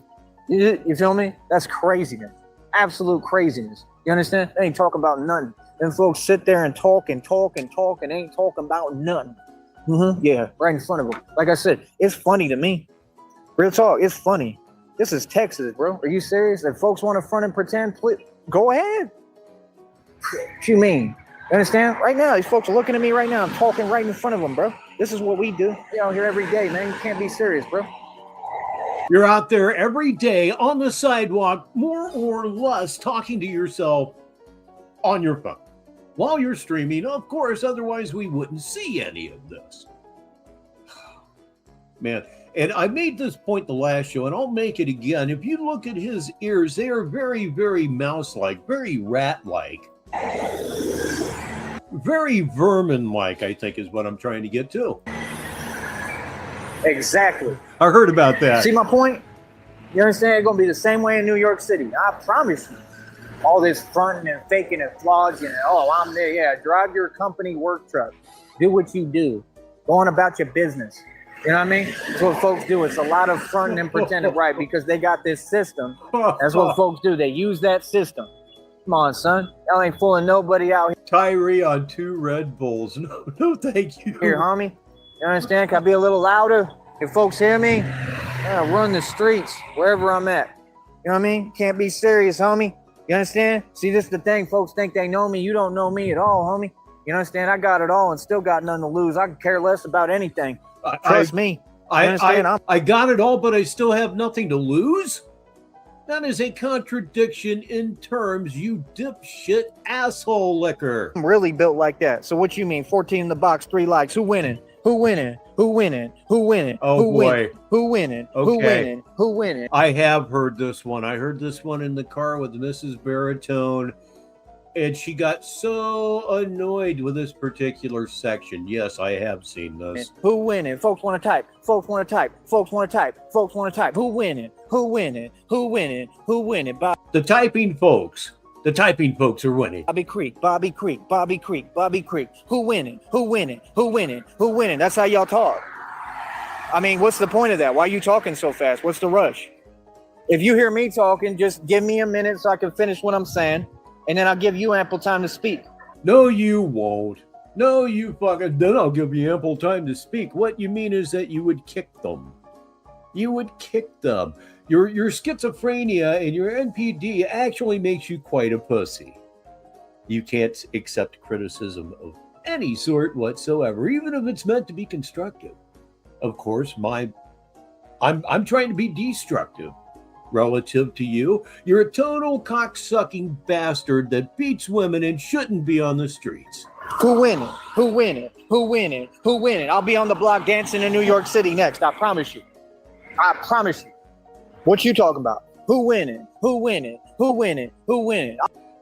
You feel me? That's craziness. Absolute craziness. You understand? They ain't talking about nothing. Them folks sit there and talk and talk and talk and ain't talking about nothing. Yeah, right in front of them. Like I said, it's funny to me. Real talk, it's funny. This is Texas, bro. Are you serious? If folks want to front and pretend, please, go ahead. What you mean? You understand? Right now, these folks are looking at me right now. I'm talking right in front of them, bro. This is what we do. We out here every day, man. You can't be serious, bro. You're out there every day on the sidewalk, more or less talking to yourself on your phone while you're streaming. Of course, otherwise we wouldn't see any of this. Man, and I made this point the last show, and I'll make it again. If you look at his ears, they are very, very mouse-like, very rat-like. Very vermin-like, I think is what I'm trying to get to. Exactly. I heard about that. See my point? You understand? It's going to be the same way in New York City. I promise you. All this fronting and faking and flaws and, oh, I'm there. Yeah, drive your company work truck. Do what you do. Go on about your business. You know what I mean? That's what folks do. It's a lot of fronting and pretending, right? Because they got this system. That's what folks do. They use that system. Come on, son. Y'all ain't fooling nobody out here. Tyree on 2 Red Bulls. No, thank you. Here, homie. You understand? Can I be a little louder? If folks hear me, I run the streets wherever I'm at. You know what I mean? Can't be serious, homie. You understand? See, this is the thing. Folks think they know me. You don't know me at all, homie. You understand? I got it all and still got nothing to lose. I can care less about anything. Trust me. I got it all, but I still have nothing to lose? That is a contradiction in terms, you dipshit asshole liquor. I'm really built like that. So what you mean? 14 in the box, 3 likes. Who winning? Who winning? Who winning? Who winning? Oh, who boy. Winning? Who winning? Okay. Who winning? Who winning? I have heard this one. I heard this one in the car with Mrs. Baritone, and she got so annoyed with this particular section. Yes, I have seen this. Who winning? Folks want to type. Folks want to type. Folks want to type. Folks want to type. Who winning? Who winning? Who winning? Who winning? The typing folks. The typing folks are winning. Bobby Creek, Bobby Creek, Bobby Creek, Bobby Creek. Who winning? Who winning? Who winning? Who winning? That's how y'all talk. I mean, what's the point of that? Why are you talking so fast? What's the rush? If you hear me talking, just give me a minute so I can finish what I'm saying, and then I'll give you ample time to speak. No, you won't. No, you fucking... Then I'll give you ample time to speak. What you mean is that you would kick them. You would kick them. Your schizophrenia and your NPD actually makes you quite a pussy. You can't accept criticism of any sort whatsoever, even if it's meant to be constructive. Of course, I'm trying to be destructive relative to you. You're a total cocksucking bastard that beats women and shouldn't be on the streets. Who winning? Who winning? Who winning? Who winning? I'll be on the block dancing in New York City next. I promise you. I promise you. What you talking about? Who winning? Who winning? Who winning? Who winning?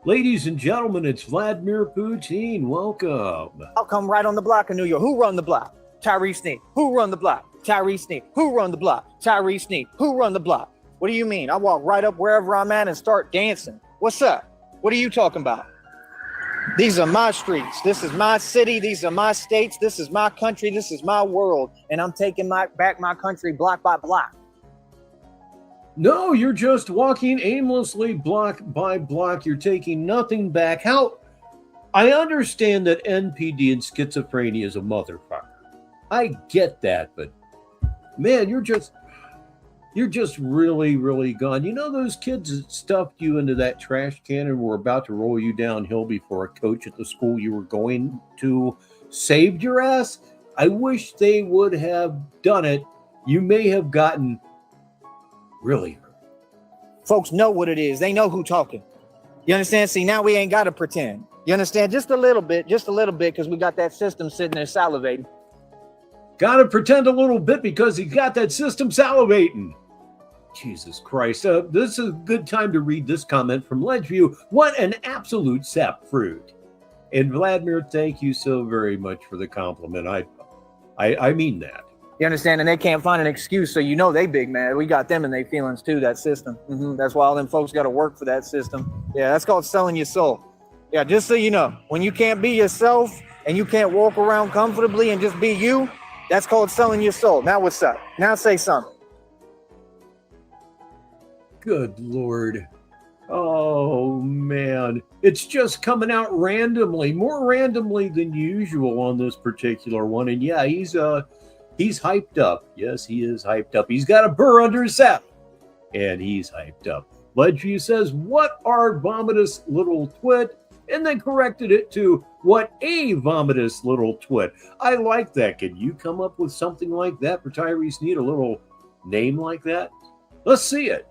Ladies and gentlemen, it's Vladimir Putin. Welcome. I'll come right on the block in New York. Who run the block? Tyree Sneak. Who run the block? Tyree Sneak. Who run the block? Tyree Sneak. Who run the block? What do you mean? I walk right up wherever I'm at and start dancing. What's up? What are you talking about? These are my streets. This is my city. These are my states. This is my country. This is my world. And I'm taking back my country block by block. No, you're just walking aimlessly block by block. You're taking nothing back. How? I understand that NPD and schizophrenia is a motherfucker. I get that, but man, you're just really, really gone. You know those kids that stuffed you into that trash can and were about to roll you downhill before a coach at the school you were going to saved your ass? I wish they would have done it. You may have gotten really hurt. Folks know what it is. They know who talking. You understand? See, now we ain't got to pretend. You understand? Just a little bit, because we got that system sitting there salivating. Got to pretend a little bit because he got that system salivating. Jesus Christ. This is a good time to read this comment from Ledgeview. What an absolute sap fruit. And Vladimir, thank you so very much for the compliment. I mean that. You understand? And they can't find an excuse, so you know they big mad. We got them in their feelings too, that system. That's why all them folks got to work for that system. Yeah, that's called selling your soul. Yeah, just so you know, when you can't be yourself and you can't walk around comfortably and just be you, that's called selling your soul. Now what's up? Now say something. Good Lord. Oh, man. It's just coming out randomly, more randomly than usual on this particular one. And yeah, he's hyped up. Yes, he is hyped up. He's got a burr under his sap. And he's hyped up. Ledgeview says, what are vomitous little twit? And then corrected it to, what a vomitous little twit. I like that. Can you come up with something like that for Tyrese Need? A little name like that? Let's see it.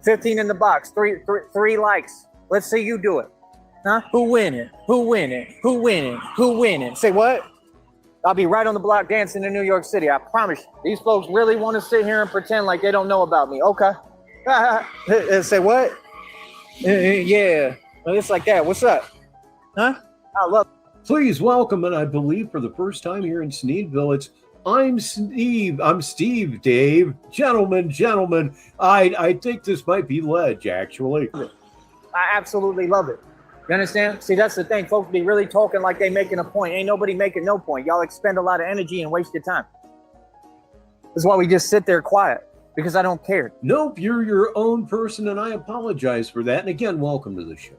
15 in the box, three likes. Let's see you do it. Huh? Who winning? Who winning? Who winning? Who winning? Say what? I'll be right on the block dancing in New York City. I promise you. These folks really want to sit here and pretend like they don't know about me. Okay. Say what? Yeah. It's like that. What's up? Huh? I love it. Please welcome, and I believe for the first time here in Sneedville, it's I'm Steve, Dave. Gentlemen. I think this might be Ledge, actually. I absolutely love it. You understand? See, that's the thing. Folks be really talking like they making a point. Ain't nobody making no point. Y'all expend a lot of energy and waste your time. That's why we just sit there quiet, because I don't care. Nope, you're your own person, and I apologize for that. And again, welcome to the show.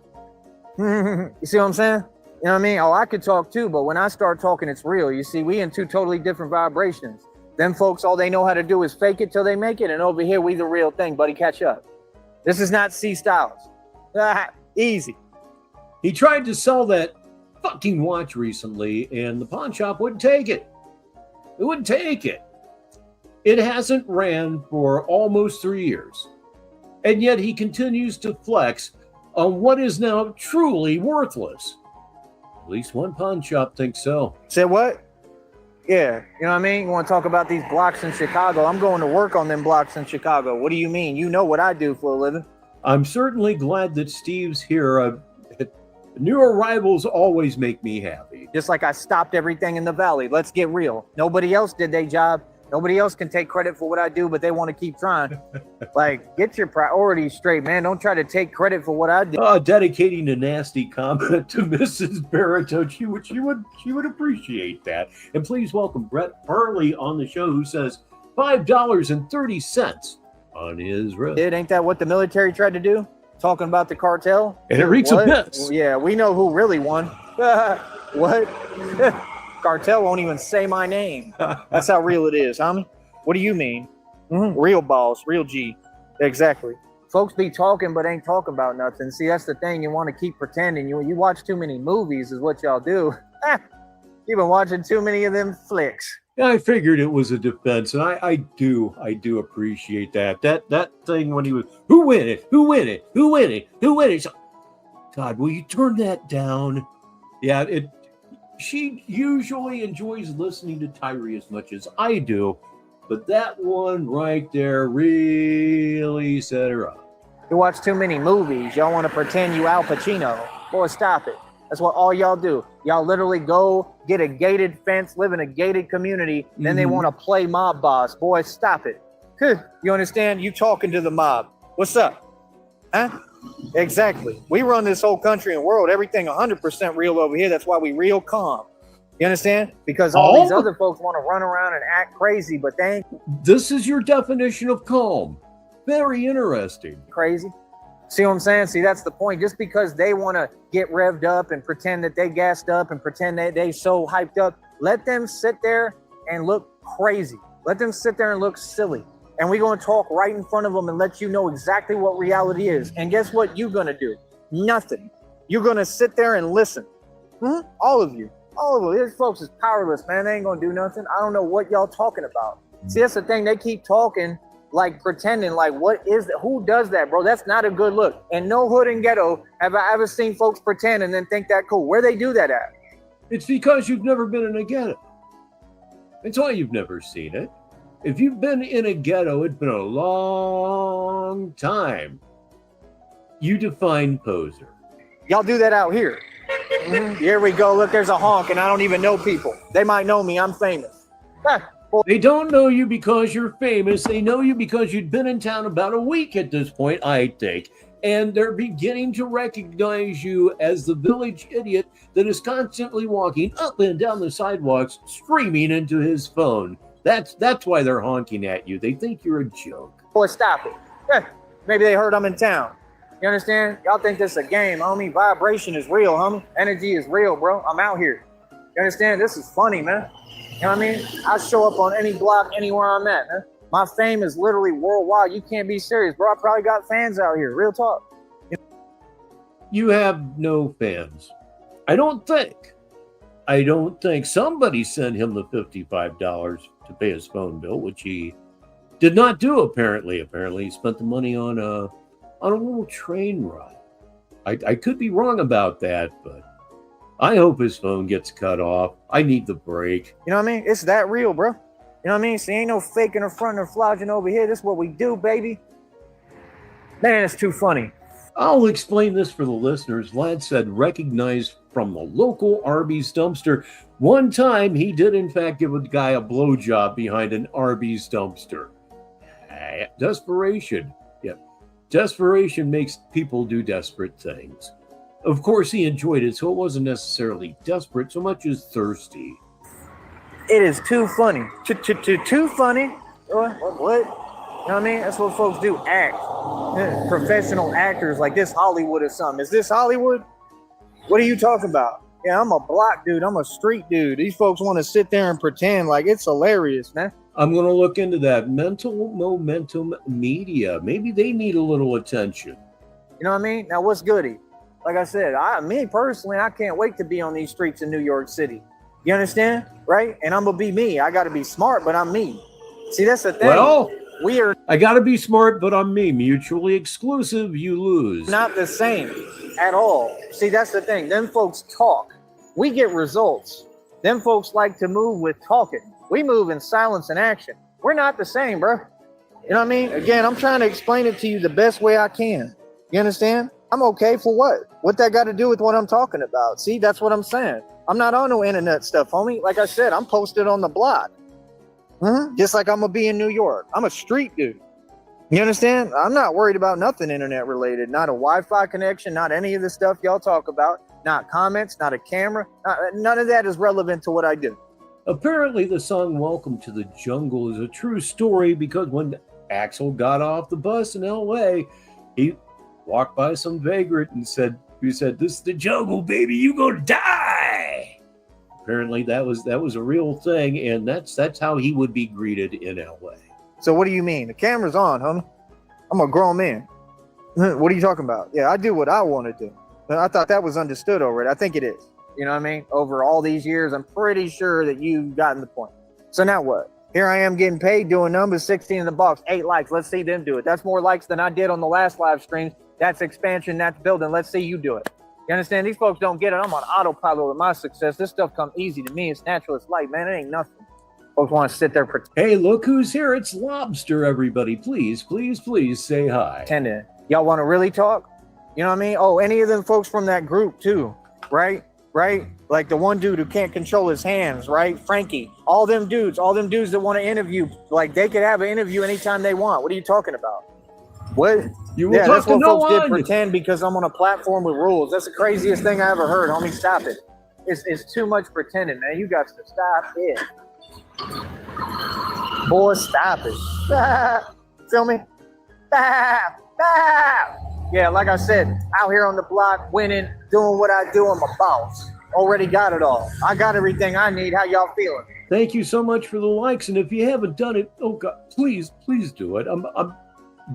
You see what I'm saying? You know what I mean? Oh, I could talk too, but when I start talking, it's real. You see, we in two totally different vibrations. Them folks, all they know how to do is fake it till they make it. And over here, we the real thing, buddy. Catch up. This is not C Styles. Easy. He tried to sell that fucking watch recently, and the pawn shop wouldn't take it. It wouldn't take it. It hasn't ran for almost 3 years. And yet he continues to flex on what is now truly worthless. At least one pawn shop thinks so. Say what? Yeah, you know what I mean? You want to talk about these blocks in Chicago? I'm going to work on them blocks in Chicago. What do you mean? You know what I do for a living. I'm certainly glad that Steve's here. New arrivals always make me happy. Just like I stopped everything in the valley. Let's get real. Nobody else did their job. Nobody else can take credit for what I do, but they want to keep trying. Like, get your priorities straight, man. Don't try to take credit for what I did. Dedicating a nasty comment to Mrs. Baritone. She would appreciate that. And please welcome Brett Harley on the show, who says $5.30 on his wrist. Ain't that what the military tried to do? Talking about the cartel? And it reeks of piss. Yeah, we know who really won. What? Cartel won't even say my name. That's how real it is, homie. What do you mean? Real boss, real G. Exactly. Folks be talking but ain't talking about nothing. See, that's the thing. You want to keep pretending. You watch too many movies is what y'all do. You've been watching too many of them flicks. Yeah, I figured it was a defense, and I do appreciate that. That thing when he was, who win it? God, will you turn that down? Yeah, she usually enjoys listening to Tyree as much as I do, but that one right there really set her up. You watch too many movies. Y'all want to pretend you Al Pacino. Boy, stop it. That's what all y'all do. Y'all literally go get a gated fence, live in a gated community, then they want to play mob boss. Boy, stop it. You understand? You talking to the mob. What's up? Huh? Exactly. We run this whole country and world. Everything 100% real over here. That's why we real calm. You understand? Because all these other folks want to run around and act crazy, but they ain't This is your definition of calm. Very interesting. crazy. See what I'm saying? See, that's the point. Just because they want to get revved up and pretend that they gassed up and pretend that they so hyped up, let them sit there and look crazy. Let them sit there and look silly. And we're going to talk right in front of them and let you know exactly what reality is. And guess what you're going to do? Nothing. You're going to sit there and listen. All of you. All of them. These folks is powerless, man. They ain't going to do nothing. I don't know what y'all talking about. See, that's the thing. They keep talking, like pretending, like what is that? Who does that, bro? That's not a good look. And no hood and ghetto have I ever seen folks pretend and then think that cool. Where they do that at? It's because you've never been in a ghetto. It's why you've never seen it. If you've been in a ghetto, it's been a long time. You define poser. Y'all do that out here. Here we go. Look, there's a honk, and I don't even know people. They might know me. I'm famous. They don't know you because you're famous. They know you because you'd been in town about a week at this point, I think. And they're beginning to recognize you as the village idiot that is constantly walking up and down the sidewalks, screaming into his phone. That's why they're honking at you. They think you're a joke. Boy, stop it. Maybe they heard I'm in town. You understand? Y'all think this is a game, homie. Vibration is real, homie. Energy is real, bro. I'm out here. You understand? This is funny, man. You know what I mean? I show up on any block anywhere I'm at, man. My fame is literally worldwide. You can't be serious, bro. I probably got fans out here. Real talk. You have no fans. I don't think. Somebody sent him the $55 to pay his phone bill, which he did not do, apparently. Apparently, he spent the money on a little train ride. I could be wrong about that, but I hope his phone gets cut off. I need the break. You know what I mean? It's that real, bro. You know what I mean? See, ain't no faking or fronting or flogging over here. This is what we do, baby. Man, it's too funny. I'll explain this for the listeners. Lad said recognized from the local Arby's dumpster. One time, he did, in fact, give a guy a blowjob behind an Arby's dumpster. Desperation. Yep. Desperation makes people do desperate things. Of course, he enjoyed it, so it wasn't necessarily desperate so much as thirsty. It is too funny. Too funny. What? You know what I mean? That's what folks do. Act. Professional actors like this Hollywood or something. Is this Hollywood? What are you talking about? Yeah, I'm a block dude. I'm a street dude. These folks want to sit there and pretend like it's hilarious, man. I'm going to look into that. Mental momentum media. Maybe they need a little attention. You know what I mean? Now, what's goody? Like I said, me personally, I can't wait to be on these streets in New York City. You understand? Right? And I'm going to be me. I got to be smart, but I'm me. See, that's the thing. Well, we are I got to be smart, but I'm me. Mutually exclusive, you lose. not the same at all. See, that's the thing. Them folks talk. We get results. Them folks like to move with talking. We move in silence and action. We're not the same, bro. You know what I mean? Again, I'm trying to explain it to you the best way I can. You understand? I'm okay for what? What that got to do with what I'm talking about? See, that's what I'm saying. I'm not on no internet stuff, homie. Like I said, I'm posted on the block. Just like I'm going to be in New York. I'm a street dude. You understand? I'm not worried about nothing internet related. Not a Wi-Fi connection, not any of the stuff y'all talk about. Not comments, not a camera. None of that is relevant to what I do. Apparently, the song Welcome to the Jungle is a true story because when Axel got off the bus in L.A., he walked by some vagrant and said, "This is the jungle, baby. You gonna die." Apparently, that was a real thing, and that's how he would be greeted in L.A. So what do you mean? The camera's on, homie. I'm a grown man. What are you talking about? Yeah, I do what I want to do. I thought that was understood already. I think it is. You know what I mean? Over all these years, I'm pretty sure that you've gotten the point. So now what? Here I am getting paid, doing numbers, 16 in the box, 8 likes. Let's see them do it. That's more likes than I did on the last live stream. That's expansion, that's building. Let's see you do it. You understand? These folks don't get it. I'm on autopilot with my success. This stuff comes easy to me. It's natural. It's light, man. It ain't nothing. Folks want to sit there pretending. Hey, look who's here. It's Lobster, everybody. Please, please, please say hi. Y'all want to really talk? You know what I mean? Oh, any of them folks from that group too, right? Like the one dude who can't control his hands, right? Frankie. All them dudes that want to interview, like they could have an interview anytime they want. What are you talking about? What? You will Yeah, talk that's to what no folks did one. pretend because I'm on a platform with rules. That's the craziest thing I ever heard, homie. Stop it. It's too much pretending, man. You got to stop it. Boy, stop it. Feel me? Yeah, like I said, out here on the block, winning, doing what I do. I'm a boss. Already got it all. I got everything I need. How y'all feeling? Thank you so much for the likes. And if you haven't done it, oh God, please do it. I'm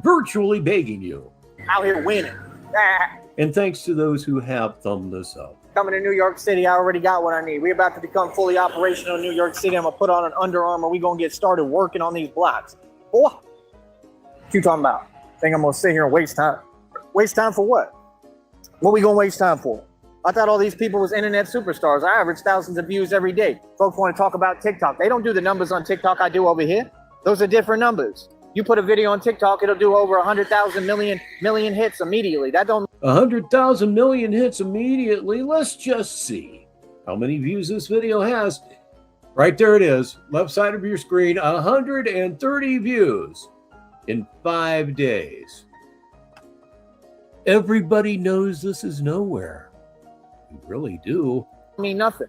virtually begging you. Out here winning. And thanks to those who have thumbed us up. Coming to New York City, I already got what I need. We're about to become fully operational in New York City. I'm going to put on an Under Armour. We're going to get started working on these blocks. Boy, what you talking about? Think I'm going to sit here and waste time? Waste time for what? What we going to waste time for? I thought all these people was internet superstars. I average thousands of views every day. Folks want to talk about TikTok. They don't do the numbers on TikTok I do over here. Those are different numbers. You put a video on TikTok, it'll do over 100,000 million hits immediately. That don't 100,000 million hits immediately. Let's just see how many views this video has. Right there it is, left side of your screen, 130 views in 5 days. Everybody knows this is nowhere. You really do. mean nothing.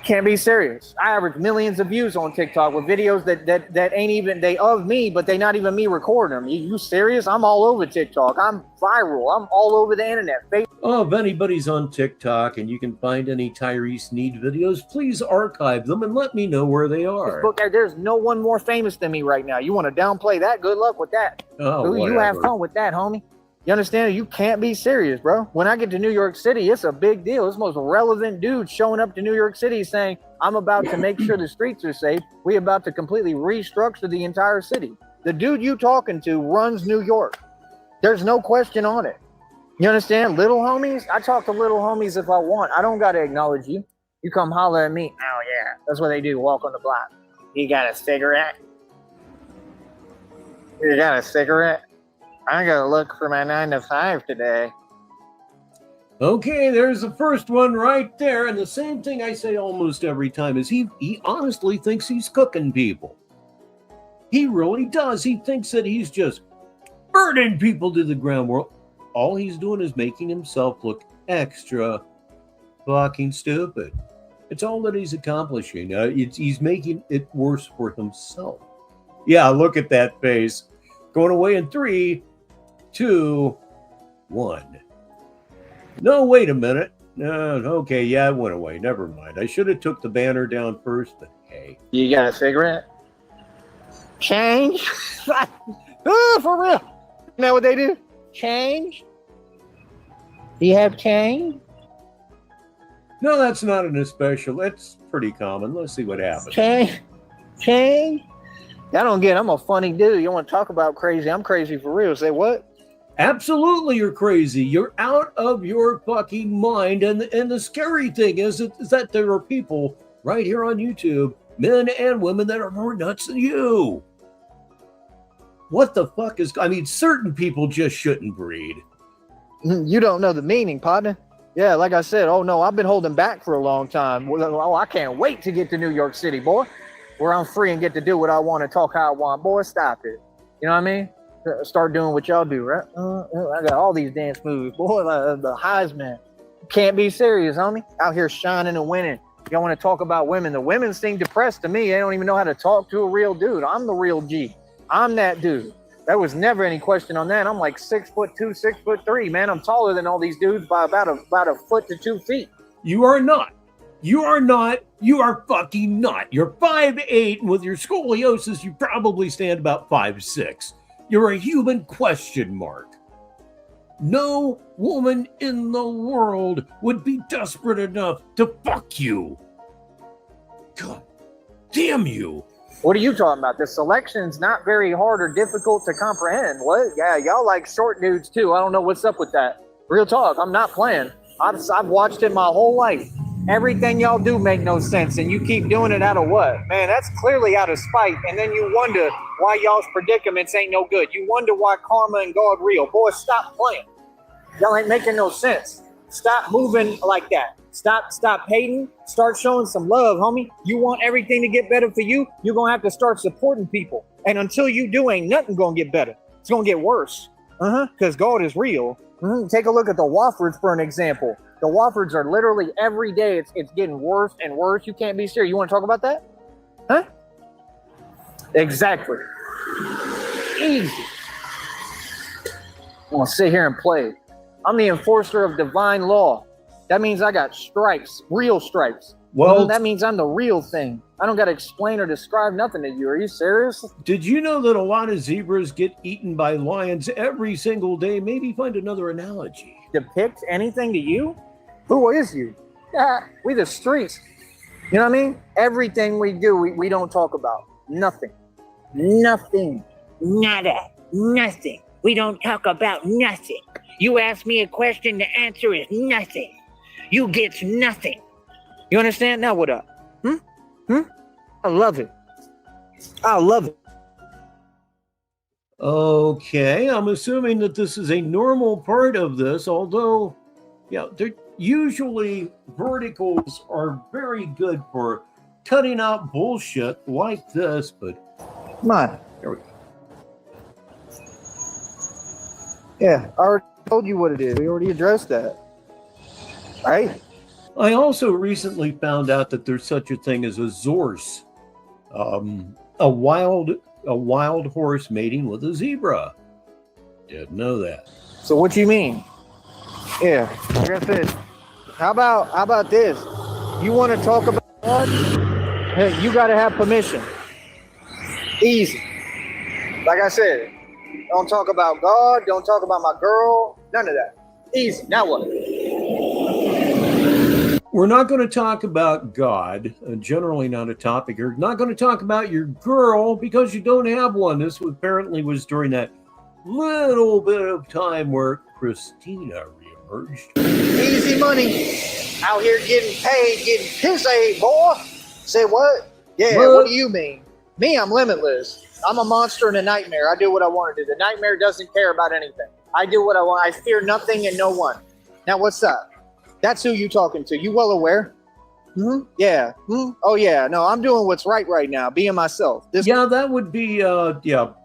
Can't be serious. I average millions of views on TikTok with videos that ain't even they of me, but they not even me recording them. You serious? I'm all over TikTok. I'm viral. I'm all over the internet. Oh, if anybody's on TikTok and you can find any Tyrese Need videos, please archive them and let me know where they are. There's no one more famous than me right now. You want to downplay that? Good luck with that. Oh, you have fun with that, homie. You understand? You can't be serious, bro. When I get to New York City, it's a big deal. It's the most relevant dude showing up to New York City saying, I'm about to make sure the streets are safe. We about to completely restructure the entire city. The dude you talking to runs New York. There's no question on it. You understand? Little homies, I talk to little homies if I want. I don't got to acknowledge you. You come holler at me. Oh, yeah. That's what they do. Walk on the block. You got a cigarette? You got a cigarette? I gotta look for my 9 to 5 today. Okay, there's the first one right there. And the same thing I say almost every time is he honestly thinks he's cooking people. He really does. He thinks that he's just burning people to the ground. Well, all he's doing is making himself look extra fucking stupid. It's all that he's accomplishing. He's making it worse for himself. Yeah, look at that face. Going away in 3, 2, 1. No, wait a minute. No, okay, yeah, it went away. Never mind. I should have took the banner down first, but hey. You got a cigarette? Change? Oh, for real. You know what they do? Change? Do you have change? No, that's not an especial. That's pretty common. Let's see what happens. Change? I don't get it. I'm a funny dude. You want to talk about crazy? I'm crazy for real. Say what? Absolutely, you're crazy. You're out of your fucking mind. And the scary thing is that there are people right here on YouTube, men and women, that are more nuts than you. What the fuck is... I mean, certain people just shouldn't breed. You don't know the meaning, partner. Yeah, like I said, oh no, I've been holding back for a long time. Oh, I can't wait to get to New York City, boy, where I'm free and get to do what I want and talk how I want. Boy, stop it. You know what I mean? Start doing what y'all do, right? I got all these dance moves. Boy, the Heisman. Can't be serious, homie. Out here shining and winning. Y'all want to talk about women. The women seem depressed to me. They don't even know how to talk to a real dude. I'm the real G. I'm that dude. There was never any question on that. I'm like 6'2", 6'3", man. I'm taller than all these dudes by about a foot to 2 feet. You are not. You are not. You are fucking not. You're 5'8", and with your scoliosis, you probably stand about 5'6". You're a human question mark. No woman in the world would be desperate enough to fuck you. God damn you. What are you talking about? The selection's not very hard or difficult to comprehend. What? Yeah, y'all like short dudes too. I don't know what's up with that. Real talk, I'm not playing. I've watched it my whole life. Everything y'all do make no sense, and you keep doing it out of what? Man, that's clearly out of spite, and then you wonder why y'all's predicaments ain't no good. You wonder why karma and God real. Boy, stop playing. Y'all ain't making no sense. Stop moving like that. Stop hating. Start showing some love, homie. You want everything to get better for you, you're going to have to start supporting people. And until you do, ain't nothing going to get better. It's going to get worse. Because God is real. Take a look at the Wofford's for an example. The Wofford's are literally every day, it's getting worse and worse. You can't be serious. You want to talk about that? Huh? Exactly. Easy. I'm going to sit here and play. I'm the enforcer of divine law. That means I got stripes, real stripes. Well, that means I'm the real thing. I don't got to explain or describe nothing to you. Are you serious? did you know that a lot of zebras get eaten by lions every single day? Maybe find another analogy. Depict anything to you? Who is you? We the streets. You know what I mean? Everything we do, we don't talk about. Nothing. Nothing. Nada. Nothing. We don't talk about nothing. You ask me a question, the answer is nothing. You get nothing. You understand? Now what up? I love it. I love it. Okay, I'm assuming that this is a normal part of this, although, yeah, usually verticals are very good for cutting out bullshit like this, but Come on. there we go. Yeah, I already told you what it is. We already addressed that. Right? I also recently found out that there's such a thing as a zorse, a wild horse mating with a zebra. Didn't know that. So what you mean? Yeah, like I said, how about this? You want to talk about God? Hey, you got to have permission. Easy. Like I said, don't talk about God. Don't talk about my girl. None of that. Easy. Now what? We're not going to talk about God, generally not a topic. We're not going to talk about your girl because you don't have one. This apparently was during that little bit of time where Christina reemerged. Easy money. Out here getting paid, getting pissy, boy. Say what? Yeah, what do you mean? Me, I'm limitless. I'm a monster and a nightmare. I do what I want to do. The nightmare doesn't care about anything. I do what I want. I fear nothing and no one. Now, what's up? That's who you talking to. You well aware? Yeah. Oh, yeah. No, I'm doing what's right now, being myself. Yeah, that would be,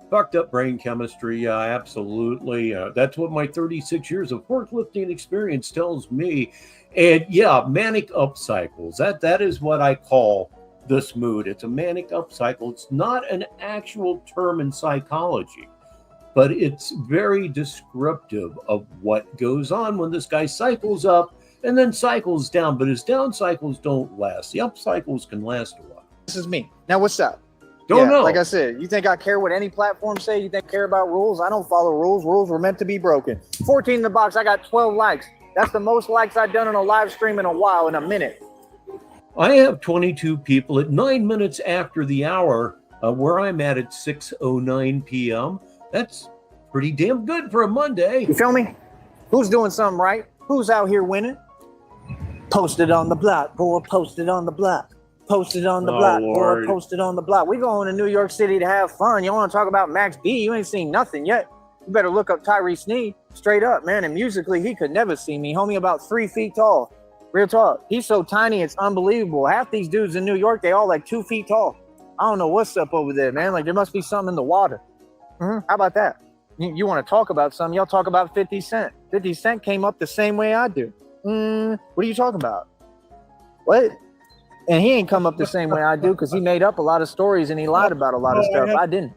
fucked up brain chemistry. Absolutely. That's what my 36 years of forklifting experience tells me. And yeah, manic upcycles. That is what I call this mood. It's a manic upcycle. It's not an actual term in psychology, but it's very descriptive of what goes on when this guy cycles up and then cycles down, but his down cycles don't last. The up cycles can last a while. This is me. Now, what's up? Don't know. Like I said, you think I care what any platform say? You think I care about rules? I don't follow rules. Rules were meant to be broken. 14 in the box. I got 12 likes. That's the most likes I've done on a live stream in a while, in a minute. I have 22 people at 9 minutes after the hour, where I'm at 6:09 p.m. That's pretty damn good for a Monday. You feel me? Who's doing something right? Who's out here winning? Posted on the block, boy, posted on the block. Posted on the block, boy, posted on the block. We going to New York City to have fun. You want to talk about Max B? You ain't seen nothing yet. You better look up Tyree Sneed. Straight up, man. And musically, he could never see me. Homie about 3 feet tall. Real talk. He's so tiny, it's unbelievable. Half these dudes in New York, they all like 2 feet tall. I don't know what's up over there, man. Like, there must be something in the water. How about that? You want to talk about something? Y'all talk about 50 Cent. 50 Cent came up the same way I do. What are you talking about? What? And he ain't come up the same way I do because he made up a lot of stories and he lied about a lot of stuff. I didn't.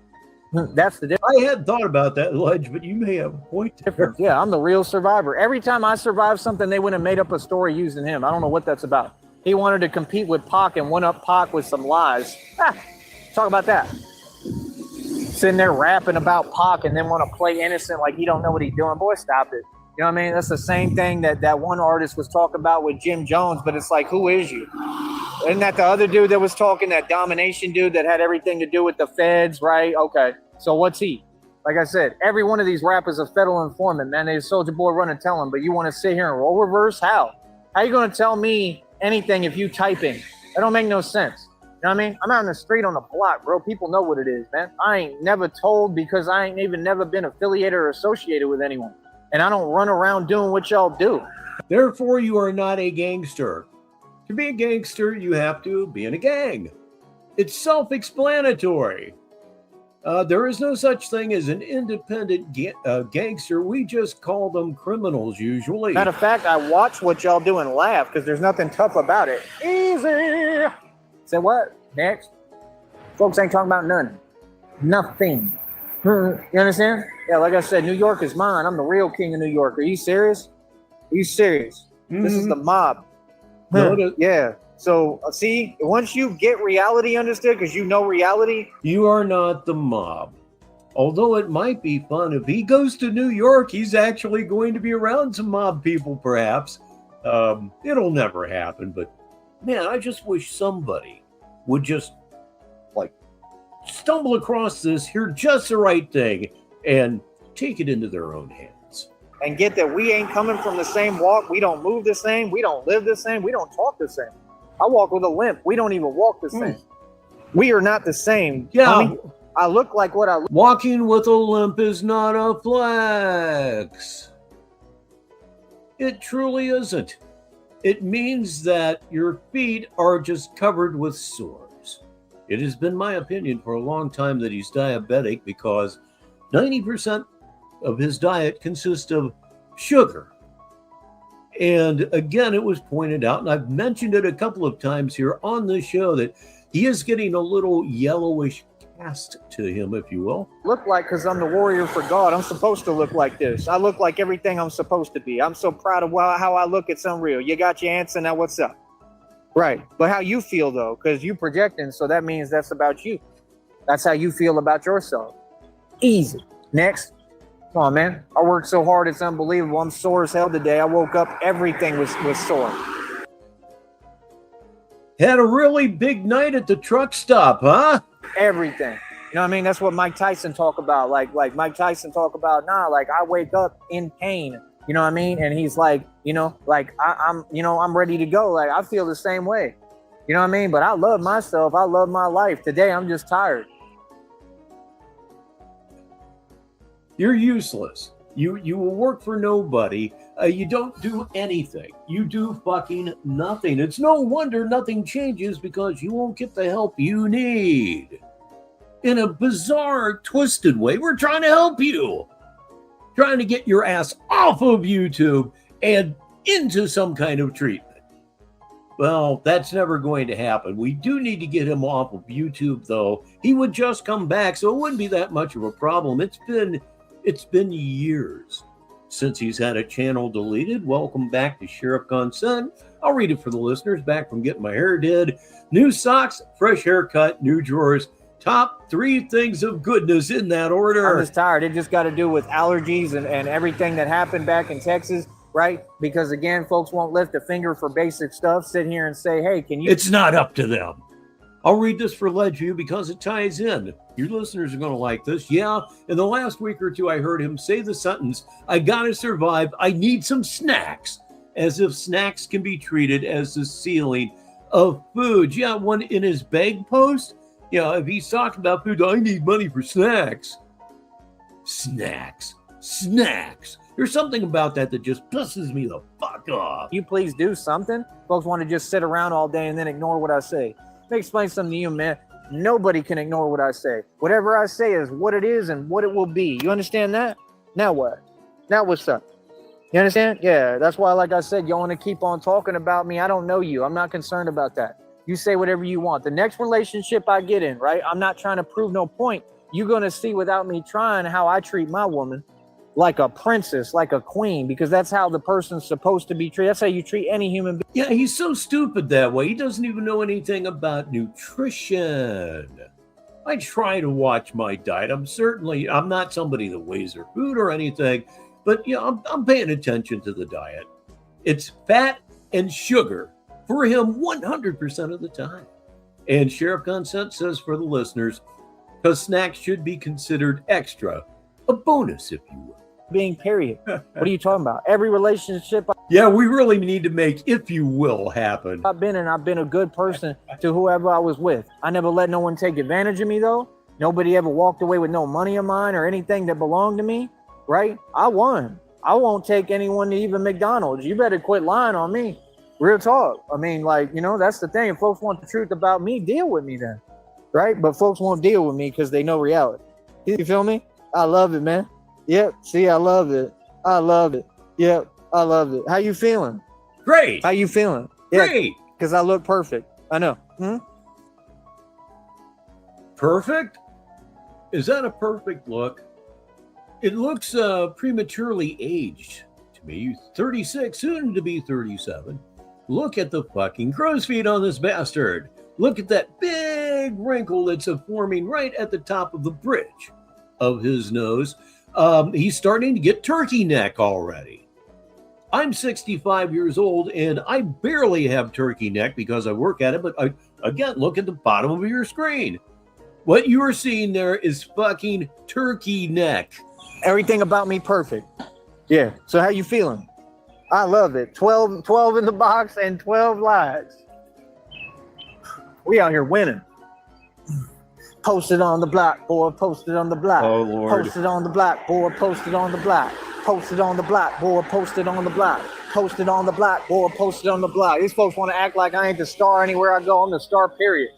That's the difference. I had thought about that, Ledge, but you may have a point there. Yeah, I'm the real survivor. Every time I survived something, they went and made up a story using him. I don't know what that's about. He wanted to compete with Pac and one up Pac with some lies. Talk about that. Sitting there rapping about Pac and then want to play innocent like he don't know what he's doing. Boy, stop it. You know what I mean? That's the same thing that one artist was talking about with Jim Jones, but it's like, who is you? Isn't that the other dude that was talking, that domination dude that had everything to do with the feds, right? Okay, so what's he? Like I said, every one of these rappers is a federal informant, man. They Soldier Boy run and tell him, but you want to sit here and role reverse? How? How you going to tell me anything if you typing? That don't make no sense. You know what I mean? I'm out in the street on the block, bro. People know what it is, man. I ain't never told because I ain't even never been affiliated or associated with anyone. And I don't run around doing what y'all do. Therefore, you are not a gangster. To be a gangster, you have to be in a gang. It's self-explanatory. There is no such thing as an independent gangster. We just call them criminals usually. Matter of fact, I watch what y'all do and laugh because there's nothing tough about it. Easy. Say what? Next. Folks ain't talking about nothing. Nothing. You understand? Yeah, like I said, New York is mine. I'm the real king of New York. Are you serious? Are you serious? This is the mob. Yeah. So, see, once you get reality understood, because you know reality. You are not the mob. Although it might be fun. If he goes to New York, he's actually going to be around some mob people, perhaps. It'll never happen, but man, I just wish somebody would just, like, stumble across this, hear just the right thing, and take it into their own hands. And get that we ain't coming from the same walk. We don't move the same. We don't live the same. We don't talk the same. I walk with a limp. We don't even walk the same. We are not the same. Yeah. Homie. I look like what I look. Walking with a limp is not a flex. It truly isn't. It means that your feet are just covered with sores. It has been my opinion for a long time that he's diabetic because 90% of his diet consists of sugar. And again, it was pointed out, and I've mentioned it a couple of times here on the show, that he is getting a little yellowish cast to him, if you will. Look like, because I'm the warrior for God. I'm supposed to look like this. I look like everything I'm supposed to be. I'm so proud of how I look. It's unreal. You got your answer. Now what's up? Right. But how you feel, though, because you projecting, so that means that's about you. That's how you feel about yourself. Easy. Next. Come on, man. I worked so hard, it's unbelievable. I'm sore as hell today. I woke up, everything was sore. Had a really big night at the truck stop, huh? Everything. You know what I mean? That's what Mike Tyson talk about. Like Mike Tyson talk about, like I wake up in pain. You know what I mean? And he's like, like I'm ready to go. Like I feel the same way. You know what I mean? But I love myself. I love my life. Today I'm just tired. You're useless. You will work for nobody. You don't do anything. You do fucking nothing. It's no wonder nothing changes because you won't get the help you need. In a bizarre, twisted way, we're trying to help you. Trying to get your ass off of YouTube and into some kind of treatment. Well, that's never going to happen. We do need to get him off of YouTube, though. He would just come back, so it wouldn't be that much of a problem. It's been years since he's had a channel deleted. Welcome back to Sheriff Consent. I'll read it for the listeners. Back from getting my hair did. New socks, fresh haircut, new drawers. Top 3 things of goodness in that order. I'm just tired. It just got to do with allergies and everything that happened back in Texas, right? Because again, folks won't lift a finger for basic stuff. Sit here and say, hey, can you? It's not up to them. I'll read this for Ledgeview because it ties in. Your listeners are going to like this. Yeah, in the last week or two, I heard him say the sentence, I gotta survive, I need some snacks, as if snacks can be treated as the ceiling of food. Yeah, one in his bag post, if he's talking about food, I need money for snacks. Snacks. There's something about that just pisses me the fuck off. You please do something. Folks want to just sit around all day and then ignore what I say. Let me explain something to you, man. Nobody can ignore what I say. Whatever I say is what it is and what it will be. You understand that? Now what? Now what's up? You understand? Yeah, that's why, like I said, you want to keep on talking about me. I don't know you. I'm not concerned about that. You say whatever you want. The next relationship I get in, right? I'm not trying to prove no point. You're going to see without me trying how I treat my woman like a princess, like a queen, because that's how the person's supposed to be treated. That's how you treat any human being. Yeah, he's so stupid that way. He doesn't even know anything about nutrition. I try to watch my diet. I'm not somebody that weighs their food or anything, but I'm paying attention to the diet. It's fat and sugar for him 100% of the time. And Sheriff Consent says for the listeners, because snacks should be considered extra, a bonus, if you will. Being period. What are you talking about? Every relationship yeah, we really need to make, if you will, happen. I've been a good person to whoever I was with. I never let no one take advantage of me, though. Nobody ever walked away with no money of mine or anything that belonged to me, right? I won. I won't take anyone to even McDonald's. You better quit lying on me. Real talk. I mean, that's the thing. If folks want the truth about me, deal with me then, right? But folks won't deal with me because they know reality. You feel me? I love it, man. Yep. See, I love it. I love it. Yep. I love it. How you feeling? Great. How you feeling? Great. Because I look perfect. I know. Perfect? Is that a perfect look? It looks prematurely aged to me. 36, soon to be 37. Look at the fucking crow's feet on this bastard. Look at that big wrinkle that's forming right at the top of the bridge of his nose. He's starting to get turkey neck already. I'm 65 years old and I barely have turkey neck because I work at it. But again, look at the bottom of your screen. What you are seeing there is fucking turkey neck. Everything about me perfect. Yeah. So how you feeling? I love it. 12 in the box and 12 lives. We out here winning. Posted on the block, boy. Posted on the block. Oh, Lord. Posted on the block, boy. Posted on the block. Posted on the block, boy. Posted on the block. Posted on the block, boy. Posted on the block. These folks want to act like I ain't the star anywhere I go. I'm the star, period.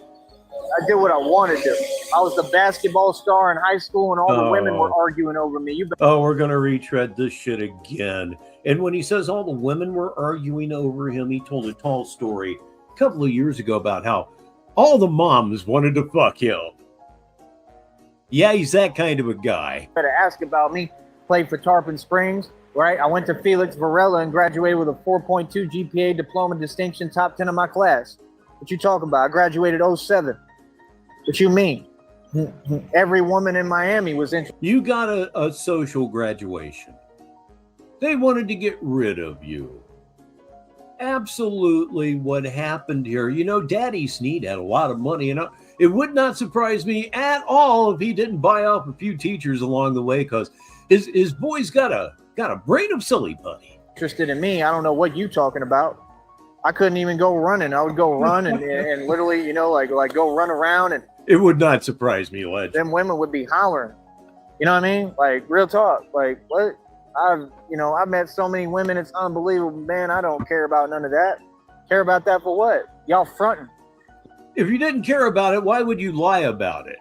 I did what I wanted to. I was the basketball star in high school, and all the women were arguing over me. We're going to retread this shit again. And when he says all the women were arguing over him, he told a tall story a couple of years ago about how all the moms wanted to fuck him. Yeah, he's that kind of a guy. Better ask about me. Played for Tarpon Springs, right? I went to Felix Varela and graduated with a 4.2 GPA diploma distinction, top 10 of my class. What you talking about? I graduated 07. What you mean? Every woman in Miami was interested. You got a social graduation. They wanted to get rid of you. Absolutely what happened here. You know, Daddy Sneed had a lot of money, and it would not surprise me at all if he didn't buy off a few teachers along the way, because his boy's got a brain of silly putty. Interested in me. I don't know what you talking about. I couldn't even go running. I would go run and literally, you know, like go run around, and it would not surprise me, Ledge. Them women would be hollering. You know what I mean? Like, real talk. Like, what? I've met so many women, it's unbelievable. Man, I don't care about none of that. Care about that for what? Y'all fronting. If you didn't care about it, why would you lie about it?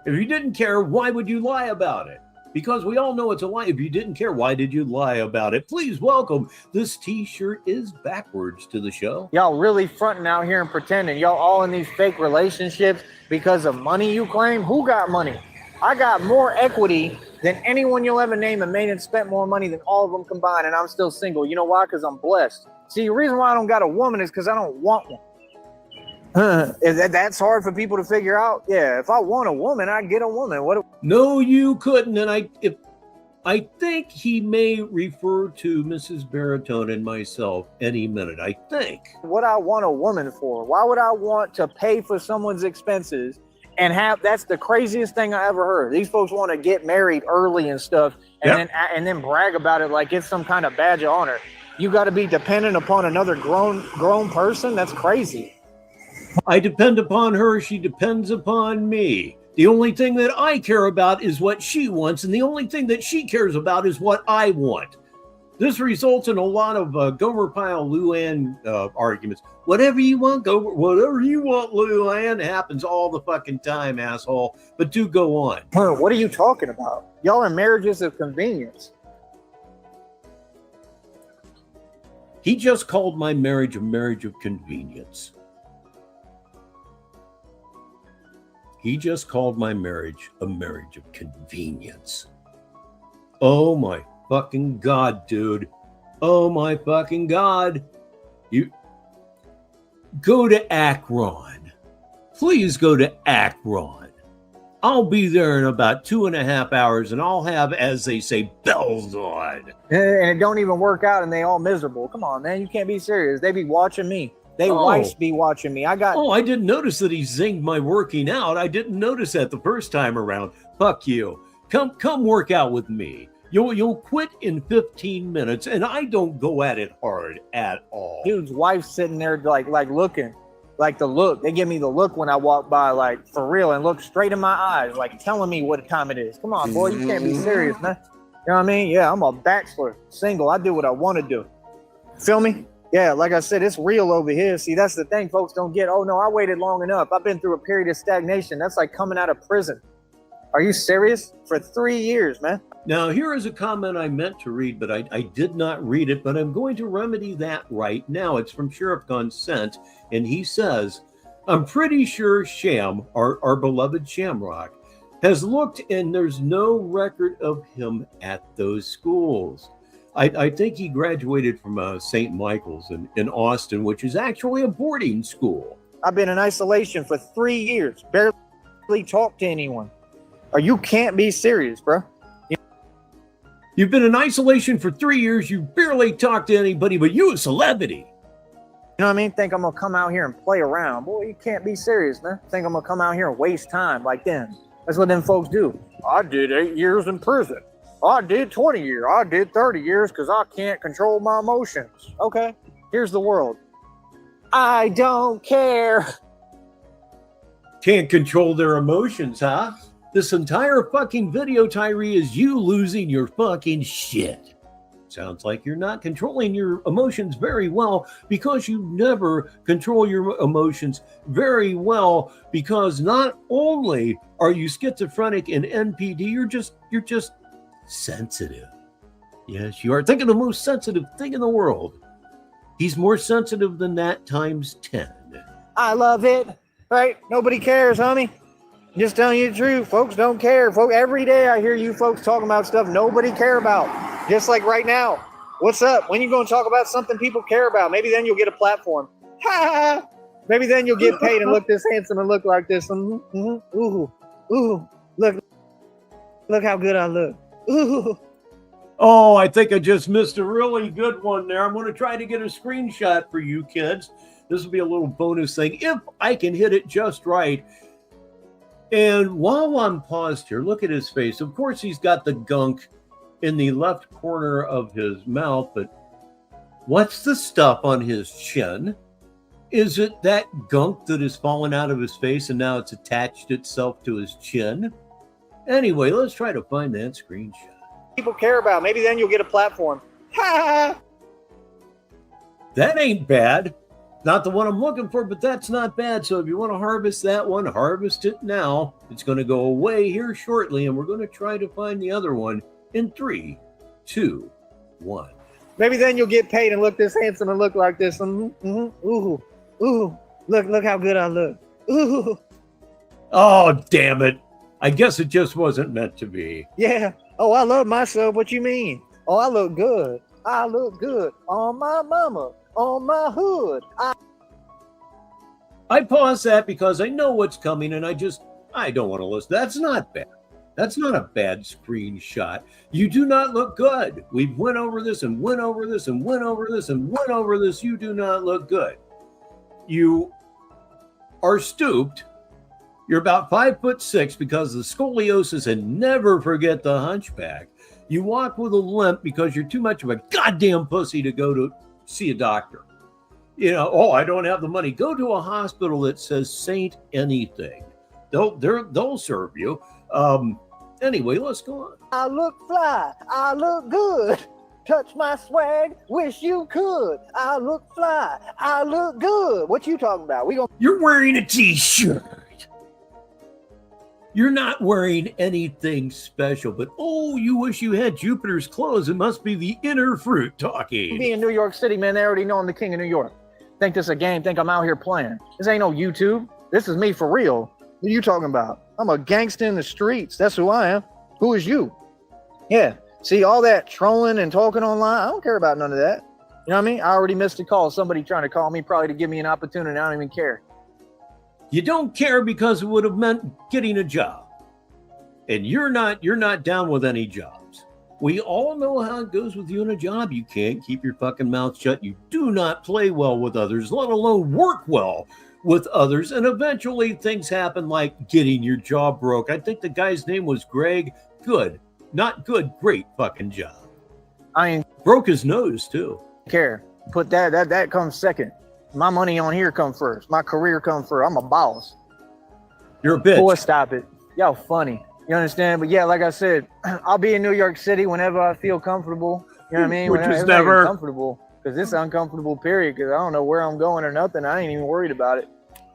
If you didn't care, why would you lie about it? Because we all know it's a lie. If you didn't care, why did you lie about it? Please welcome. This t-shirt is backwards to the show. Y'all really fronting out here and pretending. Y'all all in these fake relationships because of money you claim. Who got money? I got more equity than anyone you'll ever name and made and spent more money than all of them combined, and I'm still single. You know why? Because I'm blessed. See, the reason why I don't got a woman is because I don't want one. That's hard for people to figure out. Yeah, if I want a woman, I get a woman. No, you couldn't. And I think he may refer to Mrs. Baritone and myself any minute. I think. What I want a woman for? Why would I want to pay for someone's expenses and have? That's the craziest thing I ever heard. These folks want to get married early and stuff, and then brag about it like it's some kind of badge of honor. You got to be dependent upon another grown person. That's crazy. I depend upon her. She depends upon me. The only thing that I care about is what she wants, and the only thing that she cares about is what I want. This results in a lot of Gomer Pyle Luann arguments. Whatever you want, Gomer. Whatever you want, Luann. Happens all the fucking time, asshole. But do go on. What are you talking about? Y'all are marriages of convenience. He just called my marriage a marriage of convenience. He just called my marriage a marriage of convenience. Oh my fucking God, dude. Oh my fucking God. You go to Akron. Please go to Akron. I'll be there in about 2.5 hours, and I'll have, as they say, bells on. And it don't even work out, and they all miserable. Come on, man. You can't be serious. They be watching me. They wives be watching me. I didn't notice that he zinged my working out. I didn't notice that the first time around. Fuck you. Come work out with me. You'll quit in 15 minutes, and I don't go at it hard at all. Dude's wife sitting there like looking, like the look. They give me the look when I walk by, like for real, and look straight in my eyes, like telling me what time it is. Come on, boy, you can't be serious, man. You know what I mean? Yeah, I'm a bachelor, single. I do what I want to do. Feel me? Yeah, like I said, it's real over here. See, that's the thing folks don't get. Oh, no, I waited long enough. I've been through a period of stagnation. That's like coming out of prison. Are you serious? For 3 years, man. Now, here is a comment I meant to read, but I did not read it, but I'm going to remedy that right now. It's from Sheriff Consent, and he says, I'm pretty sure Sham, our beloved Shamrock, has looked and there's no record of him at those schools. I think he graduated from St. Michael's in Austin, which is actually a boarding school. I've been in isolation for 3 years. Barely talked to anyone. Or you can't be serious, bro. You've been in isolation for 3 years. You barely talk to anybody, but you a celebrity. You know what I mean? Think I'm going to come out here and play around. Boy, you can't be serious, man. Think I'm going to come out here and waste time like them. That's what them folks do. I did 8 years in prison. I did 20 years. I did 30 years because I can't control my emotions. Okay, here's the world. I don't care. Can't control their emotions, huh? This entire fucking video, Tyree, is you losing your fucking shit. Sounds like you're not controlling your emotions very well because you never control your emotions very well because not only are you schizophrenic and NPD, you're just sensitive. Yes, you are. Think of the most sensitive thing in the world. He's more sensitive than that times 10. I love it. Right? Nobody cares, homie. Just telling you the truth. Folks don't care. Folks, every day I hear you folks talking about stuff nobody care about. Just like right now. What's up? When you going to talk about something people care about? Maybe then you'll get a platform. Ha! Maybe then you'll get paid and look this handsome and look like this. Ooh. Look how good I look. Ooh. Oh, I think I just missed a really good one there. I'm going to try to get a screenshot for you kids. This will be a little bonus thing if I can hit it just right. And while I'm paused here, look at his face. Of course, he's got the gunk in the left corner of his mouth, but what's the stuff on his chin? Is it that gunk that has fallen out of his face and now it's attached itself to his chin? Anyway, let's try to find that screenshot. People care about. Maybe then you'll get a platform. Ha! That ain't bad. Not the one I'm looking for, but that's not bad. So if you want to harvest that one, harvest it now. It's going to go away here shortly, and we're going to try to find the other one in 3, 2, 1. Maybe then you'll get paid and look this handsome and look like this. Ooh. Look how good I look. Ooh. Oh, damn it. I guess it just wasn't meant to be. Yeah. Oh, I love myself. What you mean? Oh, I look good. I look good on my mama, on my hood. I pause that because I know what's coming and I don't want to listen. That's not bad. That's not a bad screenshot. You do not look good. We've went over this and went over this and went over this and went over this. You do not look good. You are stooped. You're about 5'6" because of the scoliosis, and never forget the hunchback. You walk with a limp because you're too much of a goddamn pussy to go to see a doctor. You know, oh, I don't have the money. Go to a hospital that says Saint anything. They'll serve you. Anyway, let's go on. I look fly. I look good. Touch my swag. Wish you could. I look fly. I look good. What you talking about? You're wearing a t-shirt. You're not wearing anything special, but oh, you wish you had Jupiter's clothes. It must be the inner fruit talking. Be in New York City, man. They already know I'm the king of New York. Think this a game? Think I'm out here playing? This ain't no YouTube. This is me for real. What are you talking about? I'm a gangster in the streets. That's who I am. Who is you? Yeah. See, all that trolling and talking online, I don't care about none of that. You know what I mean? I already missed a call. Somebody trying to call me probably to give me an opportunity. I don't even care. You don't care because it would have meant getting a job. And you're not down with any jobs. We all know how it goes with you in a job. You can't keep your fucking mouth shut. You do not play well with others, let alone work well with others. And eventually things happen like getting your jaw broke. I think the guy's name was Greg. Good. Not good. Great fucking job. I ain't broke his nose too. Care. Put that comes second. My money on here come first. My career come first. I'm a boss. You're a bitch. Boy, stop it. Y'all funny. You understand? But yeah, like I said, I'll be in New York City whenever I feel comfortable. You know what I mean? Which is it's never not even comfortable because it's uncomfortable period because I don't know where I'm going or nothing. I ain't even worried about it.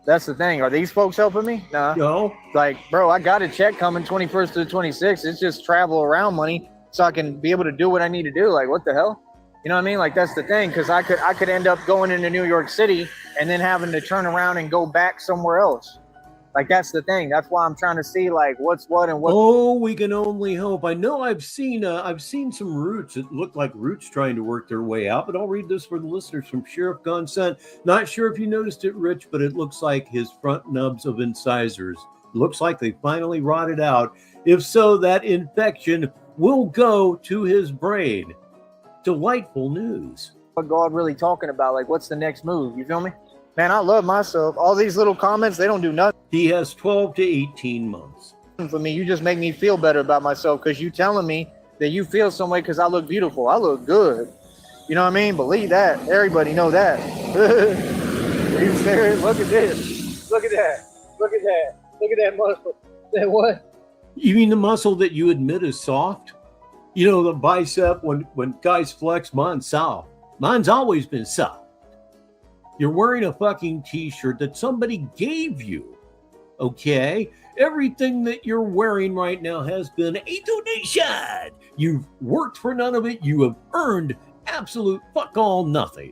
That's the thing. Are these folks helping me? Nah. No. Like, bro, I got a check coming 21st to the 26th. It's just travel around money so I can be able to do what I need to do. Like, what the hell? You know what I mean? Like, that's the thing. Because I could end up going into New York City and then having to turn around and go back somewhere else. Like, that's the thing. That's why I'm trying to see, like, what's what and what. Oh, we can only hope. I know I've seen some roots. It looked like roots trying to work their way out, but I'll read this for the listeners from Sheriff Gonson. Not sure if you noticed it, Rich, but it looks like his front nubs of incisors. Looks like they finally rotted out. If so, that infection will go to his brain. Delightful news. What God really talking about? Like, what's the next move? You feel me? Man, I love myself. All these little comments, they don't do nothing. He has 12 to 18 months. For me, you just make me feel better about myself because you telling me that you feel some way because I look beautiful. I look good. You know what I mean? Believe that. Everybody know that. Are you serious? Look at this. Look at that. Look at that. Look at that muscle. That what? You mean the muscle that you admit is soft? You know, the bicep, when guys flex, mine's soft. Mine's always been soft. You're wearing a fucking t-shirt that somebody gave you, okay? Everything that you're wearing right now has been a donation. You've worked for none of it. You have earned absolute fuck all nothing.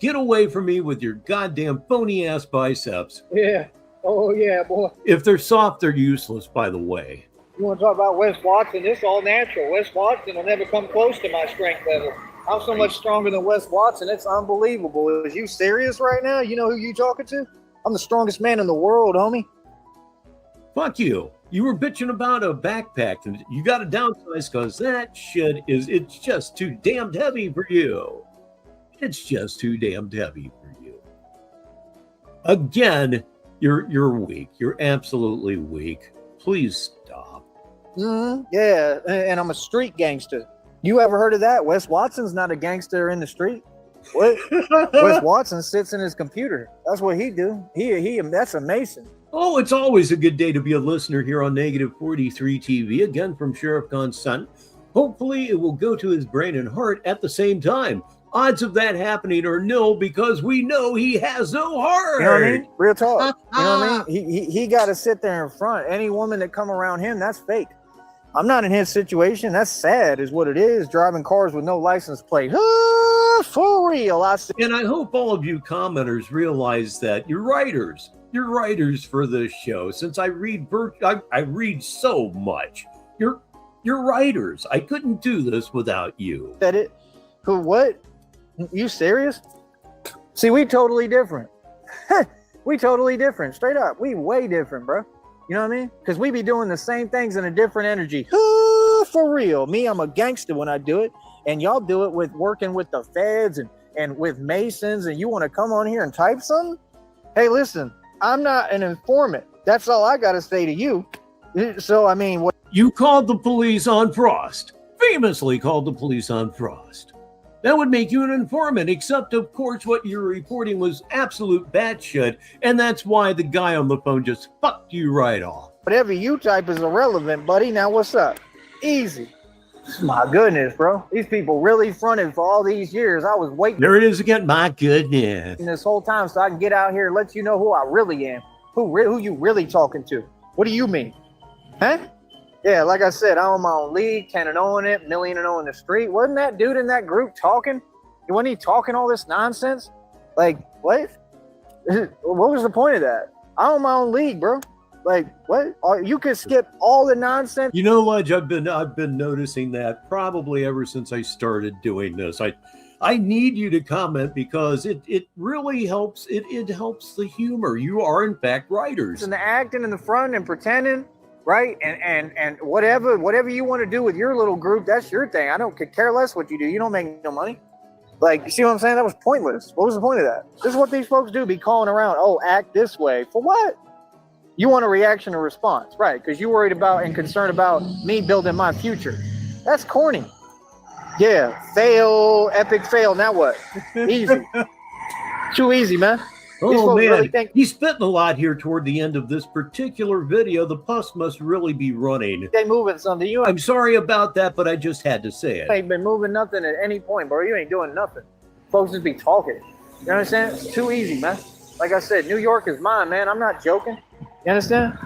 Get away from me with your goddamn phony-ass biceps. Yeah. Oh, yeah, boy. If they're soft, they're useless, by the way. You want to talk about Wes Watson? This all natural. Wes Watson will never come close to my strength level. I'm so much stronger than Wes Watson. It's unbelievable. Is you serious right now? You know who you talking to? I'm the strongest man in the world, homie. Fuck you. You were bitching about a backpack and you got to downsize because that shit it's just too damned heavy for you. It's just too damned heavy for you. Again, you're weak. You're absolutely weak. Please stop. Yeah, and I'm a street gangster. You ever heard of that? Wes Watson's not a gangster in the street. What? Wes Watson sits in his computer. That's what he do. He that's a Mason. Oh, it's always a good day to be a listener here on Negative 43 TV. Again, from Sheriff Gonson. Hopefully, it will go to his brain and heart at the same time. Odds of that happening are nil because we know he has no heart. You know what I mean? Real talk. You know what I mean? He got to sit there in front. Any woman that come around him, that's fake. I'm not in his situation. That's sad is what it is. Driving cars with no license plate. For real. And I hope all of you commenters realize that you're writers. You're writers for this show. Since I read I read so much. You're writers. I couldn't do this without you. That it? Who? What? You serious? See, we totally different. We totally different. Straight up. We way different, bro. You know what I mean? Because we be doing the same things in a different energy. For real. Me, I'm a gangster when I do it. And y'all do it with working with the feds and with Masons. And you want to come on here and type something? Hey, listen, I'm not an informant. That's all I got to say to you. So, I mean, what? You called the police on Frost. Famously called the police on Frost. That would make you an informant, except, of course, what you're reporting was absolute batshit, and that's why the guy on the phone just fucked you right off. Whatever you type is irrelevant, buddy. Now, what's up? Easy. My goodness, bro. These people really fronted for all these years. I was waiting. There it is again. My goodness. This whole time so I can get out here and let you know who I really am. Who you really talking to? What do you mean? Huh? Yeah, like I said, I own my own league, 10 and 0 in it, million and 0 in the street. Wasn't that dude in that group talking? Wasn't he talking all this nonsense? Like, what? What was the point of that? I own my own league, bro. Like, what? You could skip all the nonsense. You know, Ludge, I've been noticing that probably ever since I started doing this. I need you to comment because it really helps. It helps the humor. You are, in fact, writers. And the acting in the front and pretending. Right? And whatever you want to do with your little group, that's your thing. I don't care less what you do. You don't make no money. Like, you see what I'm saying? That was pointless. What was the point of that? This is what these folks do, be calling around, oh, act this way. For what? You want a reaction or response, right? Because you're worried about and concerned about me building my future. That's corny. Yeah, fail, epic fail. Now what? Easy. Too easy, man. Oh, man, really he's spitting a lot here toward the end of this particular video. The pus must really be running. They moving something. I'm sorry about that, but I just had to say it. You ain't been moving nothing at any point, bro. You ain't doing nothing. Folks just be talking. You know what I'm saying? It's too easy, man. Like I said, New York is mine, man. I'm not joking. You understand?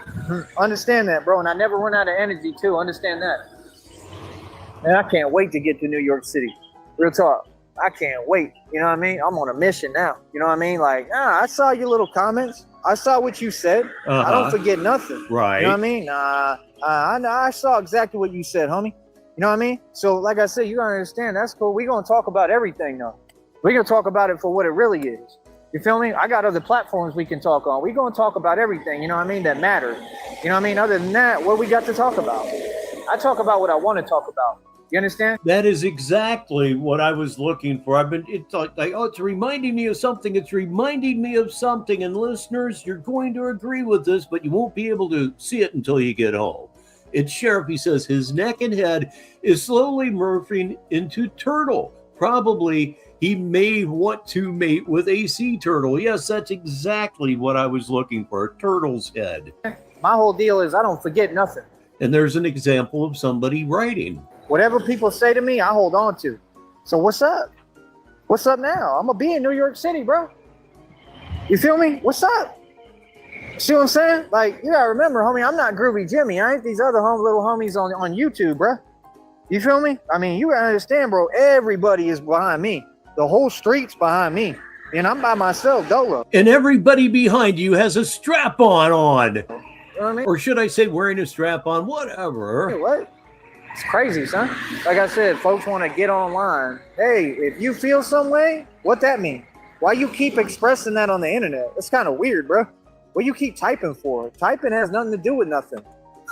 Understand that, bro. And I never run out of energy, too. Understand that. Man, I can't wait to get to New York City. Real talk. I can't wait. You know what I mean? I'm on a mission now. You know what I mean? Like, I saw your little comments. I saw what you said. I don't forget nothing. Right. You know what I mean? I saw exactly what you said, homie. You know what I mean? So, like I said, you gotta understand. That's cool. We're gonna talk about everything, though. We're gonna talk about it for what it really is. You feel me? I got other platforms we can talk on. We're gonna talk about everything, you know what I mean, that matters. You know what I mean? Other than that, what we got to talk about? I talk about what I want to talk about. You understand? That is exactly what I was looking for. It's like, oh, it's reminding me of something. It's reminding me of something. And listeners, you're going to agree with this, but you won't be able to see it until you get home. It's Sheriff. He says his neck and head is slowly morphing into turtle. Probably he may want to mate with a sea turtle. Yes, that's exactly what I was looking for. A turtle's head. My whole deal is I don't forget nothing. And there's an example of somebody writing. Whatever people say to me, I hold on to. So what's up? What's up now? I'm going to be in New York City, bro. You feel me? What's up? See what I'm saying? Like, you got to remember, homie, I'm not Groovy Jimmy. I ain't these other little homies on YouTube, bro. You feel me? I mean, you got to understand, bro, everybody is behind me. The whole street's behind me. And I'm by myself, dolo. And everybody behind you has a strap-on on. You know what I mean? Or should I say wearing a strap-on? Whatever. Hey, what? It's crazy, son. Like I said, folks want to get online. Hey, if you feel some way, what that mean? Why you keep expressing that on the internet? It's kind of weird, bro. What you keep typing for? Typing has nothing to do with nothing.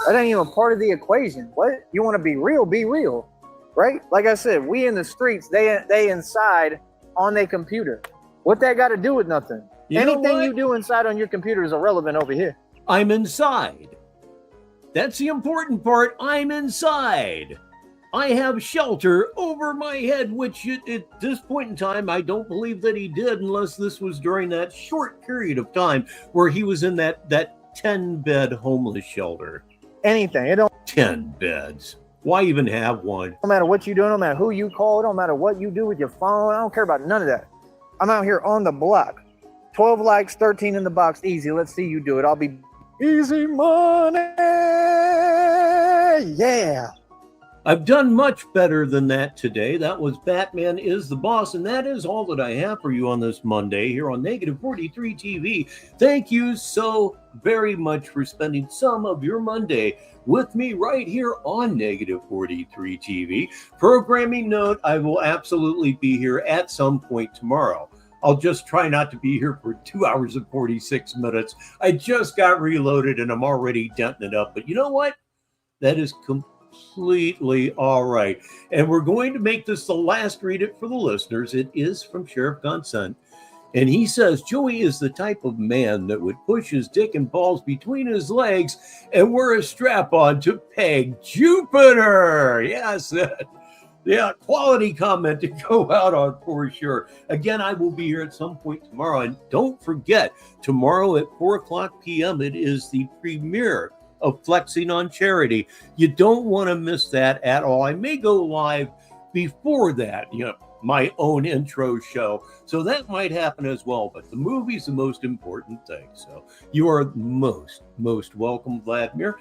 That ain't even part of the equation. What? You want to be real, right? Like I said, we in the streets, they inside on their computer. What that got to do with nothing? Anything you do inside on your computer is irrelevant over here. I'm inside. That's the important part. I'm inside. I have shelter over my head, which at this point in time, I don't believe that he did, unless this was during that short period of time where he was in that 10-bed homeless shelter. Anything. It don't 10 beds. Why even have one? No matter what you do, no matter who you call, no matter what you do with your phone, I don't care about none of that. I'm out here on the block. 12 likes, 13 in the box, easy. Let's see you do it. I'll be easy money. Yeah. I've done much better than that today. That was Batman is the Boss, and that is all that I have for you on this Monday here on Negative 43 TV. Thank you so very much for spending some of your Monday with me right here on Negative 43 TV. Programming note, I will absolutely be here at some point tomorrow. I'll just try not to be here for 2 hours and 46 minutes. I just got reloaded and I'm already denting it up. But you know what? That is completely all right. And we're going to make this the last read it for the listeners. It is from Sheriff Consent. And he says, Joey is the type of man that would push his dick and balls between his legs and wear a strap-on to peg Jupiter. Yes, yeah, quality comment to go out on for sure. Again, I will be here at some point tomorrow. And don't forget, tomorrow at 4:00 p.m., it is the premiere of Flexing on Charity. You don't want to miss that at all. I may go live before that, my own intro show. So that might happen as well. But the movie's the most important thing. So you are most welcome, Vladimir.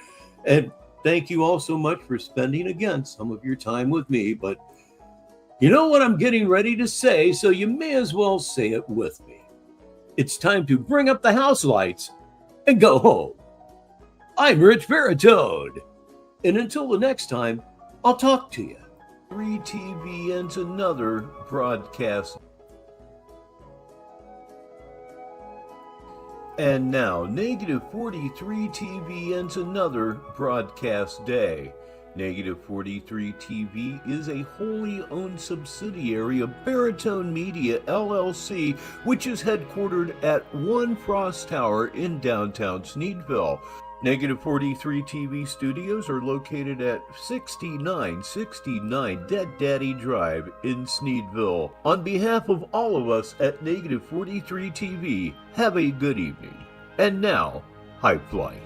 And thank you all so much for spending, again, some of your time with me. But you know what I'm getting ready to say, so you may as well say it with me. It's time to bring up the house lights and go home. I'm Richbartone. And until the next time, I'll talk to you. 3 TV ends another broadcast. And now, Negative 43 TV ends another broadcast day. Negative 43 TV is a wholly owned subsidiary of Baritone Media, LLC, which is headquartered at 1 Frost Tower in downtown Sneedville. Negative 43 TV studios are located at 6969 Dead Daddy Drive in Sneedville. On behalf of all of us at Negative 43 TV, have a good evening. And now, high flight.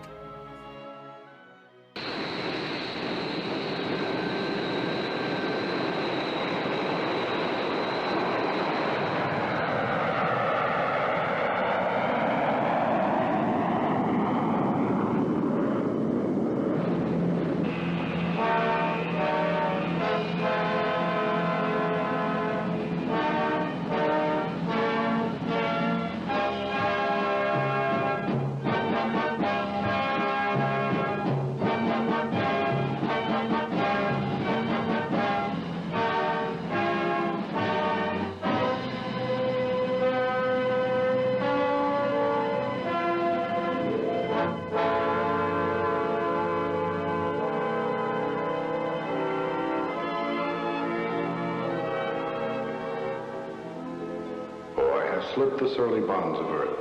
slit the surly bonds of earth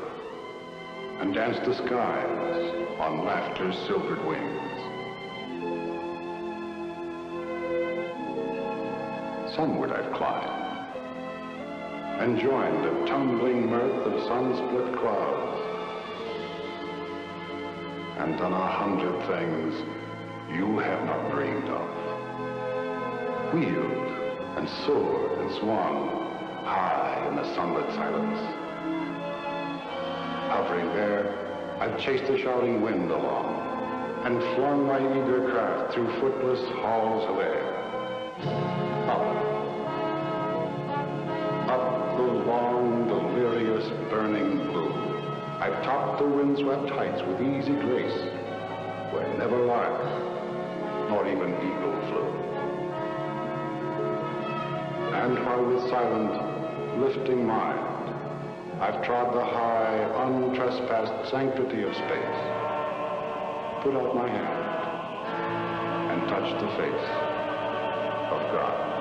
and danced the skies on laughter's silvered wings. Sunward I've climbed and joined the tumbling mirth of sun-split clouds, and done 100 things you have not dreamed of. Wheeled and soared and swung high in the sunlit silence. Hovering there, I've chased the shouting wind along and flung my eager craft through footless halls of air. Up the long, delirious, burning blue, I've topped the windswept heights with easy grace, where never lark nor even eagle flew. And while with silent, lifting mind, I've trod the high, untrespassed sanctity of space, put out my hand and touched the face of God.